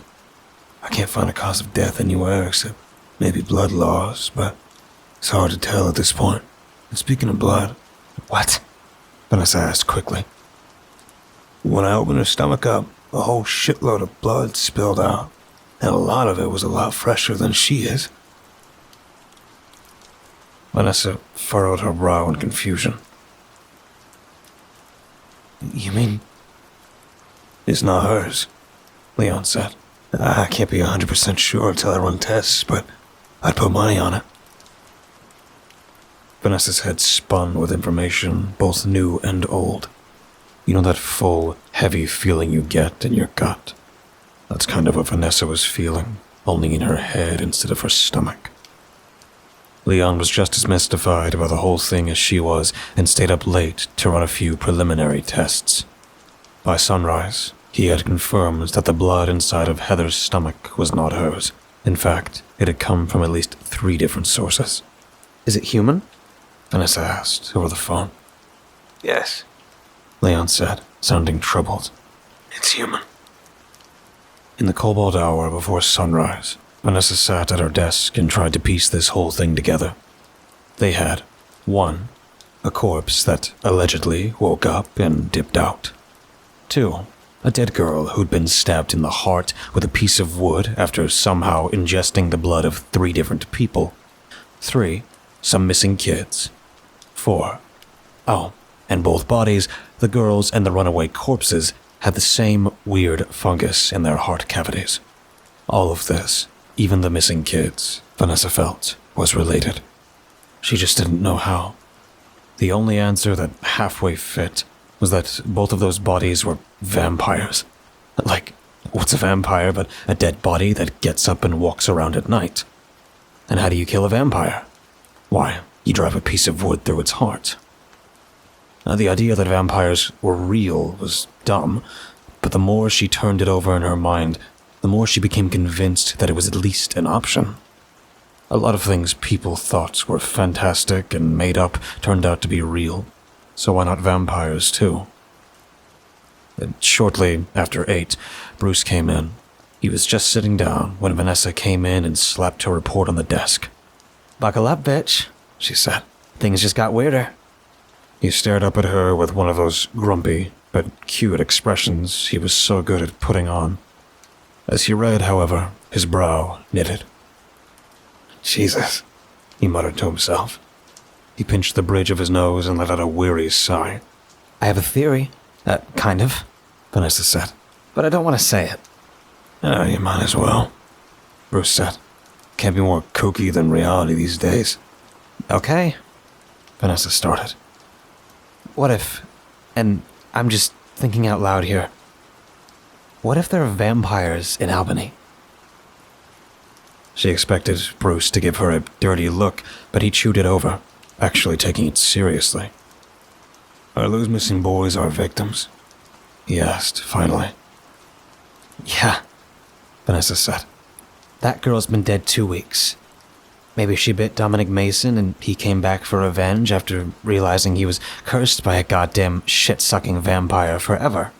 I can't find a cause of death anywhere except maybe blood loss, but it's hard to tell at this point. And speaking of blood... What? Vanessa asked quickly. When I opened her stomach up, a whole shitload of blood spilled out, and a lot of it was a lot fresher than she is. Vanessa furrowed her brow in confusion. You mean... It's not hers, Leon said. I can't be 100% sure until I run tests, but I'd put money on it. Vanessa's head spun with information, both new and old. You know that full, heavy feeling you get in your gut? That's kind of what Vanessa was feeling, only in her head instead of her stomach. Leon was just as mystified about the whole thing as she was and stayed up late to run a few preliminary tests. By sunrise, he had confirmed that the blood inside of Heather's stomach was not hers. In fact, it had come from at least 3 different sources. Is it human? Vanessa asked over the phone. Yes, Leon said, sounding troubled. it's human. In the cobalt hour before sunrise, Vanessa sat at her desk and tried to piece this whole thing together. They had 1. A corpse that allegedly woke up and dipped out. 2. A dead girl who'd been stabbed in the heart with a piece of wood after somehow ingesting the blood of 3 different people. 3. Some missing kids. 4. Oh, and both bodies, the girls and the runaway corpses, had the same weird fungus in their heart cavities. All of this, even the missing kids, Vanessa felt, was related. She just didn't know how. The only answer that halfway fit was that both of those bodies were vampires. Like, what's a vampire but a dead body that gets up and walks around at night? And how do you kill a vampire? Why, you drive a piece of wood through its heart. Now, the idea that vampires were real was dumb, but the more she turned it over in her mind, the more she became convinced that it was at least an option. A lot of things people thought were fantastic and made up turned out to be real, so why not vampires too? Shortly after 8, Bruce came in. He was just sitting down when Vanessa came in and slapped her report on the desk. Buckle up, bitch, she said. Things just got weirder. He stared up at her with one of those grumpy but cute expressions he was so good at putting on. As he read, however, his brow knitted. Jesus, He muttered to himself. He pinched the bridge of his nose and let out a weary sigh. I have a theory. Kind of, Vanessa said. but I don't want to say it. you might as well. Bruce said. Can't be more kooky than reality these days. Okay. Vanessa started. What if, and I'm just thinking out loud here, what if there are vampires in Albany? She expected Bruce to give her a dirty look, but he chewed it over, actually taking it seriously. Are those missing boys our victims? He asked, finally. Yeah, Vanessa said. that girl's been dead 2 weeks. Maybe she bit Dominic Mason and he came back for revenge after realizing he was cursed by a goddamn shit-sucking vampire forever.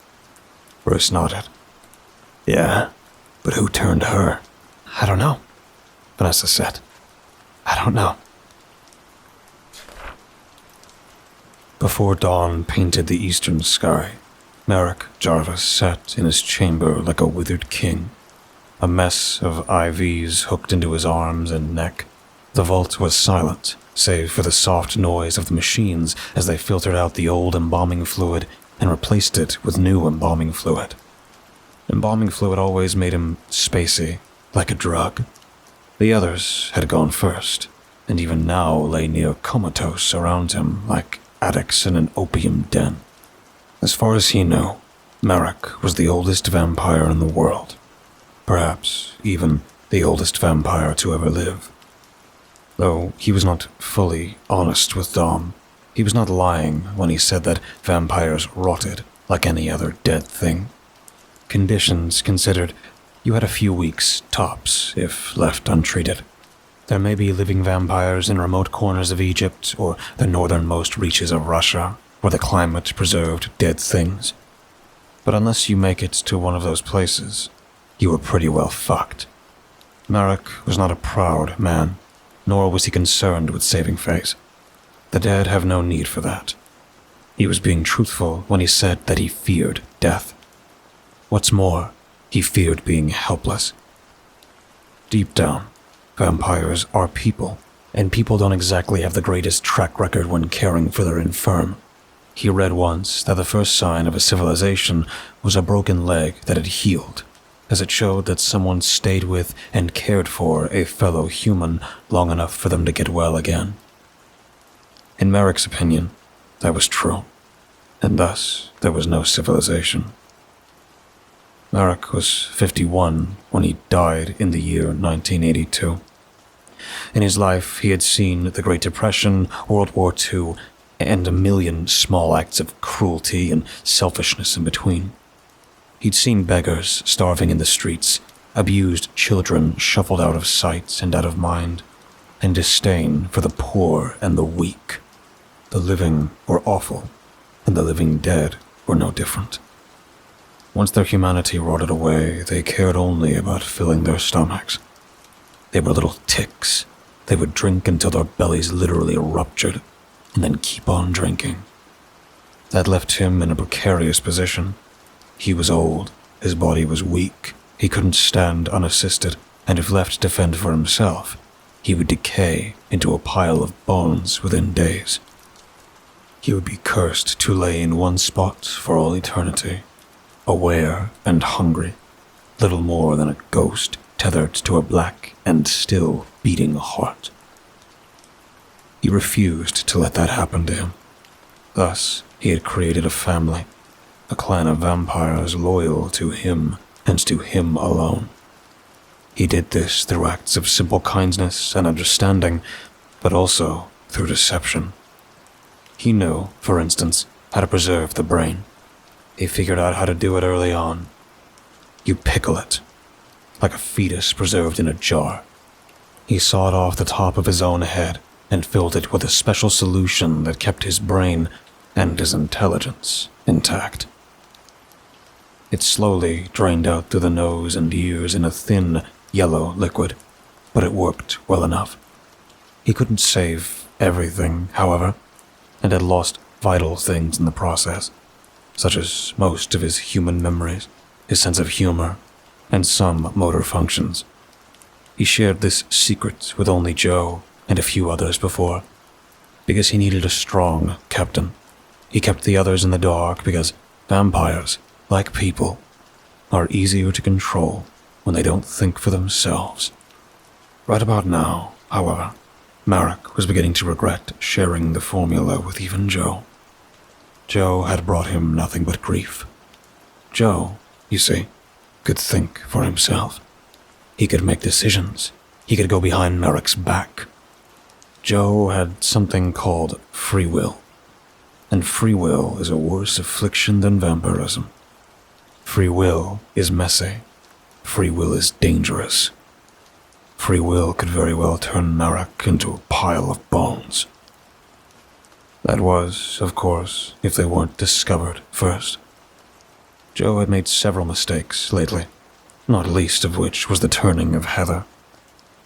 Bruce nodded. Yeah, but who turned her? I don't know, Vanessa said. I don't know. Before dawn painted the eastern sky, Merrick Jarvis sat in his chamber like a withered king, a mess of IVs hooked into his arms and neck. The vault was silent, save for the soft noise of the machines as they filtered out the old embalming fluid and replaced it with new embalming fluid. Embalming fluid always made him spacey, like a drug. The others had gone first, and even now lay near comatose around him like addicts in an opium den. As far as he knew, Merrick was the oldest vampire in the world. Perhaps even the oldest vampire to ever live. Though he was not fully honest with Dom, he was not lying when he said that vampires rotted like any other dead thing. Conditions considered, you had a few weeks, tops, if left untreated. There may be living vampires in remote corners of Egypt or the northernmost reaches of Russia, where the climate preserved dead things. But unless you make it to one of those places, you were pretty well fucked. Merrick was not a proud man, nor was he concerned with saving face. The dead have no need for that. He was being truthful when he said that he feared death. What's more, he feared being helpless. Deep down, vampires are people, and people don't exactly have the greatest track record when caring for their infirm. He read once that the first sign of a civilization was a broken leg that had healed, as it showed that someone stayed with and cared for a fellow human long enough for them to get well again. In Merrick's opinion, that was true, and thus there was no civilization. Merrick was 51 when he died in the year 1982. In his life, he had seen the Great Depression, World War II, and a million small acts of cruelty and selfishness in between. He'd seen beggars starving in the streets, abused children shuffled out of sight and out of mind, and disdain for the poor and the weak. The living were awful, and the living dead were no different. Once their humanity rotted away, they cared only about filling their stomachs. They were little ticks. They would drink until their bellies literally ruptured, and then keep on drinking. That left him in a precarious position. He was old, his body was weak, he couldn't stand unassisted, and if left to fend for himself, he would decay into a pile of bones within days. He would be cursed to lay in one spot for all eternity, aware and hungry, little more than a ghost tethered to a black and still beating heart. He refused to let that happen to him. Thus, he had created a family, a clan of vampires loyal to him and to him alone. He did this through acts of simple kindness and understanding, but also through deception. He knew, for instance, how to preserve the brain. He figured out how to do it early on. You pickle it, like a fetus preserved in a jar. He sawed off the top of his own head and filled it with a special solution that kept his brain and his intelligence intact. It slowly drained out through the nose and ears in a thin, yellow liquid, but it worked well enough. He couldn't save everything, however, and had lost vital things in the process, such as most of his human memories, his sense of humor, and some motor functions. He shared this secret with only Joe and a few others before, because he needed a strong captain. He kept the others in the dark because vampires, like people, are easier to control when they don't think for themselves. Right about now, however, Merrick was beginning to regret sharing the formula with even Joe. Joe had brought him nothing but grief. Joe, you see, could think for himself. He could make decisions. He could go behind Merrick's back. Joe had something called free will. And free will is a worse affliction than vampirism. Free will is messy. Free will is dangerous. Free will could very well turn Merrick into a pile of bones. That was, of course, if they weren't discovered first. Joe had made several mistakes lately, not least of which was the turning of Heather.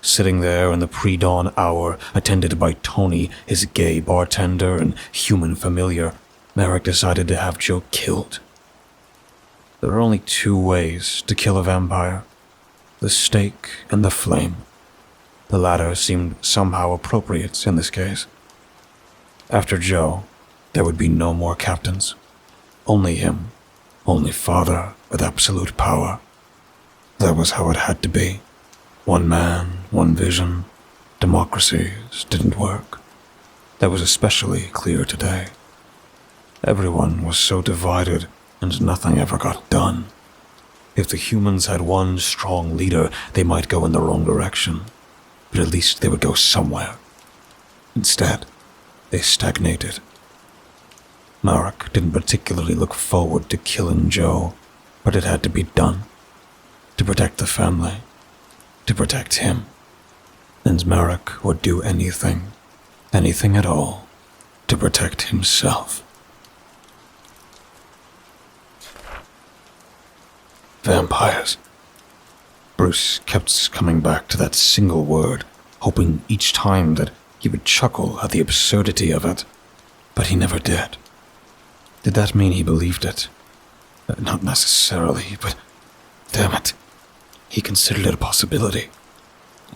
Sitting there in the pre-dawn hour, attended by Tony, his gay bartender and human familiar, Merrick decided to have Joe killed. There are only two ways to kill a vampire: the stake and the flame. The latter seemed somehow appropriate in this case. After Joe, there would be no more captains. Only him. Only father with absolute power. That was how it had to be. One man, one vision. Democracies didn't work. That was especially clear today. Everyone was so divided and nothing ever got done. If the humans had one strong leader, they might go in the wrong direction, but at least they would go somewhere. Instead, they stagnated. Merrick didn't particularly look forward to killing Joe, but it had to be done. To protect the family. To protect him. And Merrick would do anything, anything at all, to protect himself. Vampires. Bruce kept coming back to that single word, hoping each time that he would chuckle at the absurdity of it, but he never did. Did that mean he believed it? Not necessarily, but damn it, he considered it a possibility.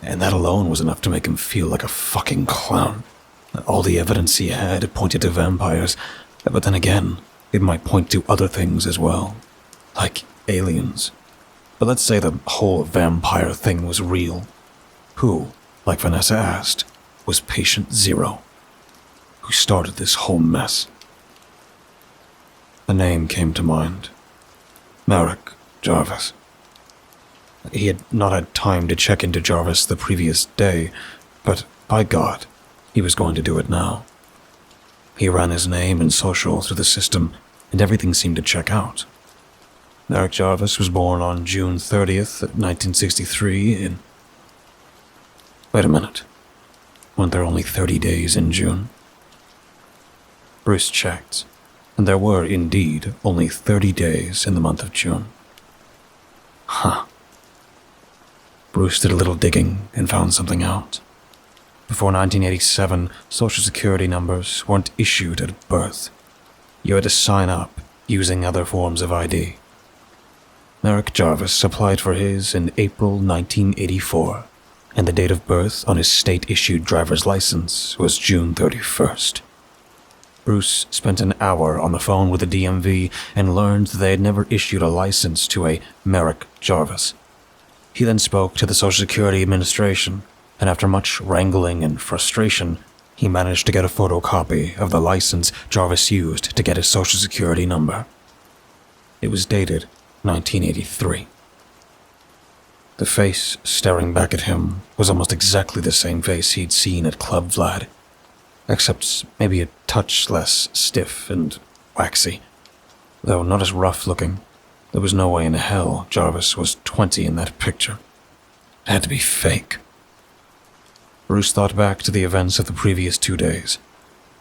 And that alone was enough to make him feel like a fucking clown. All the evidence he had pointed to vampires, but then again, it might point to other things as well, like aliens. But let's say the whole vampire thing was real. Who, like Vanessa asked, was Patient Zero? Who started this whole mess? A name came to mind. Merrick Jarvis. He had not had time to check into Jarvis the previous day, but by God, he was going to do it now. He ran his name and social through the system, and everything seemed to check out. Merrick Jarvis was born on June 30th, 1963 in... Wait a minute. Weren't there only 30 days in June? Bruce checked, and there were indeed only 30 days in the month of June. Huh. Bruce did a little digging and found something out. Before 1987, Social Security numbers weren't issued at birth. You had to sign up using other forms of ID. Merrick Jarvis applied for his in April 1984, and the date of birth on his state-issued driver's license was June 31st. Bruce spent an hour on the phone with the DMV and learned that they had never issued a license to a Merrick Jarvis. He then spoke to the Social Security Administration, and after much wrangling and frustration, he managed to get a photocopy of the license Jarvis used to get his Social Security number. It was dated 1983. The face staring back at him was almost exactly the same face he'd seen at Club Vlad, except maybe a touch less stiff and waxy. Though not as rough looking, there was no way in hell Jarvis was 20 in that picture. It had to be fake. Bruce thought back to the events of the previous 2 days.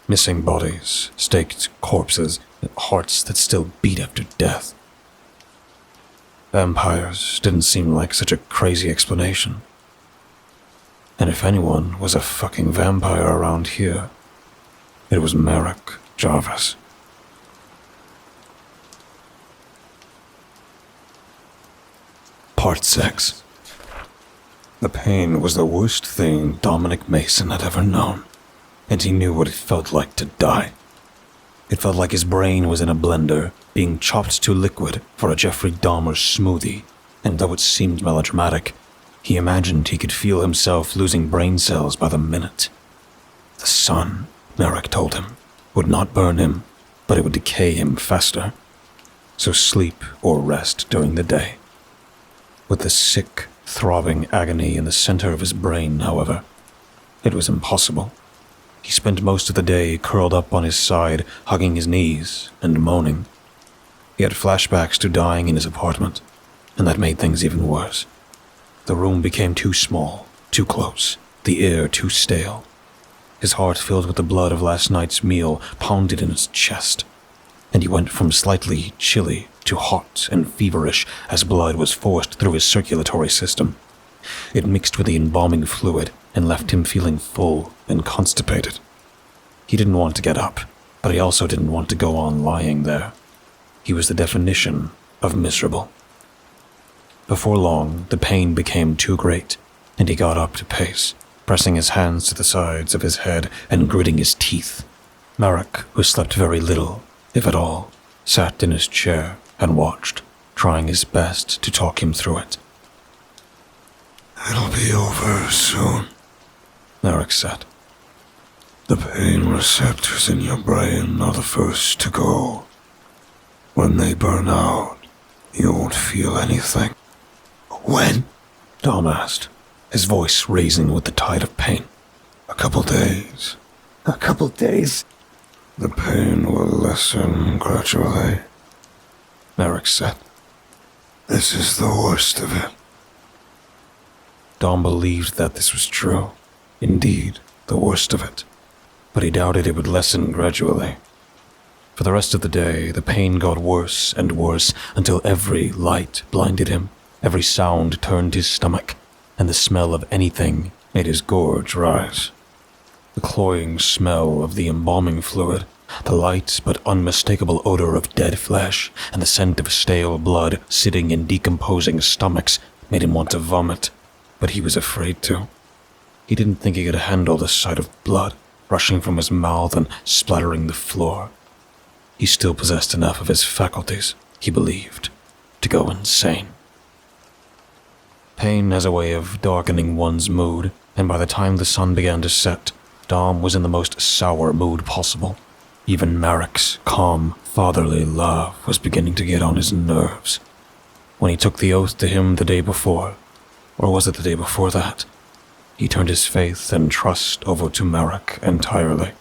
Missing bodies, staked corpses, hearts that still beat after death. Vampires didn't seem like such a crazy explanation. And if anyone was a fucking vampire around here, it was Merrick Jarvis. Part 6. The pain was the worst thing Dominic Mason had ever known, and he knew what it felt like to die. It felt like his brain was in a blender, being chopped to liquid for a Jeffrey Dahmer smoothie, and though it seemed melodramatic, he imagined he could feel himself losing brain cells by the minute. The sun, Merrick told him, would not burn him, but it would decay him faster. So sleep or rest during the day. With the sick, throbbing agony in the center of his brain, however, it was impossible. He spent most of the day curled up on his side, hugging his knees and moaning. He had flashbacks to dying in his apartment, and that made things even worse. The room became too small, too close, the air too stale. His heart filled with the blood of last night's meal pounded in his chest, and he went from slightly chilly to hot and feverish as blood was forced through his circulatory system. It mixed with the embalming fluid and left him feeling full and constipated. He didn't want to get up, but he also didn't want to go on lying there. He was the definition of miserable. Before long, the pain became too great, and he got up to pace, pressing his hands to the sides of his head and gritting his teeth. Merrick, who slept very little, if at all, sat in his chair and watched, trying his best to talk him through it. "It'll be over soon," Merrick said. "The pain receptors in your brain are the first to go. When they burn out, you won't feel anything. When? Dom asked, his voice raising with the tide of pain. A couple days. A couple days? The pain will lessen gradually, Merrick said. This is the worst of it. Dom believed that this was true. Indeed, the worst of it. But he doubted it would lessen gradually. For the rest of the day, the pain got worse and worse until every light blinded him, every sound turned his stomach, and the smell of anything made his gorge rise. The cloying smell of the embalming fluid, the light but unmistakable odor of dead flesh, and the scent of stale blood sitting in decomposing stomachs made him want to vomit, but he was afraid to. He didn't think he could handle the sight of blood rushing from his mouth and splattering the floor. He still possessed enough of his faculties, he believed, to go insane. Pain has a way of darkening one's mood, and by the time the sun began to set, Dom was in the most sour mood possible. Even Merrick's calm, fatherly love was beginning to get on his nerves. When he took the oath to him the day before, or was it the day before that, he turned his faith and trust over to Merrick entirely.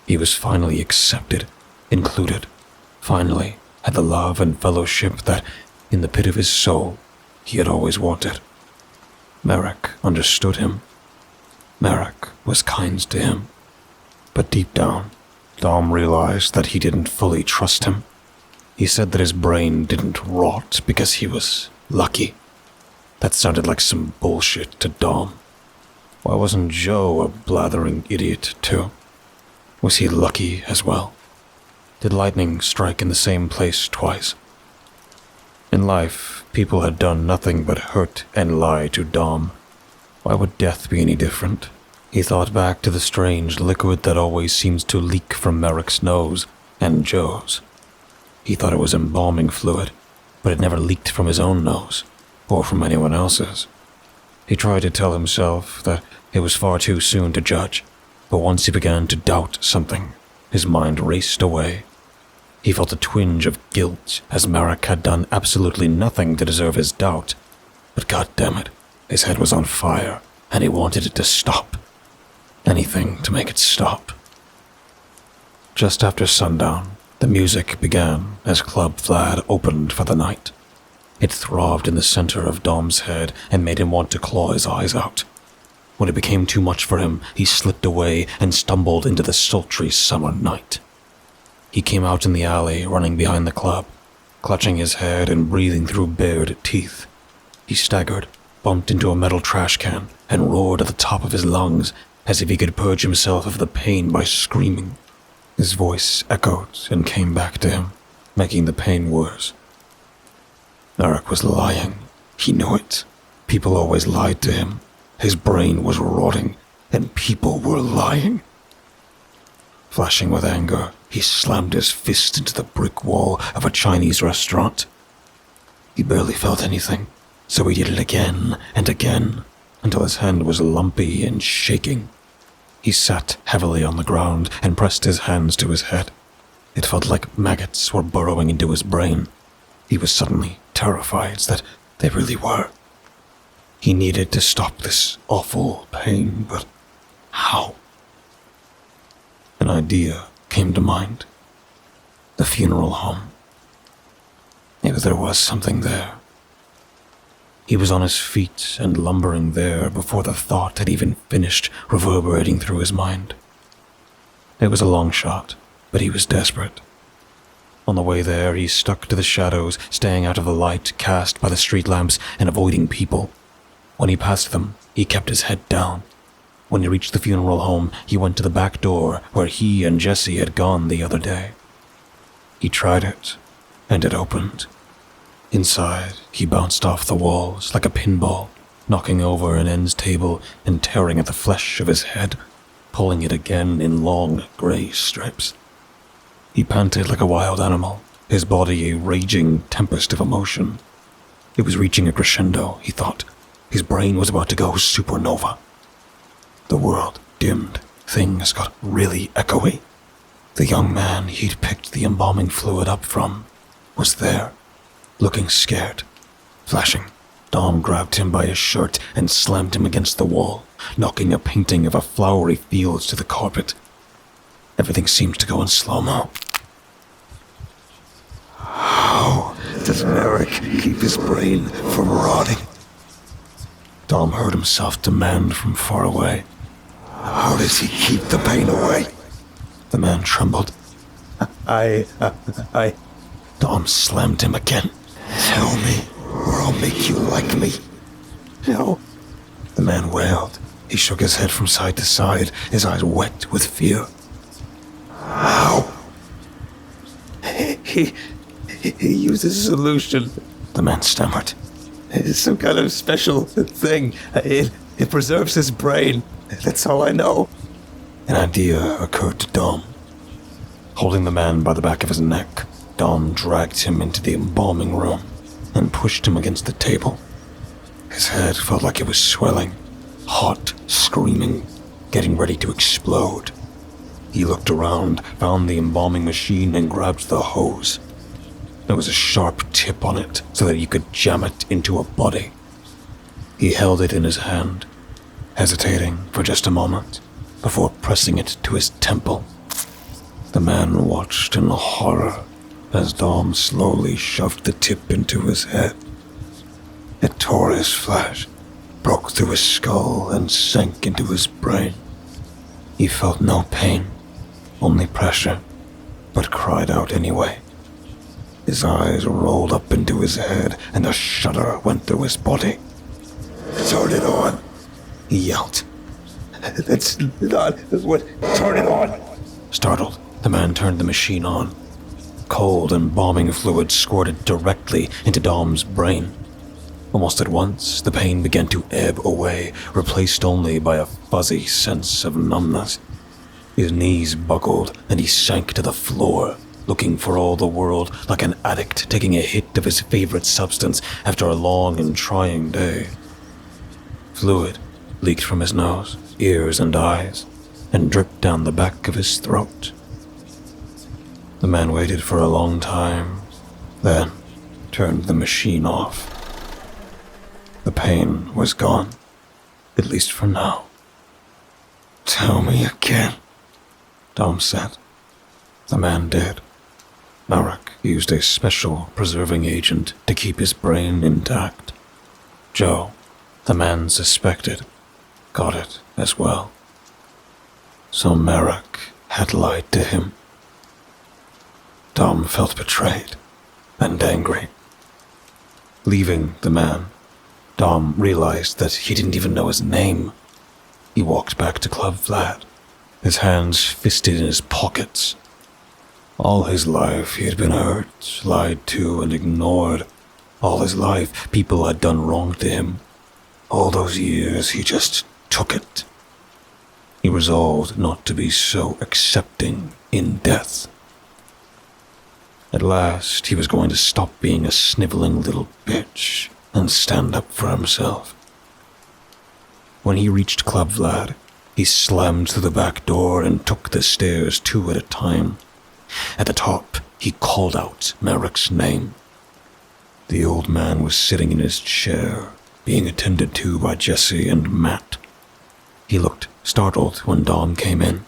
He was finally accepted, included, finally had the love and fellowship that, in the pit of his soul, he had always wanted. Merrick understood him. Merrick was kind to him. But deep down, Dom realized that he didn't fully trust him. He said that his brain didn't rot because he was lucky. That sounded like some bullshit to Dom. Why wasn't Joe a blathering idiot too? Was he lucky as well? Did lightning strike in the same place twice? In life, people had done nothing but hurt and lie to Dom. Why would death be any different? He thought back to the strange liquid that always seems to leak from Merrick's nose and Joe's. He thought it was embalming fluid, but it never leaked from his own nose, or from anyone else's. He tried to tell himself that it was far too soon to judge, but once he began to doubt something, his mind raced away. He felt a twinge of guilt, as Merrick had done absolutely nothing to deserve his doubt. But goddammit, his head was on fire, and he wanted it to stop. Anything to make it stop. Just after sundown, the music began as Club Vlad opened for the night. It throbbed in the center of Dom's head and made him want to claw his eyes out. When it became too much for him, he slipped away and stumbled into the sultry summer night. He came out in the alley, running behind the club, clutching his head and breathing through bared teeth. He staggered, bumped into a metal trash can, and roared at the top of his lungs, as if he could purge himself of the pain by screaming. His voice echoed and came back to him, making the pain worse. Merrick was lying. He knew it. People always lied to him. His brain was rotting, and people were lying. Flashing with anger, he slammed his fist into the brick wall of a Chinese restaurant. He barely felt anything, so he did it again and again, until his hand was lumpy and shaking. He sat heavily on the ground and pressed his hands to his head. It felt like maggots were burrowing into his brain. He was suddenly terrified that they really were. He needed to stop this awful pain, but how? An idea came to mind. The funeral home. Maybe there was something there. He was on his feet and lumbering there before the thought had even finished reverberating through his mind. It was a long shot, but he was desperate. On the way there, he stuck to the shadows, staying out of the light cast by the street lamps and avoiding people. When he passed them, he kept his head down. When he reached the funeral home, he went to the back door where he and Jesse had gone the other day. He tried it, and it opened. Inside, he bounced off the walls like a pinball, knocking over an ends table and tearing at the flesh of his head, pulling it again in long grey strips. He panted like a wild animal, his body a raging tempest of emotion. It was reaching a crescendo, he thought. His brain was about to go supernova. The world dimmed. Things got really echoey. The young man he'd picked the embalming fluid up from, was there, looking scared. Flashing, Dom grabbed him by his shirt and slammed him against the wall, knocking a painting of a flowery field to the carpet. Everything seemed to go in slow-mo. How does Merrick keep his brain from rotting? Dom heard himself demand from far away. How does he keep the pain away? The man trembled. I... Dom slammed him again. Tell me, or I'll make you like me. No. The man wailed. He shook his head from side to side, his eyes wet with fear. How? He uses a solution, the man stammered. It's some kind of special thing. It preserves his brain. That's all I know. An idea occurred to Dom. Holding the man by the back of his neck, Dom dragged him into the embalming room and pushed him against the table. His head felt like it was swelling, hot, screaming, getting ready to explode. He looked around, found the embalming machine, and grabbed the hose. There was a sharp tip on it so that you could jam it into a body. He held it in his hand, hesitating for just a moment before pressing it to his temple. The man watched in horror as Dom slowly shoved the tip into his head. It tore his flesh, broke through his skull, and sank into his brain. He felt no pain, only pressure, but cried out anyway. His eyes rolled up into his head, and a shudder went through his body. Turn it on, he yelled. That's not what... Turn it on! Startled, the man turned the machine on. Cold embalming fluid squirted directly into Dom's brain. Almost at once, the pain began to ebb away, replaced only by a fuzzy sense of numbness. His knees buckled, and he sank to the floor, looking for all the world like an addict taking a hit of his favorite substance after a long and trying day. Fluid leaked from his nose, ears, and eyes, and dripped down the back of his throat. The man waited for a long time, then turned the machine off. The pain was gone, at least for now. Tell me again, Dom said. The man did. Merrick used a special preserving agent to keep his brain intact. Joe, the man suspected, got it as well. So Merrick had lied to him. Dom felt betrayed and angry. Leaving the man, Dom realized that he didn't even know his name. He walked back to Club Flat, his hands fisted in his pockets. All his life he had been hurt, lied to, and ignored. All his life people had done wrong to him. All those years he just took it. He resolved not to be so accepting in death. At last, he was going to stop being a sniveling little bitch and stand up for himself. When he reached Club Vlad, he slammed through the back door and took the stairs 2 at a time. At the top, he called out Merrick's name. The old man was sitting in his chair, being attended to by Jesse and Matt. He looked startled when Dom came in.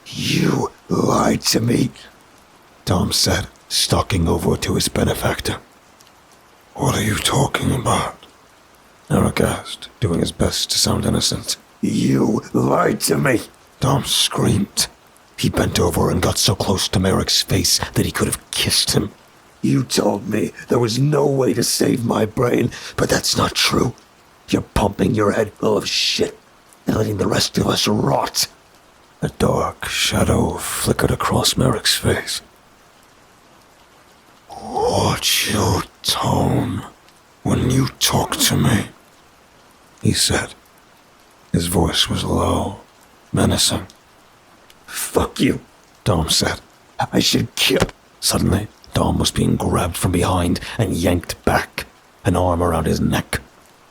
You lied to me, Dom said, stalking over to his benefactor. What are you talking about? Merrick asked, doing his best to sound innocent. You lied to me, Dom screamed. He bent over and got so close to Merrick's face that he could have kissed him. You told me there was no way to save my brain, but that's not true. You're pumping your head full of shit and letting the rest of us rot. A dark shadow flickered across Merrick's face. Watch your tone when you talk to me, he said. His voice was low, menacing. Fuck you, Dom said. I should kill... Suddenly, Dom was being grabbed from behind and yanked back, an arm around his neck.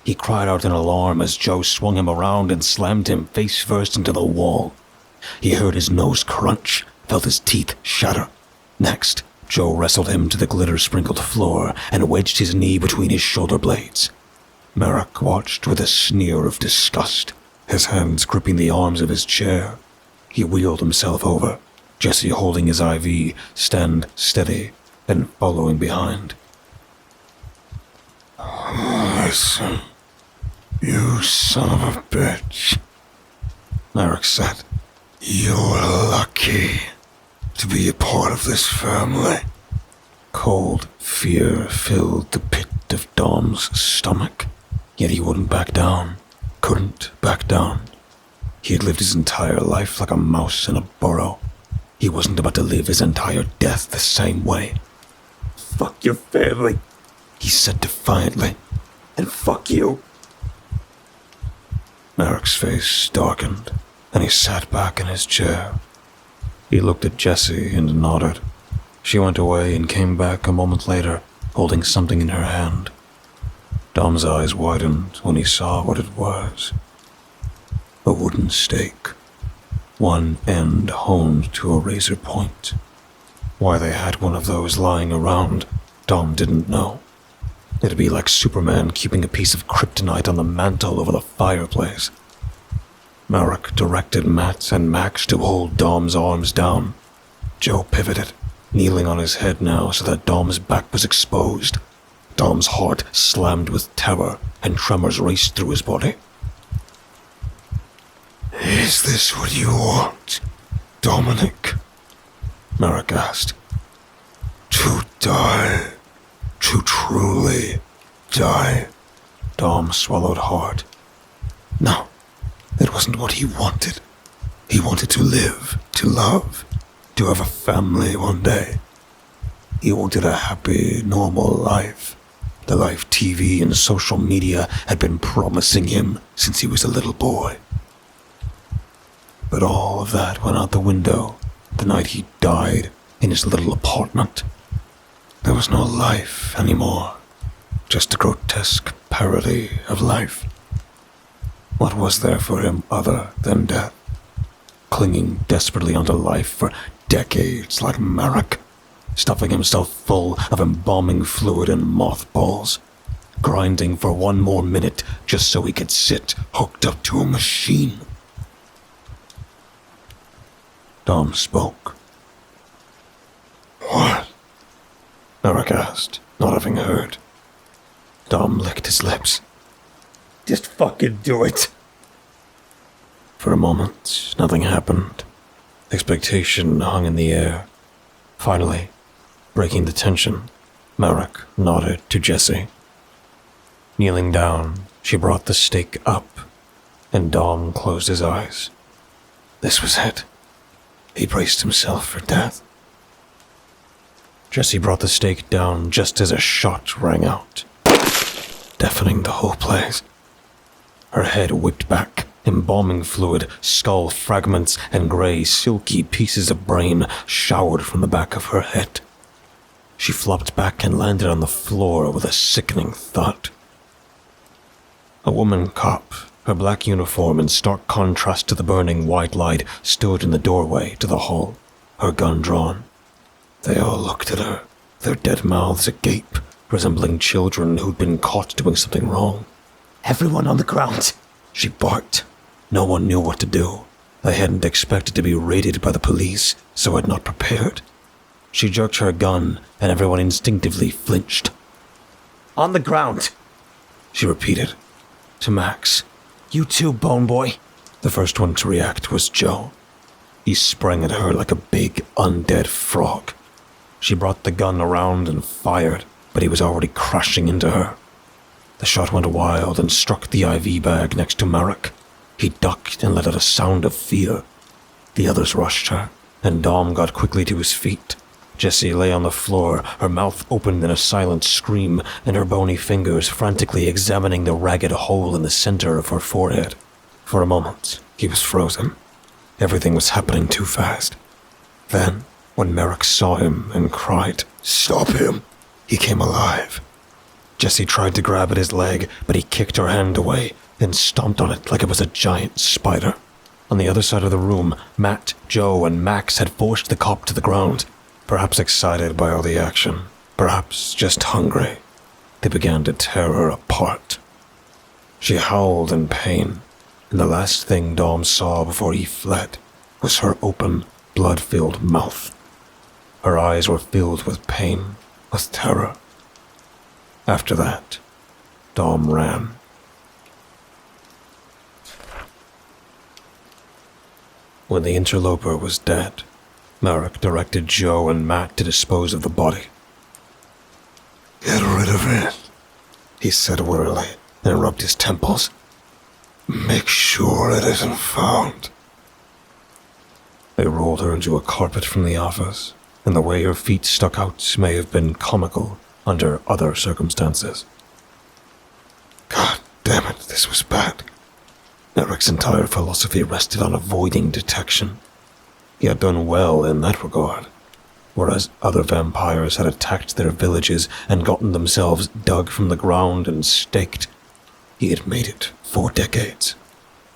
He cried out in alarm as Joe swung him around and slammed him face first into the wall. He heard his nose crunch, felt his teeth shatter. Next, Joe wrestled him to the glitter-sprinkled floor and wedged his knee between his shoulder blades. Merrick watched with a sneer of disgust, his hands gripping the arms of his chair. He wheeled himself over, Jesse holding his IV, stand steady, and following behind. "Listen, you son of a bitch," Merrick said. "You're lucky to be a part of this family." Cold fear filled the pit of Dom's stomach, yet he wouldn't back down, couldn't back down. He had lived his entire life like a mouse in a burrow. He wasn't about to live his entire death the same way. Fuck your family, he said defiantly. and fuck you. Merrick's face darkened, and he sat back in his chair. He looked at Jessie and nodded. She went away and came back a moment later, holding something in her hand. Dom's eyes widened when he saw what it was. A wooden stake, one end honed to a razor point. Why they had one of those lying around, Dom didn't know. It'd be like Superman keeping a piece of kryptonite on the mantle over the fireplace. Merrick directed Matt and Max to hold Dom's arms down. Joe pivoted, kneeling on his head now so that Dom's back was exposed. Dom's heart slammed with terror, and tremors raced through his body. "Is this what you want, Dominic?" Merrick asked. "To die? To truly die?" Dom swallowed hard. No, it wasn't what he wanted. He wanted to live, to love, to have a family one day. He wanted a happy, normal life. The life TV and social media had been promising him since he was a little boy. But all of that went out the window the night he died in his little apartment. There was no life anymore, just a grotesque parody of life. What was there for him other than death? Clinging desperately onto life for decades like Merrick, stuffing himself full of embalming fluid and mothballs, grinding for one more minute just so he could sit hooked up to a machine. Dom spoke. "What?" Merrick asked, not having heard. Dom licked his lips. Just fucking do it. For a moment, nothing happened. Expectation hung in the air. Finally, breaking the tension, Merrick nodded to Jessie. Kneeling down, she brought the stake up, and Dom closed his eyes. This was it. He braced himself for death. Jessie brought the stake down just as a shot rang out, deafening the whole place. Her head whipped back, embalming fluid, skull fragments, and grey, silky pieces of brain showered from the back of her head. She flopped back and landed on the floor with a sickening thud. A woman cop, her black uniform in stark contrast to the burning white light, stood in the doorway to the hall, her gun drawn. They all looked at her, their dead mouths agape, resembling children who'd been caught doing something wrong. Everyone on the ground, she barked. No one knew what to do. They hadn't expected to be raided by the police, so had not prepared. She jerked her gun, and everyone instinctively flinched. on the ground. She repeated. To Max. You too, Bone Boy. The first one to react was Joe. He sprang at her like a big, undead frog. She brought the gun around and fired, but he was already crashing into her. The shot went wild and struck the IV bag next to Merrick. He ducked and let out a sound of fear. The others rushed her, and Dom got quickly to his feet. Jessie lay on the floor, her mouth opened in a silent scream, and her bony fingers frantically examining the ragged hole in the center of her forehead. For a moment, he was frozen. Everything was happening too fast. Then, when Merrick saw him and cried, "Stop him!" he came alive. Jessie tried to grab at his leg, but he kicked her hand away, then stomped on it like it was a giant spider. On the other side of the room, Matt, Joe, and Max had forced the cop to the ground. Perhaps excited by all the action, perhaps just hungry, they began to tear her apart. She howled in pain, and the last thing Dom saw before he fled was her open, blood-filled mouth. Her eyes were filled with pain, with terror. After that, Dom ran. When the interloper was dead, Merrick directed Joe and Matt to dispose of the body. "Get rid of it," he said wearily, and rubbed his temples. "Make sure it isn't found." They rolled her into a carpet from the office, and the way her feet stuck out may have been comical under other circumstances. God damn it, this was bad. Merrick's entire philosophy rested on avoiding detection. He had done well in that regard, whereas other vampires had attacked their villages and gotten themselves dug from the ground and staked. He had made it 4 decades.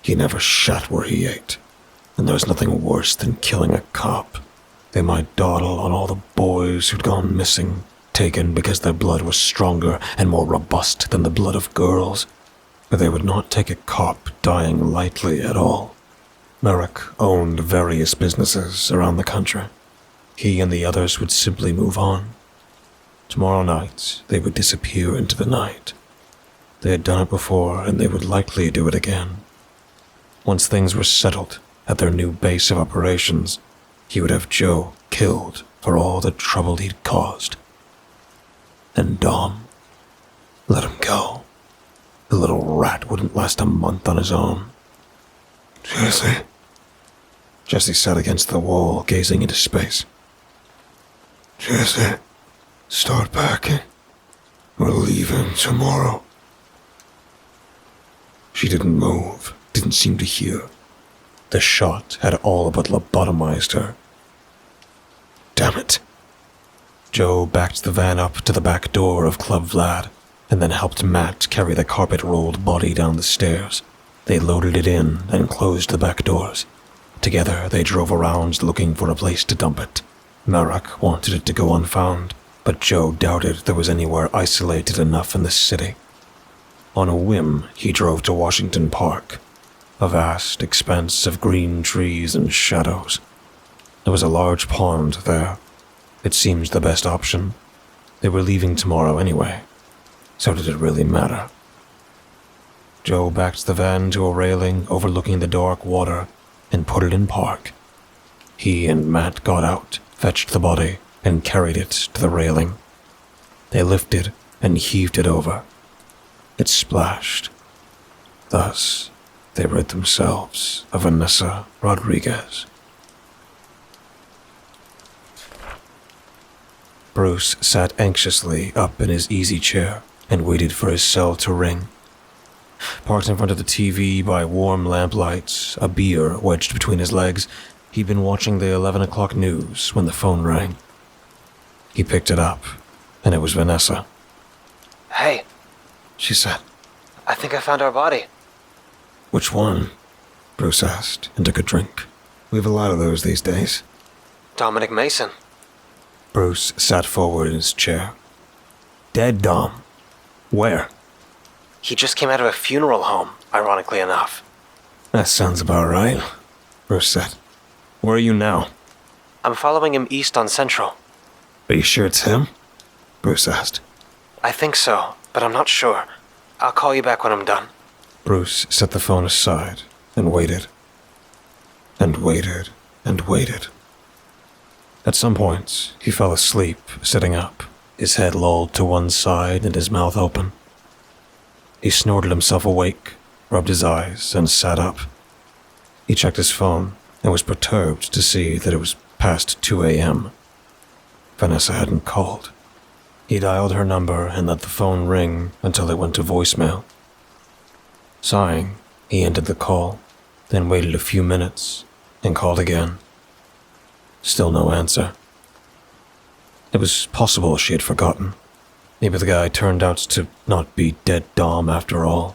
He never shat where he ate, and there was nothing worse than killing a cop. They might dawdle on all the boys who'd gone missing, taken because their blood was stronger and more robust than the blood of girls, but they would not take a cop dying lightly at all. Merrick owned various businesses around the country. He and the others would simply move on. Tomorrow night, they would disappear into the night. They had done it before, and they would likely do it again. Once things were settled at their new base of operations, he would have Joe killed for all the trouble he'd caused. And Dom, let him go. The little rat wouldn't last a month on his own. Jesse? Jesse sat against the wall, gazing into space. Jesse, start packing. We're leaving tomorrow. She didn't move, didn't seem to hear. The shot had all but lobotomized her. Damn it. Joe backed the van up to the back door of Club Vlad, and then helped Matt carry the carpet-rolled body down the stairs. They loaded it in and closed the back doors. Together, they drove around looking for a place to dump it. Merrick wanted it to go unfound, but Joe doubted there was anywhere isolated enough in the city. On a whim, he drove to Washington Park, a vast expanse of green trees and shadows. There was a large pond there. It seemed the best option. They were leaving tomorrow anyway, so did it really matter? Joe backed the van to a railing overlooking the dark water and put it in park. He and Matt got out, fetched the body, and carried it to the railing. They lifted and heaved it over. It splashed. Thus, they rid themselves of Vanessa Rodriguez. Bruce sat anxiously up in his easy chair and waited for his cell to ring. Parked in front of the TV by warm lamplight, a beer wedged between his legs, he'd been watching the 11 o'clock news when the phone rang. He picked it up, and it was Vanessa. "Hey," she said. "I think I found our body." "Which one?" Bruce asked and took a drink. "We have a lot of those these days." "Dominic Mason." Bruce sat forward in his chair. "Dead, Dom. Where?" "He just came out of a funeral home, ironically enough." "That sounds about right," Bruce said. "Where are you now?" "I'm following him east on Central." "Are you sure it's him?" Bruce asked. "I think so, but I'm not sure. I'll call you back when I'm done." Bruce set the phone aside and waited. And waited and waited. At some point, he fell asleep, sitting up, his head lolled to one side and his mouth open. He snorted himself awake, rubbed his eyes, and sat up. He checked his phone and was perturbed to see that it was past 2 a.m. Vanessa hadn't called. He dialed her number and let the phone ring until it went to voicemail. Sighing, he ended the call, then waited a few minutes and called again. Still no answer. It was possible she had forgotten. Maybe the guy turned out to not be dead Dom after all.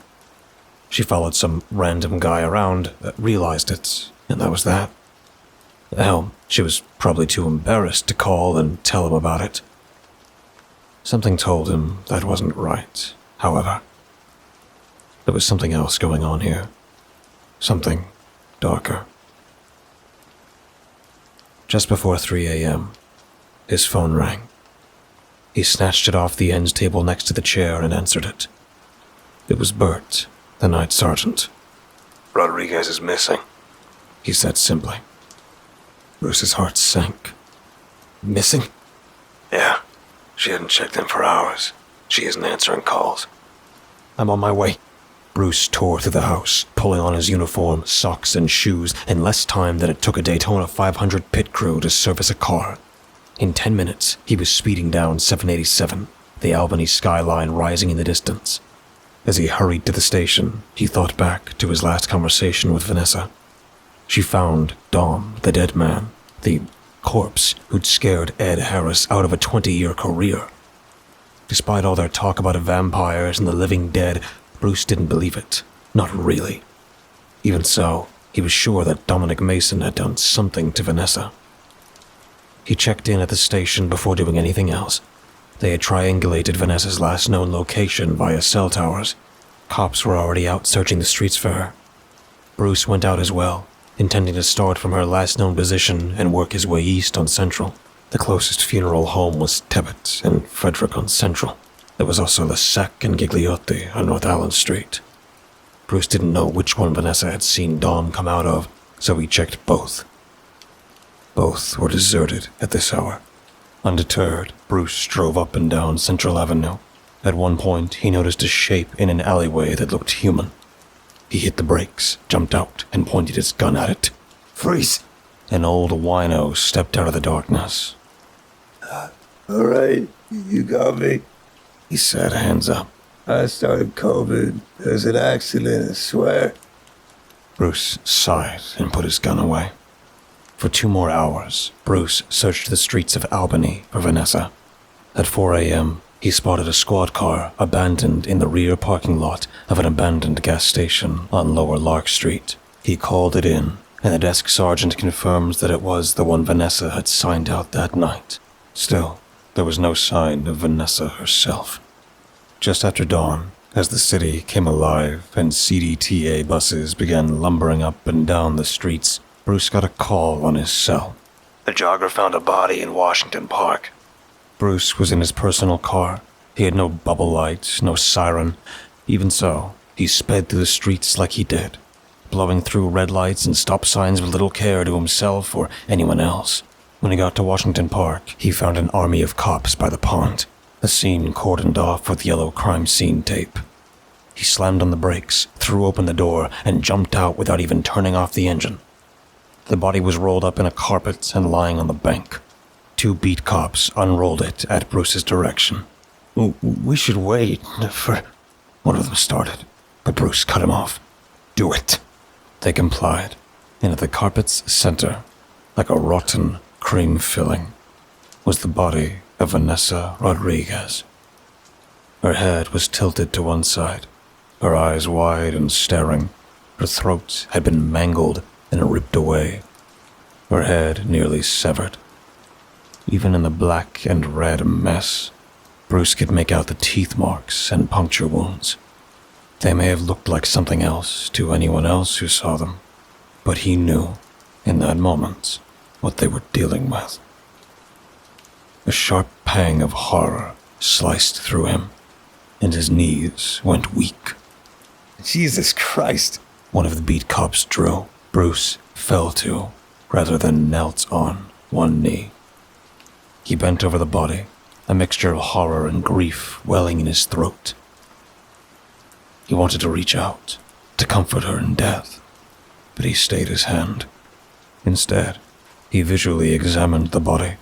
She followed some random guy around, realized it, and that was that. Hell, She was probably too embarrassed to call and tell him about it. Something told him that wasn't right, however. There was something else going on here. Something darker. Just before 3 a.m., his phone rang. He snatched it off the end table next to the chair and answered it. It was Bert, the night sergeant. Rodriguez is missing, He said simply. Bruce's heart sank. Missing? Yeah, she hadn't checked in for hours. She isn't answering calls. I'm on my way. Bruce tore through the house, pulling on his uniform, socks, and shoes in less time than it took a Daytona 500 pit crew to service a car. In 10 minutes, he was speeding down 787, the Albany skyline rising in the distance. As he hurried to the station, he thought back to his last conversation with Vanessa. She found Dom, the dead man, the corpse who'd scared Ed Harris out of a 20-year career. Despite all their talk about vampires and the living dead, Bruce didn't believe it. Not really. Even so, he was sure that Dominic Mason had done something to Vanessa. He checked in at the station before doing anything else. They had triangulated Vanessa's last known location via cell towers. Cops were already out searching the streets for her. Bruce went out as well, intending to start from her last known position and work his way east on Central. The closest funeral home was Tebbit and Frederick on Central. There was also the Sec and Gigliotti on North Allen Street. Bruce didn't know which one Vanessa had seen Dom come out of, so he checked both. Both were deserted at this hour. Undeterred, Bruce drove up and down Central Avenue. At one point, he noticed a shape in an alleyway that looked human. He hit the brakes, jumped out, and pointed his gun at it. Freeze! An old wino stepped out of the darkness. All right, you got me. He said, hands up. I started COVID. There's an accident, I swear. Bruce sighed and put his gun away. For 2 more hours, Bruce searched the streets of Albany for Vanessa. At 4 a.m., he spotted a squad car abandoned in the rear parking lot of an abandoned gas station on Lower Lark Street. He called it in, and the desk sergeant confirms that it was the one Vanessa had signed out that night. Still, there was no sign of Vanessa herself. Just after dawn, as the city came alive and CDTA buses began lumbering up and down the streets, Bruce got a call on his cell. A jogger found a body in Washington Park. Bruce was in his personal car. He had no bubble light, no siren. Even so, he sped through the streets like he did, blowing through red lights and stop signs with little care to himself or anyone else. When he got to Washington Park, he found an army of cops by the pond, the scene cordoned off with yellow crime scene tape. He slammed on the brakes, threw open the door, and jumped out without even turning off the engine. The body was rolled up in a carpet and lying on the bank. 2 beat cops unrolled it at Bruce's direction. "We should wait for..." one of them started, but Bruce cut him off. "Do it." They complied, and at the carpet's center, like a rotten cream filling, was the body of Vanessa Rodriguez. Her head was tilted to one side, her eyes wide and staring. Her throat had been mangled and ripped away, her head nearly severed. Even in the black and red mess, Bruce could make out the teeth marks and puncture wounds. They may have looked like something else to anyone else who saw them, but he knew, in that moment, what they were dealing with. A sharp pang of horror sliced through him, and his knees went weak. Jesus Christ. One of the beat cops drew. Bruce fell to, rather than knelt on, one knee. He bent over the body, a mixture of horror and grief welling in his throat. He wanted to reach out, to comfort her in death, but he stayed his hand. Instead, he visually examined the body.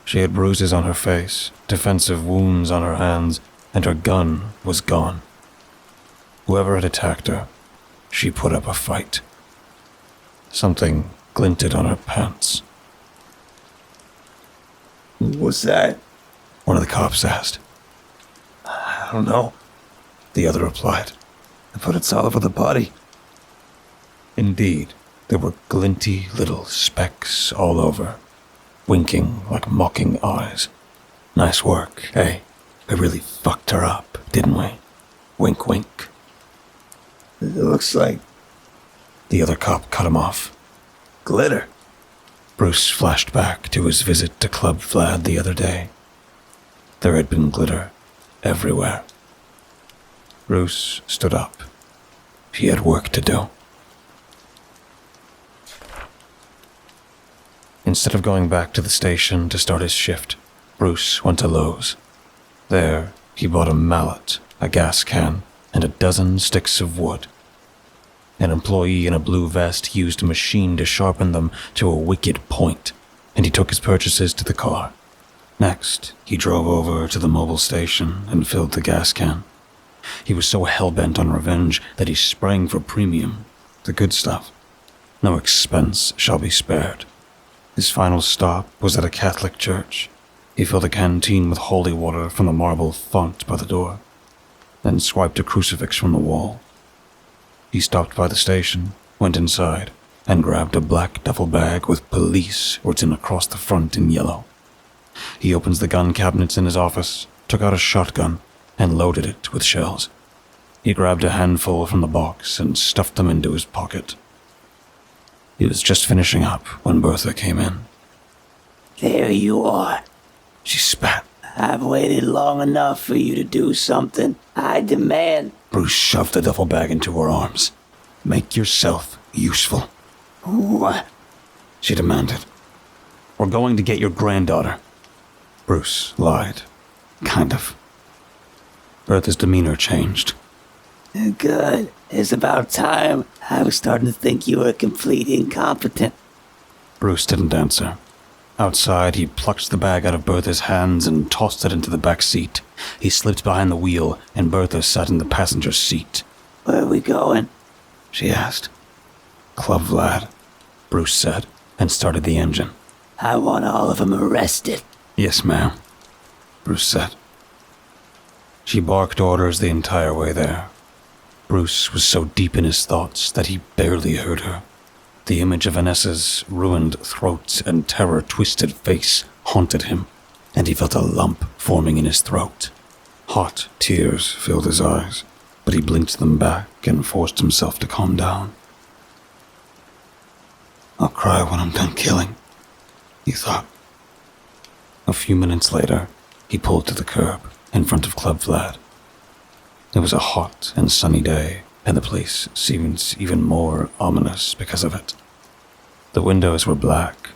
She had bruises on her face, defensive wounds on her hands, and her gun was gone. Whoever had attacked her, she put up a fight. Something glinted on her pants. What's that? One of the cops asked. I don't know. The other replied. But it's all over the body. Indeed, There were glinty little specks all over, winking like mocking eyes. Nice work, eh? We really fucked her up, didn't we? Wink, wink. It looks like The other cop cut him off. glitter. Bruce flashed back to his visit to Club Vlad the other day. There had been glitter everywhere. Bruce stood up. He had work to do. Instead of going back to the station to start his shift, Bruce went to Lowe's. There, he bought a mallet, a gas can, and a dozen sticks of wood. An employee in a blue vest used a machine to sharpen them to a wicked point, and he took his purchases to the car. Next, he drove over to the mobile station and filled the gas can. He was so hell-bent on revenge that he sprang for premium, the good stuff. No expense shall be spared. His final stop was at a Catholic church. He filled a canteen with holy water from the marble font by the door, then swiped a crucifix from the wall. He stopped by the station, went inside, and grabbed a black duffel bag with police written across the front in yellow. He opens the gun cabinets in his office, took out a shotgun, and loaded it with shells. He grabbed a handful from the box and stuffed them into his pocket. He was just finishing up when Bertha came in. There you are. She spat. I've waited long enough for you to do something. I demand. Bruce shoved the duffel bag into her arms. Make yourself useful, What? she demanded. We're going to get your granddaughter. Bruce lied. Kind of. Bertha's demeanor changed. Good. It's about time. I was starting to think you were completely incompetent. Bruce didn't answer. Outside, he plucked the bag out of Bertha's hands and tossed it into the back seat. He slipped behind the wheel, and Bertha sat in the passenger seat. Where are we going? She asked. Club Vlad, Bruce said, and started the engine. I want all of them arrested. Yes, ma'am, Bruce said. She barked orders the entire way there. Bruce was so deep in his thoughts that he barely heard her. The image of Vanessa's ruined throat and terror-twisted face haunted him, and he felt a lump forming in his throat. Hot tears filled his eyes, but he blinked them back and forced himself to calm down. I'll cry when I'm done killing, he thought. A few minutes later, he pulled to the curb in front of Club Vlad. It was a hot and sunny day, and the place seemed even more ominous because of it. The windows were black,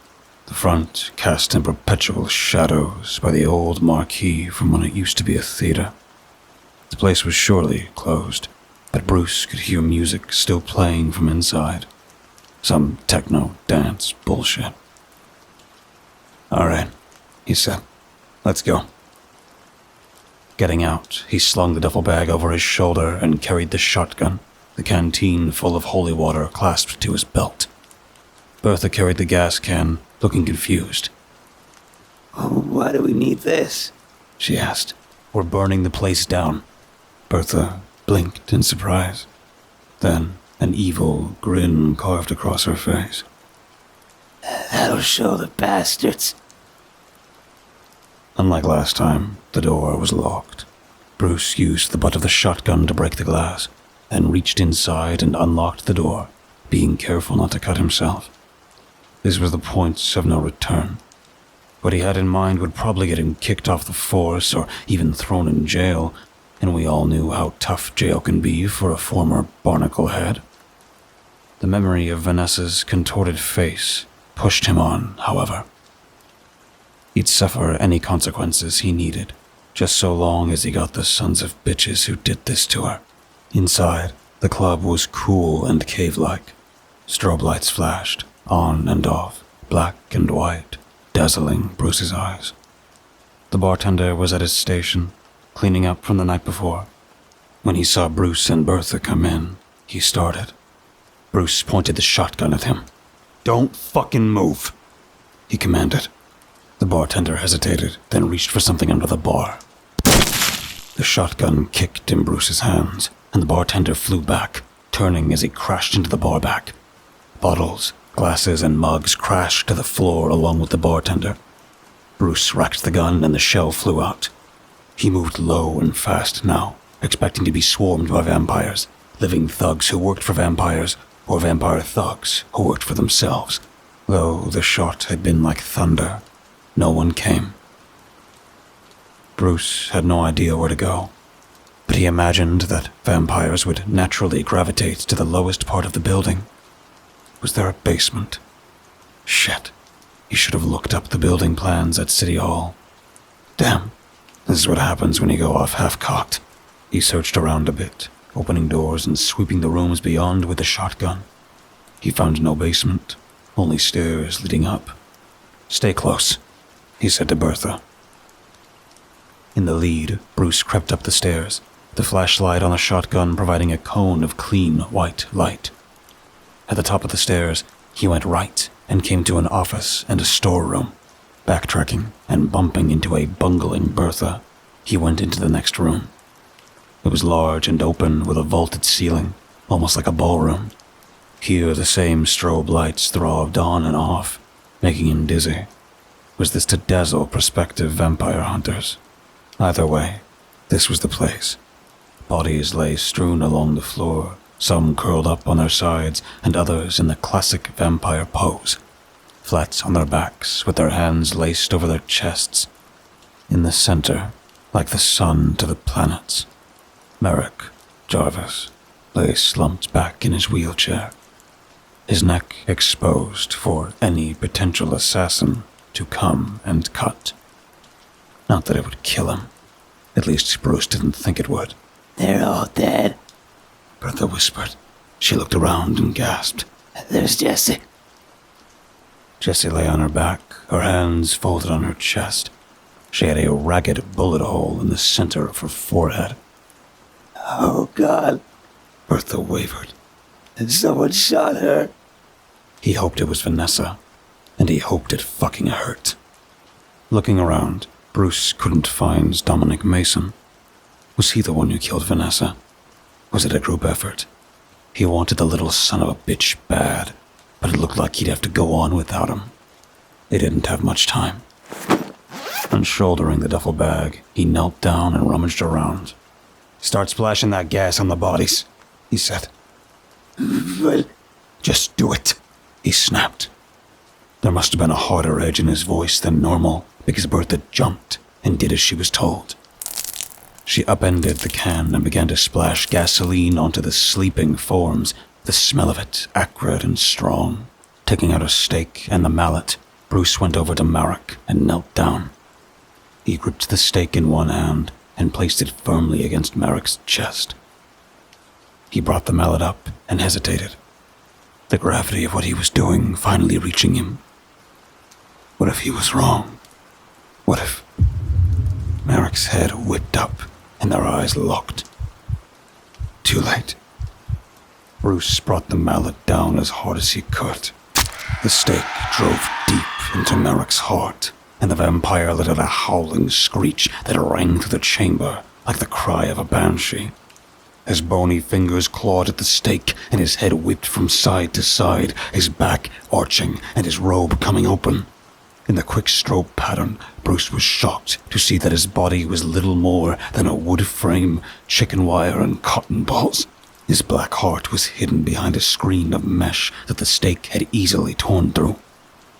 the front cast in perpetual shadows by the old marquee from when it used to be a theater. The place was surely closed, but Bruce could hear music still playing from inside. Some techno dance bullshit. All right, he said. Let's go. Getting out, he slung the duffel bag over his shoulder and carried the shotgun, the canteen full of holy water clasped to his belt. Bertha carried the gas can, looking confused. Why do we need this? She asked. We're burning the place down. Bertha blinked in surprise. Then an evil grin carved across her face. That'll show the bastards. Unlike last time, the door was locked. Bruce used the butt of the shotgun to break the glass, then reached inside and unlocked the door, being careful not to cut himself. This was the point of no return. What he had in mind would probably get him kicked off the force or even thrown in jail, and we all knew how tough jail can be for a former barnacle head. The memory of Vanessa's contorted face pushed him on, however. He'd suffer any consequences he needed, just so long as he got the sons of bitches who did this to her. Inside, the club was cool and cave-like. Strobe lights flashed, on and off, black and white, dazzling Bruce's eyes. The bartender was at his station, cleaning up from the night before. When he saw Bruce and Bertha come in, he started. Bruce pointed the shotgun at him. "Don't fucking move," he commanded. The bartender hesitated, then reached for something under the bar. The shotgun kicked in Bruce's hands, and the bartender flew back, turning as he crashed into the bar back. Bottles, glasses, and mugs crashed to the floor along with the bartender. Bruce racked the gun and the shell flew out. He moved low and fast now, expecting to be swarmed by vampires, living thugs who worked for vampires, or vampire thugs who worked for themselves. Though the shot had been like thunder, no one came. Bruce had no idea where to go, but he imagined that vampires would naturally gravitate to the lowest part of the building. Was there a basement? Shit. He should have looked up the building plans at City Hall. Damn. This is what happens when you go off half-cocked. He searched around a bit, opening doors and sweeping the rooms beyond with a shotgun. He found no basement, only stairs leading up. "Stay close," he said to Bertha. In the lead, Bruce crept up the stairs, the flashlight on the shotgun providing a cone of clean white light. At the top of the stairs, he went right and came to an office and a storeroom. Backtracking and bumping into a bungling Bertha, he went into the next room. It was large and open with a vaulted ceiling, almost like a ballroom. Here the same strobe lights throbbed on and off, making him dizzy. Was this to dazzle prospective vampire hunters? Either way, this was the place. Bodies lay strewn along the floor, some curled up on their sides and others in the classic vampire pose, flat on their backs with their hands laced over their chests. In the center, like the sun to the planets, Merrick Jarvis lay slumped back in his wheelchair, his neck exposed for any potential assassin to come and cut. Not that it would kill him. At least Bruce didn't think it would. They're all dead. Bertha whispered. She looked around and gasped. There's Jesse. Jessie lay on her back, her hands folded on her chest. She had a ragged bullet hole in the center of her forehead. Oh, God. Bertha wavered. Someone shot her. He hoped it was Vanessa, and he hoped it fucking hurt. Looking around, Bruce couldn't find Dominic Mason. Was he the one who killed Vanessa? Was it a group effort? He wanted the little son of a bitch bad, but it looked like he'd have to go on without him. They didn't have much time. Unshouldering the duffel bag, he knelt down and rummaged around. "Start splashing that gas on the bodies," he said. But "Just do it," he snapped. There must have been a harder edge in his voice than normal, because Bertha jumped and did as she was told. She upended the can and began to splash gasoline onto the sleeping forms, the smell of it acrid and strong. Taking out a stake and the mallet, Bruce went over to Merrick and knelt down. He gripped the stake in one hand and placed it firmly against Merrick's chest. He brought the mallet up and hesitated, the gravity of what he was doing finally reaching him. What if he was wrong? What if... Merrick's head whipped up and their eyes locked. Too late. Bruce brought the mallet down as hard as he could. The stake drove deep into Merrick's heart, and the vampire let out a howling screech that rang through the chamber like the cry of a banshee. His bony fingers clawed at the stake, and his head whipped from side to side, his back arching and his robe coming open. In the quick strobe pattern, Bruce was shocked to see that his body was little more than a wood frame, chicken wire, and cotton balls. His black heart was hidden behind a screen of mesh that the stake had easily torn through.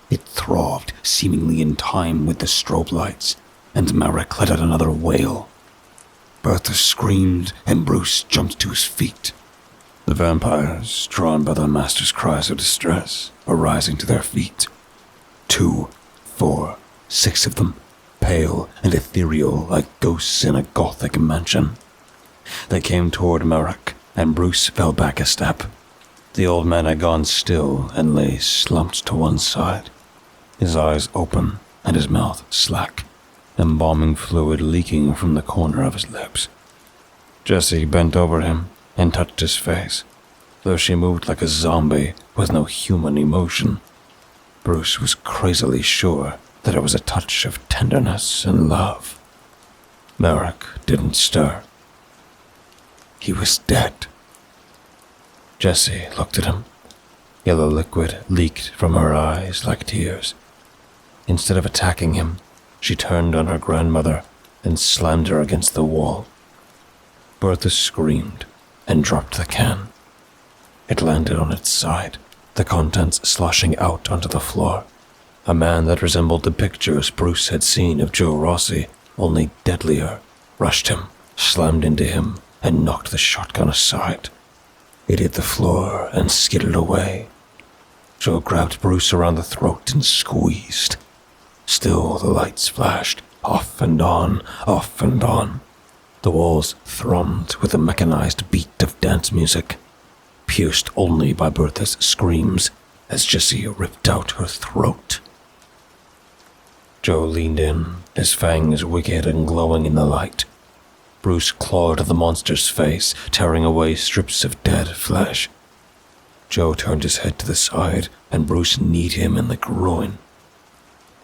It throbbed, seemingly in time with the strobe lights, and Merrick let out another wail. Bertha screamed, and Bruce jumped to his feet. The vampires, drawn by their master's cries of distress, were rising to their feet. 2, 4, 6 of them, pale and ethereal like ghosts in a gothic mansion. They came toward Merrick, and Bruce fell back a step. The old man had gone still and lay slumped to one side, his eyes open and his mouth slack, embalming fluid leaking from the corner of his lips. Jessie bent over him and touched his face, though she moved like a zombie with no human emotion. Bruce was crazily sure that it was a touch of tenderness and love. Merrick didn't stir. He was dead. Jessie looked at him. Yellow liquid leaked from her eyes like tears. Instead of attacking him, she turned on her grandmother and slammed her against the wall. Bertha screamed and dropped the can. It landed on its side, the contents sloshing out onto the floor. A man that resembled the pictures Bruce had seen of Joe Rossi, only deadlier, rushed him, slammed into him, and knocked the shotgun aside. It hit the floor and skidded away. Joe grabbed Bruce around the throat and squeezed. Still the lights flashed, off and on, off and on. The walls thrummed with the mechanized beat of dance music, pierced only by Bertha's screams as Jessie ripped out her throat. Joe leaned in, his fangs wicked and glowing in the light. Bruce clawed at the monster's face, tearing away strips of dead flesh. Joe turned his head to the side, and Bruce kneed him in the groin.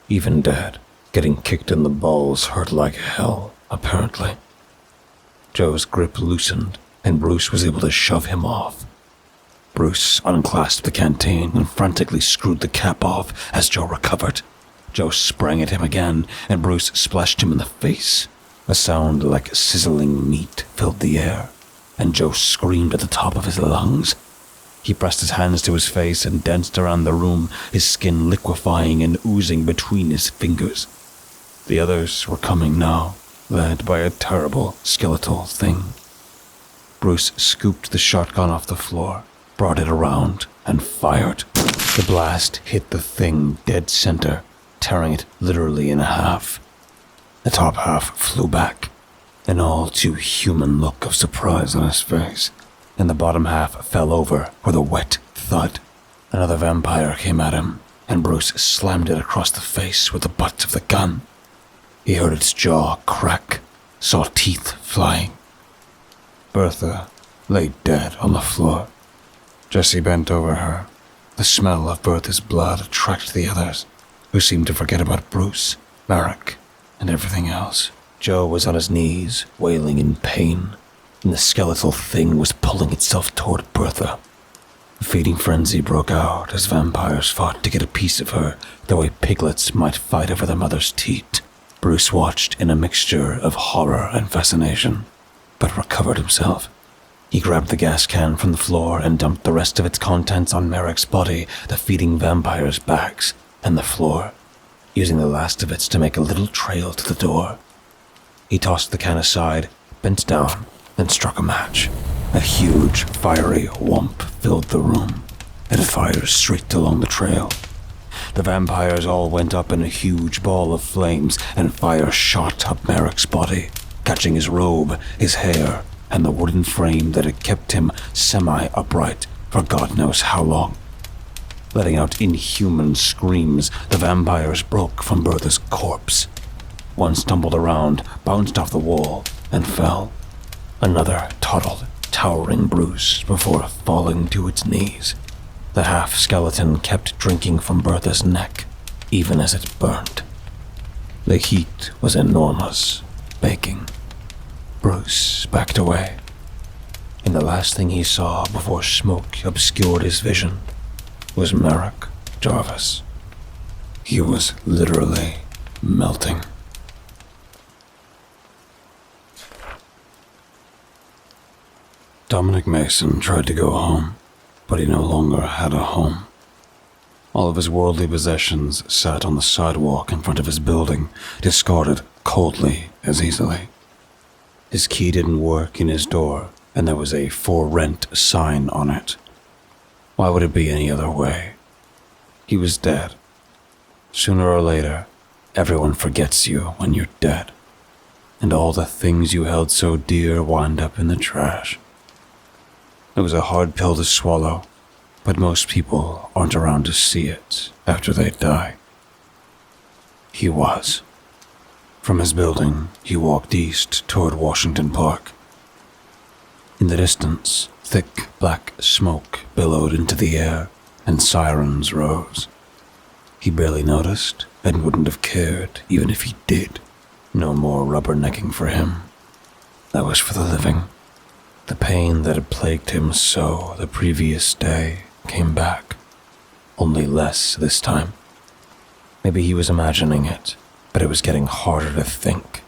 Even dead, getting kicked in the balls hurt like hell, apparently. Joe's grip loosened, and Bruce was able to shove him off. Bruce unclasped the canteen and frantically screwed the cap off as Joe recovered. Joe sprang at him again, and Bruce splashed him in the face. A sound like sizzling meat filled the air, and Joe screamed at the top of his lungs. He pressed his hands to his face and danced around the room, his skin liquefying and oozing between his fingers. The others were coming now, led by a terrible skeletal thing. Bruce scooped the shotgun off the floor, brought it around, and fired. The blast hit the thing dead center, tearing it literally in half. The top half flew back, an all too human look of surprise on his face, and the bottom half fell over with a wet thud. Another vampire came at him, and Bruce slammed it across the face with the butt of the gun. He heard its jaw crack, saw teeth flying. Bertha lay dead on the floor. Jessie bent over her. The smell of Bertha's blood attracted the others, who seemed to forget about Bruce, Merrick, and everything else. Joe was on his knees, wailing in pain, and the skeletal thing was pulling itself toward Bertha. A feeding frenzy broke out as vampires fought to get a piece of her the way piglets might fight over their mother's teat. Bruce watched in a mixture of horror and fascination, but recovered himself. He grabbed the gas can from the floor and dumped the rest of its contents on Merrick's body, the feeding vampires' backs, and the floor, using the last of it to make a little trail to the door. He tossed the can aside, bent down, and struck a match. A huge, fiery whomp filled the room, and fire streaked along the trail. The vampires all went up in a huge ball of flames, and fire shot up Merrick's body, catching his robe, his hair, and the wooden frame that had kept him semi-upright for God knows how long. Letting out inhuman screams, the vampires broke from Bertha's corpse. One stumbled around, bounced off the wall, and fell. Another toddled, towering Bruce before falling to its knees. The half-skeleton kept drinking from Bertha's neck, even as it burned. The heat was enormous, baking. Bruce backed away, and the last thing he saw before smoke obscured his vision was Merrick Jarvis. He was literally melting. Dominic Mason tried to go home, but he no longer had a home. All of his worldly possessions sat on the sidewalk in front of his building, discarded coldly as easily. His key didn't work in his door, and there was a "for rent" sign on it. Why would it be any other way? He was dead. Sooner or later, everyone forgets you when you're dead, and all the things you held so dear wind up in the trash. It was a hard pill to swallow, but most people aren't around to see it after they die. He was. From his building, he walked east toward Washington Park. In the distance, thick black smoke billowed into the air, and sirens rose. He barely noticed, and wouldn't have cared even if he did. No more rubbernecking for him. That was for the living. The pain that had plagued him so the previous day came back, only less this time. Maybe he was imagining it, but it was getting harder to think.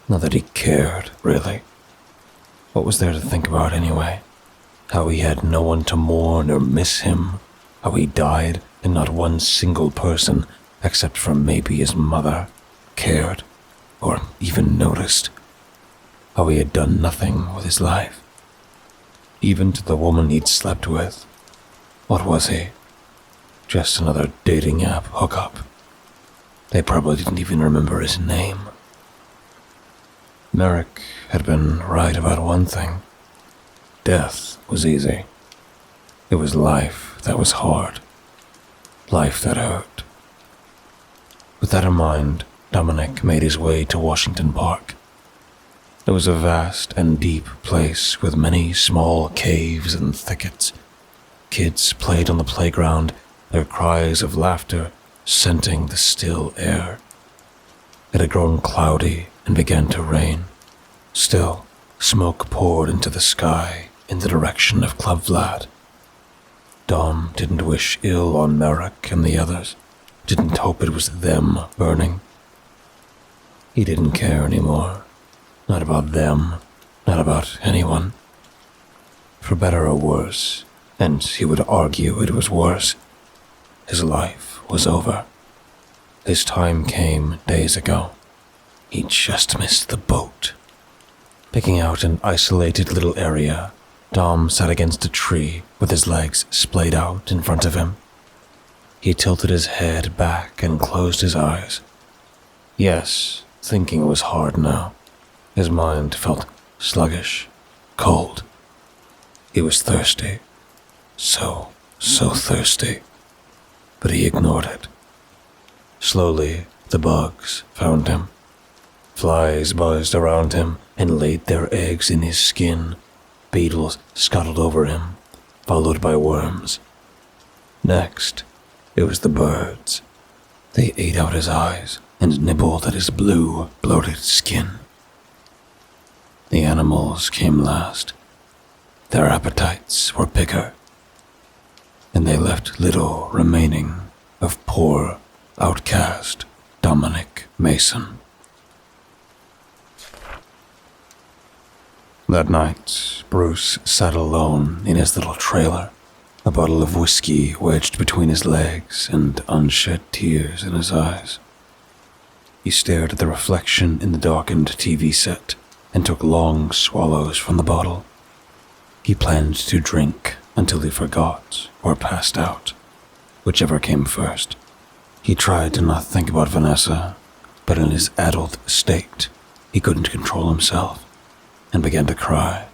Not that he cared, really. What was there to think about anyway? How he had no one to mourn or miss him. How he died and not one single person, except for maybe his mother, cared or even noticed. How he had done nothing with his life. Even to the woman he'd slept with. What was he? Just another dating app hookup. They probably didn't even remember his name. Merrick had been right about one thing. Death was easy. It was life that was hard. Life that hurt. With that in mind, Dominic made his way to Washington Park. It was a vast and deep place with many small caves and thickets. Kids played on the playground, their cries of laughter scenting the still air. It had grown cloudy and began to rain. Still, smoke poured into the sky in the direction of Club Vlad. Dom didn't wish ill on Merrick and the others, didn't hope it was them burning. He didn't care anymore. Not about them, not about anyone. For better or worse, and he would argue it was worse, his life was over. His time came days ago. He just missed the boat. Picking out an isolated little area, Dom sat against a tree with his legs splayed out in front of him. He tilted his head back and closed his eyes. Yes, thinking was hard now. His mind felt sluggish, cold. He was thirsty. So thirsty. But he ignored it. Slowly, the bugs found him. Flies buzzed around him and laid their eggs in his skin. Beetles scuttled over him, followed by worms. Next, it was the birds. They ate out his eyes and nibbled at his blue, bloated skin. The animals came last. Their appetites were bigger, and they left little remaining of poor, outcast Dominic Mason. That night, Bruce sat alone in his little trailer, a bottle of whiskey wedged between his legs and unshed tears in his eyes. He stared at the reflection in the darkened TV set and took long swallows from the bottle. He planned to drink until he forgot or passed out, whichever came first. He tried to not think about Vanessa, but in his addled state, he couldn't control himself and began to cry.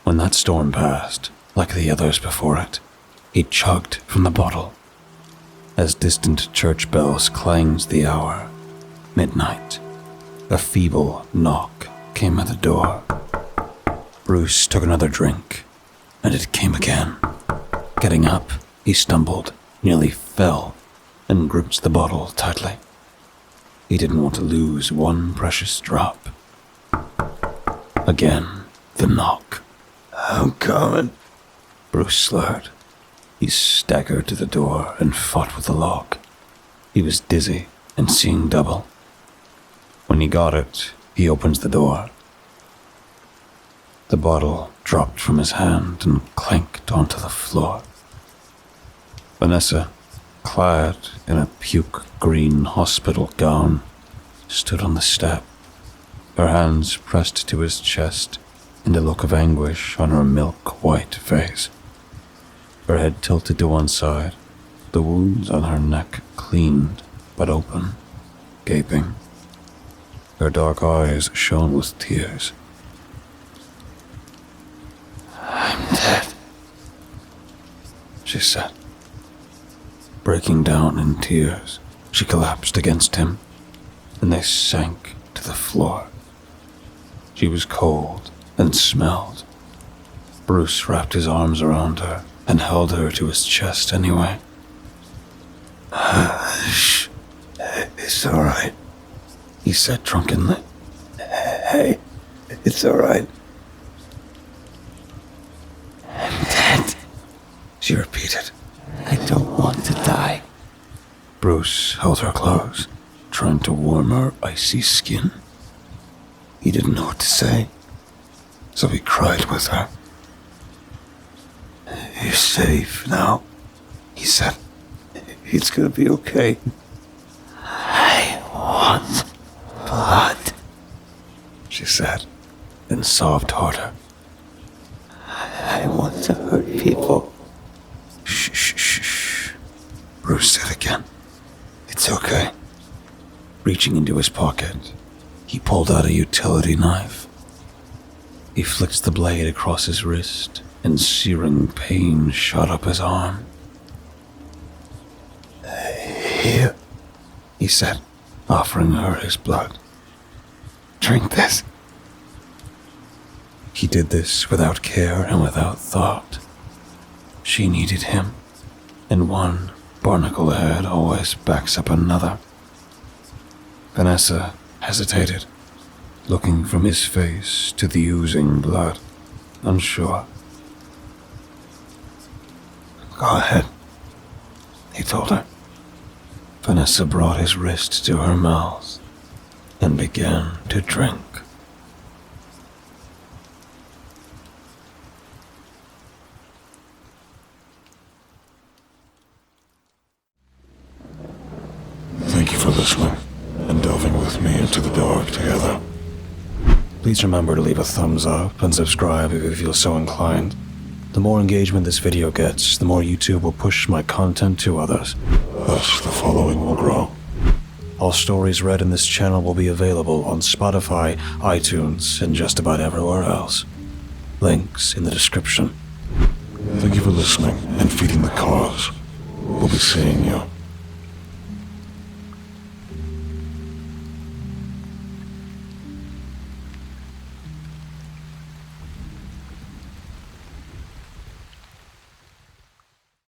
When that storm passed, like the others before it, he chugged from the bottle. As distant church bells clanged the hour, midnight, a feeble knock came at the door. Bruce took another drink, and it came again. Getting up, he stumbled, nearly fell, and gripped the bottle tightly. He didn't want to lose one precious drop. Again, the knock. I'm coming. Bruce slurred. He staggered to the door and fought with the lock. He was dizzy and seeing double. When he got it, he opened the door. The bottle dropped from his hand and clanked onto the floor. Vanessa, clad in a puke-green hospital gown, stood on the step, her hands pressed to his chest and a look of anguish on her milk-white face. Her head tilted to one side, the wounds on her neck cleaned but open, gaping. Her dark eyes shone with tears. I'm dead, she said. Breaking down in tears, she collapsed against him, and they sank to the floor. She was cold and smelled. Bruce wrapped his arms around her and held her to his chest anyway. Shh. It's all right, he said drunkenly. Hey, it's all right. I'm dead, She repeated. I don't want to die. Bruce held her close, trying to warm her icy skin. He didn't know what to say, so he cried with her. You're safe now, he said. It's gonna be okay. I want blood, she said, then sobbed harder. I want to hurt people. Shh, shh, shh, shh, Bruce said again. It's okay. Reaching into his pocket, he pulled out a utility knife. He flicked the blade across his wrist, and searing pain shot up his arm. Here, he said, offering her his blood. Drink this. He did this without care and without thought. She needed him, and one barnacle head always backs up another. Vanessa hesitated, looking from his face to the oozing blood, unsure. Go ahead, he told her. Vanessa brought his wrist to her mouth and began to drink. Thank you for listening and delving with me into the dark together. Please remember to leave a thumbs up and subscribe if you feel so inclined. The more engagement this video gets, the more YouTube will push my content to others. Thus, the following will grow. All stories read in this channel will be available on Spotify, iTunes, and just about everywhere else. Links in the description. Thank you for listening and feeding the cause. We'll be seeing you